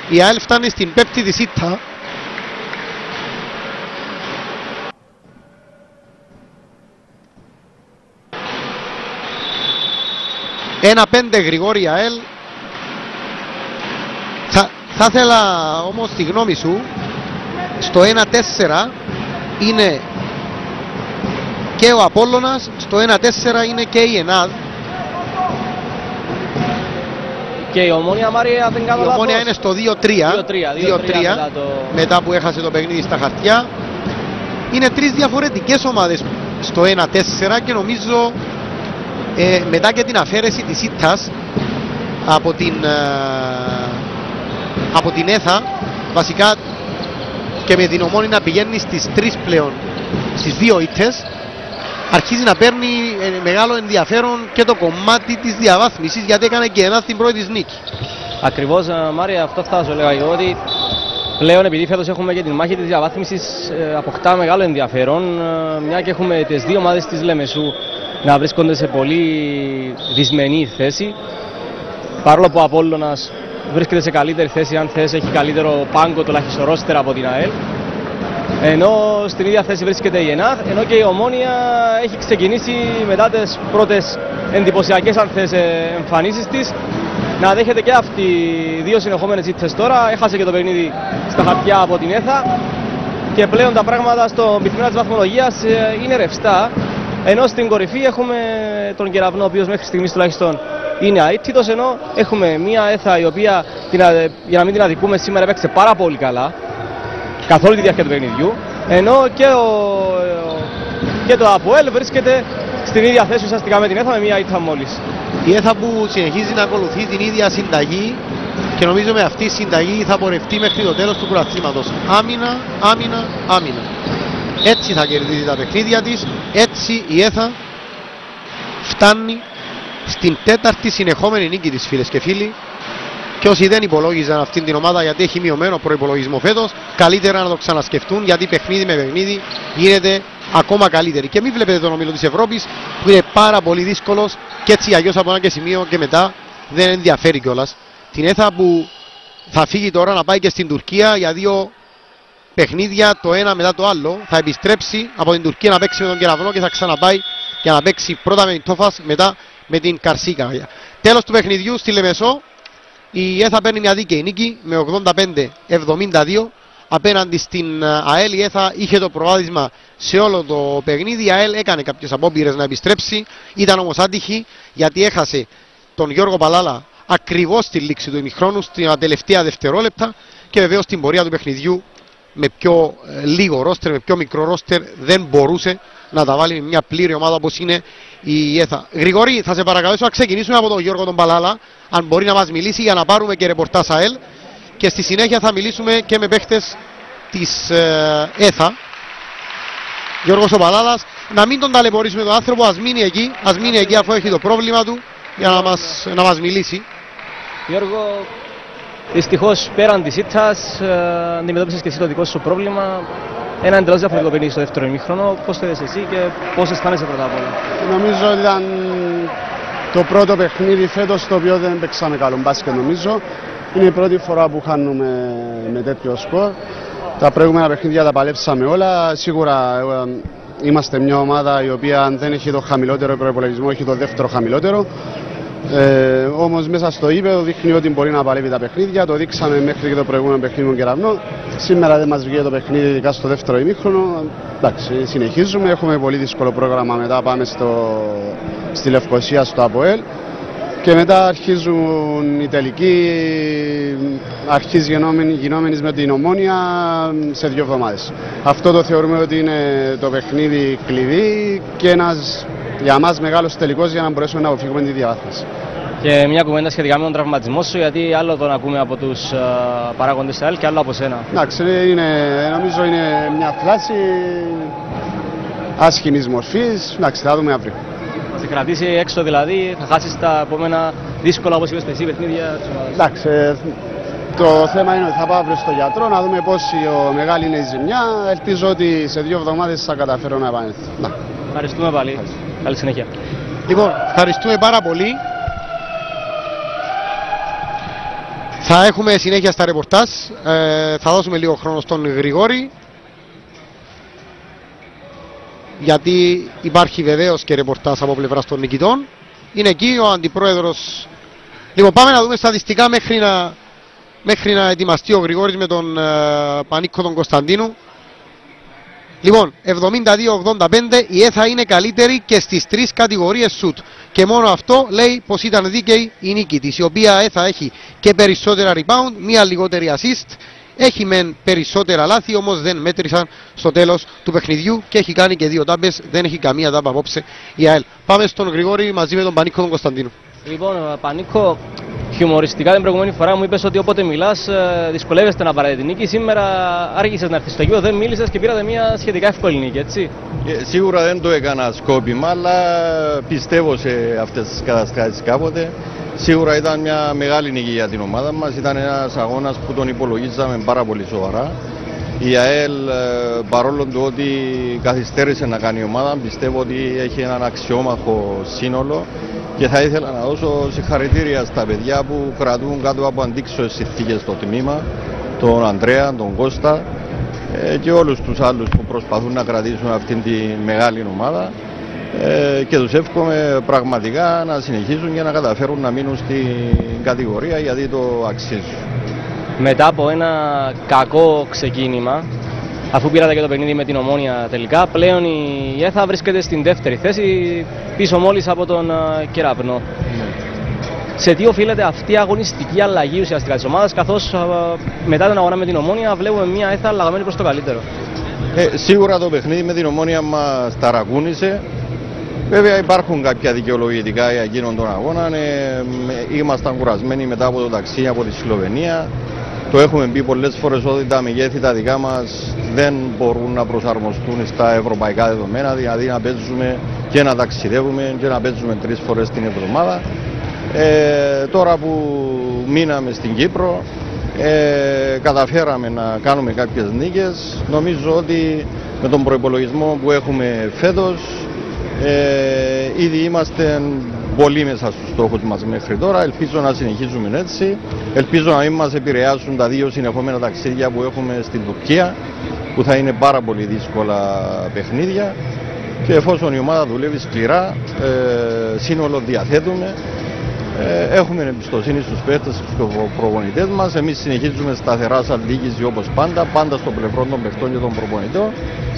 Η ΑΕΛ φτάνει στην πέμπτη της ήττα. Ένα 5 Γρηγόρη ΑΕΛ. Θα ήθελα όμως τη γνώμη σου. Στο 1-4 είναι και ο Απόλλωνας, στο 1-4 είναι και η ΕΝΑΔ. Και η Ομόνια, Μάρια, δεν κάνω λάθος. Η Ομόνια είναι στο 2-3 μετά που έχασε το παιχνίδι στα χαρτιά. Είναι 3 διαφορετικές ομάδες στο 1-4 και νομίζω μετά και την αφαίρεση της ήττας από την ΕΘΑ, βασικά και με την Ομόνια να πηγαίνει στις 3 πλέον, στις 2 ήττες, αρχίζει να παίρνει μεγάλο ενδιαφέρον και το κομμάτι της διαβάθμισης, γιατί έκανε και ένα στην πρώτη της νίκη. Ακριβώς, Μάρια, αυτό θα σου έλεγα εγώ, ότι πλέον επειδή φέτος έχουμε και την μάχη της διαβάθμισης, αποκτά μεγάλο ενδιαφέρον, μια και έχουμε τις δύο ομάδες της Λεμεσού να βρίσκονται σε πολύ δυσμενή θέση, παρόλο που ο Απόλλωνας βρίσκεται σε καλύτερη θέση, αν θες έχει καλύτερο πάγκο τουλάχιστον ρόστερ από την ΑΕΛ, ενώ στην ίδια θέση βρίσκεται η ΕΝΑΔ, ενώ και η Ομόνια έχει ξεκινήσει μετά τις πρώτες εντυπωσιακές, αν θες, εμφανίσεις της, να δέχεται και αυτή 2 συνεχόμενες ήττες τώρα. Έχασε και το παιχνίδι στα χαρτιά από την ΕΘΑ και πλέον τα πράγματα στο πυθμένα της βαθμολογίας είναι ρευστά, ενώ στην κορυφή έχουμε τον Κεραυνό, ο οποίος μέχρι στιγμής τουλάχιστον είναι αίτητος, ενώ έχουμε μια ΕΘΑ η οποία, για να μην την αδικούμε, σήμερα έπαιξε πάρα πολύ καλά καθ' όλη τη διάρκεια του παιχνιδιού, ενώ και το ΑΠΟΕΛ βρίσκεται στην ίδια θέση ουσιαστικά με την ΕΘΑ με μια ήττα μόλις. Η ΕΘΑ που συνεχίζει να ακολουθεί την ίδια συνταγή και νομίζω με αυτή η συνταγή θα πορευτεί μέχρι το τέλος του πρωταθλήματος. Άμυνα, άμυνα, άμυνα. Έτσι θα κερδίζει τα παιχνίδια της, έτσι η ΕΘΑ φτάνει στην 4η συνεχόμενη νίκη της, φίλες και φίλοι. Και όσοι δεν υπολόγιζαν αυτήν την ομάδα γιατί έχει μειωμένο προϋπολογισμό φέτος, καλύτερα να το ξανασκεφτούν, γιατί παιχνίδι με παιχνίδι γίνεται ακόμα καλύτερη. Και μην βλέπετε τον όμιλο της Ευρώπης που είναι πάρα πολύ δύσκολος και έτσι αλλιώς από ένα και σημείο και μετά δεν ενδιαφέρει κιόλας. Την ΕΘΑ που θα φύγει τώρα να πάει και στην Τουρκία για 2 παιχνίδια, το ένα μετά το άλλο. Θα επιστρέψει από την Τουρκία να παίξει με τον Κεραυνό και θα ξαναπάει για να παίξει πρώτα με την Τόφας, μετά με την Καρσίκα. Τέλος του παιχνιδιού στη Λεμεσό. Η ΕΘΑ παίρνει μια δίκαιη νίκη με 85-72 απέναντι στην ΑΕΛ. Η ΕΘΑ είχε το προβάδισμα σε όλο το παιχνίδι. Η ΑΕΛ έκανε κάποιες απόπειρες να επιστρέψει, ήταν όμως άτυχη γιατί έχασε τον Γιώργο Παλάλα ακριβώς στη λήξη του ημιχρόνου, στην τελευταία δευτερόλεπτα, και βεβαίως στην πορεία του παιχνιδιού με πιο λίγο ρόστερ, με πιο μικρό ρόστερ δεν μπορούσε να τα βάλει με μια πλήρη ομάδα όπως είναι η ΕΘΑ. Γρηγόρη, θα σε παρακαλέσω να ξεκινήσουμε από τον Γιώργο τον Παλάλα, αν μπορεί να μας μιλήσει, για να πάρουμε και ρεπορτάζ ΑΕΛ, και στη συνέχεια θα μιλήσουμε και με παίχτες της ΕΘΑ. Γιώργος ο Παλάλας, να μην τον ταλαιπωρήσουμε τον άνθρωπο, ας μείνει εκεί αφού έχει το πρόβλημα του για να μας μιλήσει. Γιώργο, δυστυχώς πέραν της ήττας αντιμετώπισες και εσύ το δικό σου πρόβλημα. Ένα εντελώς διαφορετικό παιχνίδι στο δεύτερο ημίχρονο. Πώς το είδες εσύ και πώς αισθάνεσαι πρώτα απ' όλα? Νομίζω ότι ήταν το πρώτο παιχνίδι φέτος, το οποίο δεν παίξαμε καλό μπάσκετ νομίζω. Είναι η πρώτη φορά που χάνουμε με τέτοιο σκορ. Τα προηγούμενα παιχνίδια τα παλέψαμε όλα. Σίγουρα είμαστε μια ομάδα η οποία αν δεν έχει το χαμηλότερο προϋπολογισμό, έχει το δεύτερο χαμηλότερο. Όμως μέσα στο γήπεδο δείχνει ότι μπορεί να παλεύει τα παιχνίδια. Το δείξαμε μέχρι και το προηγούμενο παιχνίδι με Κεραυνό. Σήμερα δεν μας βγήκε το παιχνίδι, ειδικά στο δεύτερο ημίχρονο. Εντάξει, συνεχίζουμε. Έχουμε πολύ δύσκολο πρόγραμμα. Μετά πάμε στη Λευκοσία, στο ΑΠΟΕΛ. Και μετά αρχίζουν οι τελικοί, αρχής γινόμενης με την Ομόνια σε 2 εβδομάδες. Αυτό το θεωρούμε ότι είναι το παιχνίδι κλειδί και ένας για μας μεγάλος τελικός για να μπορέσουμε να αποφύγουμε τη διαβάθμιση. Και μια κουβέντα σχετικά με τον τραυματισμό σου, γιατί άλλο τον ακούμε από τους παράγοντες της ΑΕΛ και άλλο από σένα. Εντάξει, νομίζω είναι μια φλάση άσχημης μορφής. Εντάξει, θα δούμε αύριο. Θα σε κρατήσει έξω δηλαδή, θα χάσεις τα επόμενα δύσκολα, όπως είπες εσύ, παιχνίδια της ομάδας. Εντάξει, το θέμα είναι ότι θα πάω αύριο στο γιατρό να δούμε πόσο μεγάλη είναι η ζημιά. Ελπίζω ότι σε 2 εβδομάδες θα καταφέρω να επανέλθω. Ευχαριστούμε πάλι. Καλή συνέχεια. Λοιπόν, ευχαριστούμε πάρα πολύ. Θα έχουμε συνέχεια στα ρεπορτάζ. Θα δώσουμε λίγο χρόνο στον Γρηγόρη, γιατί υπάρχει βεβαίως και ρεπορτάζ από πλευράς των νικητών. Είναι εκεί ο αντιπρόεδρος. Λοιπόν, πάμε να δούμε στατιστικά μέχρι να ετοιμαστεί ο Γρηγόρης με τον Πανίκο τον Κωνσταντίνου. Λοιπόν, 72-85, η ΕΘΑ είναι καλύτερη και στις 3 κατηγορίες σουτ. Και μόνο αυτό λέει πως ήταν δίκαιη η νίκη της, η οποία ΕΘΑ έχει και περισσότερα rebound, μία λιγότερη assist. Έχει μεν περισσότερα λάθη, όμως δεν μέτρησαν στο τέλος του παιχνιδιού και έχει κάνει και 2 τάμπες, δεν έχει καμία τάμπα απόψε η ΑΕΛ. Πάμε στον Γρηγόρη μαζί με τον Πανίκο τον Κωνσταντίνου. Λοιπόν, Πανίκο, χιουμοριστικά την προηγούμενη φορά μου είπες ότι όποτε μιλάς δυσκολεύεστε να πάρετε την νίκη. Σήμερα άργησες να έρθεις στο γήπεδο, δεν μίλησες και πήρατε μια σχετικά εύκολη νίκη, έτσι. Σίγουρα δεν το έκανα σκόπιμα, αλλά πιστεύω σε αυτές τις καταστάσεις κάποτε. Σίγουρα ήταν μια μεγάλη νίκη για την ομάδα μας, ήταν ένας αγώνας που τον υπολογίζαμε πάρα πολύ σοβαρά. Η ΑΕΛ, παρόλο του ότι καθυστέρησε να κάνει ομάδα, πιστεύω ότι έχει έναν αξιόμαχο σύνολο και θα ήθελα να δώσω συγχαρητήρια στα παιδιά που κρατούν κάτω από αντίξωες συνθήκες στο τμήμα, τον Ανδρέα, τον Κώστα και όλους τους άλλους που προσπαθούν να κρατήσουν αυτήν τη μεγάλη ομάδα. Και τους εύχομαι πραγματικά να συνεχίσουν και να καταφέρουν να μείνουν στην κατηγορία, γιατί το αξίζουν. Μετά από ένα κακό ξεκίνημα, αφού πήρατε και το παιχνίδι με την Ομόνια τελικά, πλέον η ΕΘΑ βρίσκεται στην δεύτερη θέση, πίσω μόλις από τον Κεραυνό. Σε τι οφείλεται αυτή η αγωνιστική αλλαγή ουσιαστικά της ομάδας, καθώς μετά τον αγώνα με την Ομόνια βλέπουμε μια ΕΘΑ αλλαγμένη προς το καλύτερο? Σίγουρα το παιχνίδι με την Ομόνια μας ταρακούνησε. Βέβαια υπάρχουν κάποια δικαιολογητικά για εκείνον τον αγώνα. Ήμασταν κουρασμένοι μετά από το ταξίδι από τη Σλοβενία. Το έχουμε πει πολλές φορές ότι τα μεγέθη τα δικά μας δεν μπορούν να προσαρμοστούν στα ευρωπαϊκά δεδομένα, δηλαδή να παίζουμε και να ταξιδεύουμε και να παίζουμε 3 φορές την εβδομάδα. Τώρα που μείναμε στην Κύπρο, καταφέραμε να κάνουμε κάποιες νίκες. Νομίζω ότι με τον προϋπολογισμό που έχουμε φέτος, ήδη είμαστε πολύ μέσα στους στόχους μας μέχρι τώρα. Ελπίζω να συνεχίσουμε έτσι. Ελπίζω να μην μας επηρεάσουν τα 2 συνεχόμενα ταξίδια που έχουμε στην Τουρκία, που θα είναι πάρα πολύ δύσκολα παιχνίδια. Και εφόσον η ομάδα δουλεύει σκληρά, σύνολο διαθέτουμε, έχουμε εμπιστοσύνη στους παίκτες και στους προπονητές μας. Εμείς συνεχίζουμε σταθερά σαν διοίκηση όπως πάντα, πάντα στο πλευρό των παιχτών και των προπονητών,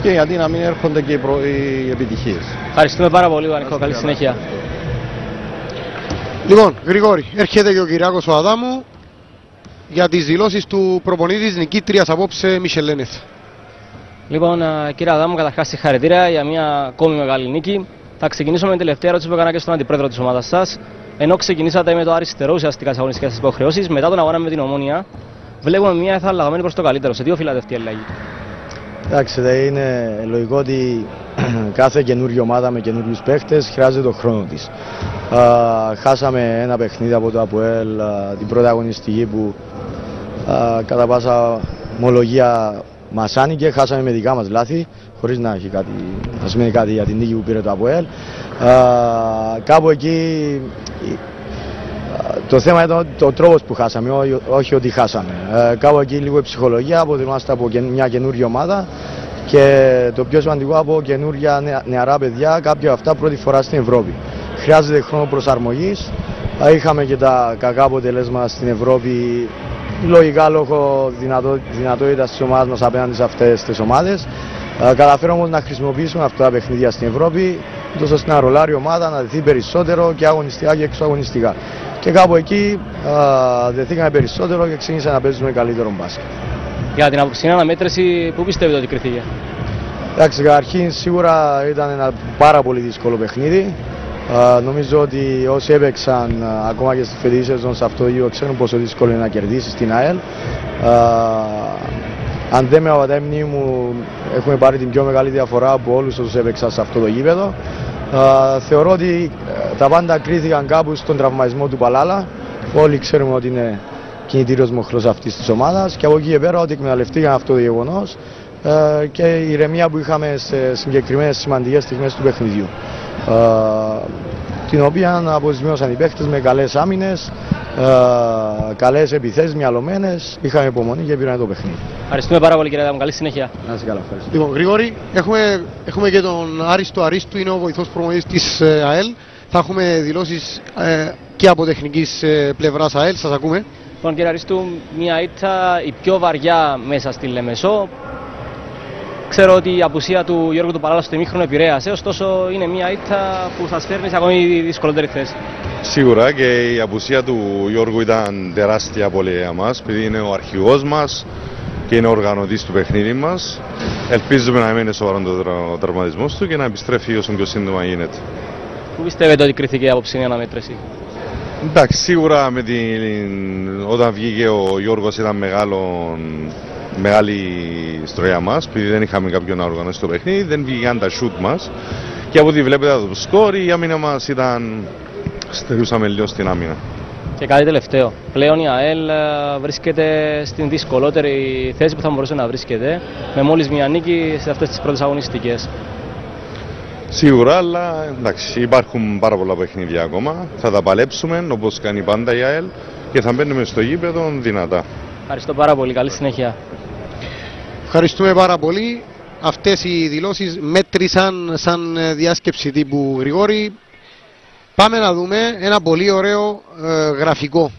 και γιατί να μην έρχονται και οι επιτυχίες. Ευχαριστούμε πάρα πολύ, Πανίκο. Καλή συνέχεια. Λοιπόν, Γρηγόρη, έρχεται και ο Κυριάκος ο Αδάμου για τις δηλώσεις του προπονήτη της νικήτριας απόψε Μισελένεθ. Λοιπόν, κύριε Αδάμου, καταρχάς συγχαρητήρια για μια ακόμη μεγάλη νίκη. Θα ξεκινήσω με την τελευταία ερώτηση που έκανα και στον αντιπρόεδρο της ομάδας σας. Ενώ ξεκινήσατε με το αριστερό ουσιαστικά στις αγωνιστικές σας υποχρεώσεις, μετά τον αγώνα με την Ομόνια, βλέπουμε μια ΕΘΑ αλλαγμένη προς το καλύτερο. Σε τι οφείλεται αυτή η αλλαγή? Εντάξει, είναι λογικό ότι κάθε καινούργια ομάδα με καινούριους παίχτες χρειάζεται τον χρόνο της. Χάσαμε ένα παιχνίδι από το ΑΠΟΕΛ, την πρώτη αγωνιστική, που κατά πάσα ομολογία μας άνοιγε, χάσαμε με δικά μας λάθη, χωρίς να έχει κάτι, να σημαίνει κάτι για την νίκη που πήρε το ΑΠΟΕΛ. Κάπου εκεί το θέμα ήταν ο τρόπος που χάσαμε, όχι ότι χάσαμε. Κάπου εκεί λίγο η ψυχολογία, αποτελούμαστε από μια καινούργια ομάδα και το πιο σημαντικό από καινούργια νεαρά παιδιά, κάποια από αυτά πρώτη φορά στην Ευρώπη. Χρειάζεται χρόνο προσαρμογής. Είχαμε και τα κακά αποτελέσματα στην Ευρώπη, λογικά λόγω δυνατότητας της ομάδας μας απέναντι σε αυτές τις ομάδες. Καταφέραμε όμως να χρησιμοποιήσουμε αυτά τα παιχνίδια στην Ευρώπη, τόσο ώστε να ρολάρει η ομάδα, να δεθεί περισσότερο και αγωνιστικά και εξωαγωνιστικά. Και κάπου εκεί δεθήκαμε περισσότερο και ξεκίνησαμε να παίζουμε καλύτερο μπάσκετ. Για την αποψινή αναμέτρηση, πού πιστεύετε ότι κριθήκε? Εντάξει, καταρχήν σίγουρα ήταν ένα πάρα πολύ δύσκολο παιχνίδι. Νομίζω ότι όσοι έπαιξαν ακόμα και στη φετινή σεζόν σε αυτό το γύρο ξέρουν πόσο δύσκολο είναι να κερδίσει στην ΑΕΛ. Αν δεν με απατάει η μνήμη μου, έχουμε πάρει την πιο μεγάλη διαφορά από όλους όσους έπαιξαν σε αυτό το γήπεδο. Θεωρώ ότι τα πάντα κρίθηκαν κάπου στον τραυματισμό του Παλάλα. Όλοι ξέρουμε ότι είναι κινητήριος μοχλός αυτής της ομάδας και από εκεί και πέρα ότι εκμεταλλευτήκαν αυτό το γεγονός και η ηρεμία που είχαμε σε συγκεκριμένες σημαντικές στιγμές του παιχνιδιού. Την οποία αποζημιώσαν οι παίκτες με καλές άμυνες, καλές επιθέσεις, μυαλωμένες. Είχαμε υπομονή και πήραμε το παιχνίδι. Ευχαριστούμε πάρα πολύ, κύριε Δάμου. Καλή συνέχεια. Να είσαι καλά, ευχαριστώ. Λοιπόν, Γρηγόρη, έχουμε και τον Άριστο Αρίστου, είναι ο βοηθός προπονητής της ΑΕΛ. Θα έχουμε δηλώσεις και από τεχνικής πλευράς ΑΕΛ, σας ακούμε. Λοιπόν, κύριε Αρίστου, μια ήττα η πιο βαριά μέσα στη Λεμεσό. Ξέρω ότι η απουσία του Γιώργου του Παλάλα στο ημίχρονο επηρέασε, ωστόσο είναι μια ήττα που σας φέρνει σε ακόμη δυσκολότερη θέση. Σίγουρα και η απουσία του Γιώργου ήταν τεράστια πολύ για μας, επειδή είναι ο αρχηγός μας και είναι ο οργανωτής του παιχνίδι μας. Ελπίζουμε να μην είναι σοβαρό ο τραυματισμός του και να επιστρέφει όσο πιο σύντομα γίνεται. Πού πιστεύετε ότι κρίθηκε η απόψινή αναμέτρηση? Εντάξει, σίγουρα όταν βγήκε ο Γιώργος ήταν μεγάλη στροφή μας, επειδή δεν είχαμε κάποιον να οργανώσει το παιχνίδι, δεν βγήκαν τα shoot μας και από ό,τι βλέπετε το σκορ η άμυνα μας ήταν, στερούσαμε λίγο στην άμυνα. Και κάτι τελευταίο, πλέον η ΑΕΛ βρίσκεται στην δυσκολότερη θέση που θα μπορούσε να βρίσκεται, με μόλις μια νίκη σε αυτές τις πρώτες αγωνιστικές. Σίγουρα, αλλά εντάξει, υπάρχουν πάρα πολλά παιχνίδια ακόμα, θα τα παλέψουμε όπως κάνει πάντα η ΑΕΛ και θα μπαίνουμε στο γήπεδο δυνατά. Ευχαριστώ πάρα πολύ, καλή συνέχεια. Ευχαριστούμε πάρα πολύ. Αυτές οι δηλώσεις μέτρησαν σαν διάσκεψη τύπου Γρηγόρη. Πάμε να δούμε ένα πολύ ωραίο γραφικό.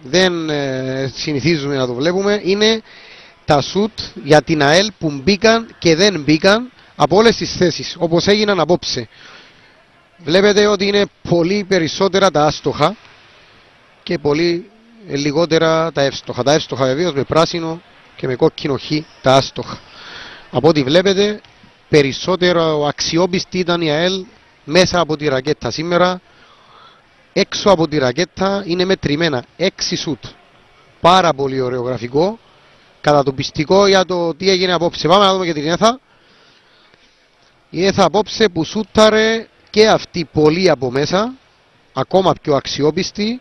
Δεν συνηθίζουμε να το βλέπουμε. Είναι τα σουτ για την ΑΕΛ που μπήκαν και δεν μπήκαν από όλες τις θέσεις, όπως έγιναν απόψε. Βλέπετε ότι είναι πολύ περισσότερα τα άστοχα και πολύ λιγότερα τα εύστοχα. Τα εύστοχα βεβαίως με πράσινο και με κόκκινο χ τα άστοχα. Από ό,τι βλέπετε περισσότερο αξιόπιστη ήταν η ΑΕΛ μέσα από τη ρακέτα σήμερα. Έξω από τη ρακέτα είναι μετρημένα 6 σουτ. Πάρα πολύ ωραίο γραφικό. Κατατοπιστικό για το τι έγινε απόψε. Πάμε να δούμε και την ΕΘΑ. Η ΕΘΑ απόψε που σούταρε και αυτή πολύ από μέσα. Ακόμα πιο αξιόπιστη.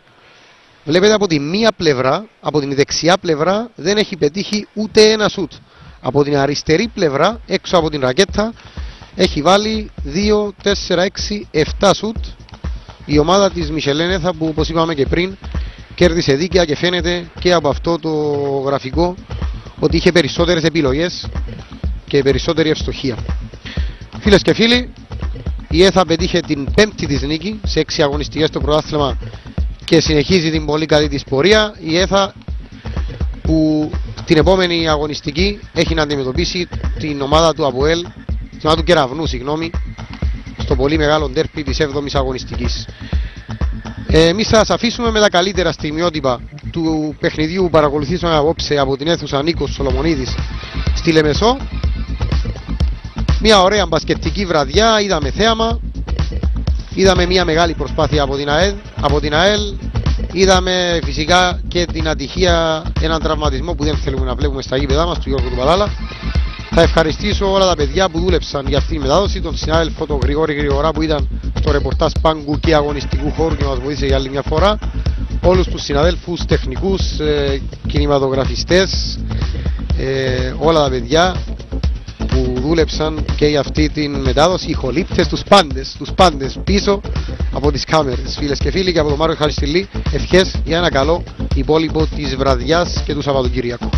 Βλέπετε από τη μία πλευρά, από την δεξιά πλευρά δεν έχει πετύχει ούτε ένα σουτ. Από την αριστερή πλευρά, έξω από την ρακέτα, έχει βάλει 2, 4, 6, 7 σουτ. Η ομάδα της Μισελένεθα που όπως είπαμε και πριν κέρδισε δίκαια και φαίνεται και από αυτό το γραφικό ότι είχε περισσότερες επιλογές και περισσότερη ευστοχία. Φίλες και φίλοι, η ΕΘΑ πετύχε την 5η της νίκη σε 6 αγωνιστικές στο πρωτάθλημα και συνεχίζει την πολύ καλή της πορεία. Η ΕΘΑ που την επόμενη αγωνιστική έχει να αντιμετωπίσει την ομάδα του ΑΠΟΕΛ, την ομάδα του Κεραυνού, στο πολύ μεγάλο ντέρπι της 7ης αγωνιστικής. Εμείς θα σας αφήσουμε με τα καλύτερα στιγμιότυπα του παιχνιδιού που παρακολουθήσαμε απόψε από την αίθουσα Νίκος Σολομονίδης στη Λεμεσό. Μια ωραία μπασκετική βραδιά, είδαμε θέαμα, είδαμε μια μεγάλη προσπάθεια από την ΑΕΛ, είδαμε φυσικά και την ατυχία, έναν τραυματισμό που δεν θέλουμε να βλέπουμε στα γήπεδά μας, του Γιώργου του Παλάλα. Θα ευχαριστήσω όλα τα παιδιά που δούλεψαν για αυτή τη μετάδοση, τον συνάδελφο τον Γρηγόρη Γρηγορά που ήταν στο ρεπορτάζ πάγκου και αγωνιστικού χώρου και μας βοήθησε για άλλη μια φορά, όλους τους συναδέλφους, τεχνικούς, κινηματογραφιστές, όλα τα παιδιά που δούλεψαν και για αυτή την μετάδοση, οι χολύπτες, τους πάντες πίσω από τις κάμερες. Φίλες και φίλοι, και από τον Μάριο Χαριστηλή, ευχές για ένα καλό υπόλοιπο της βραδιάς και του Σαββατοκυριακού.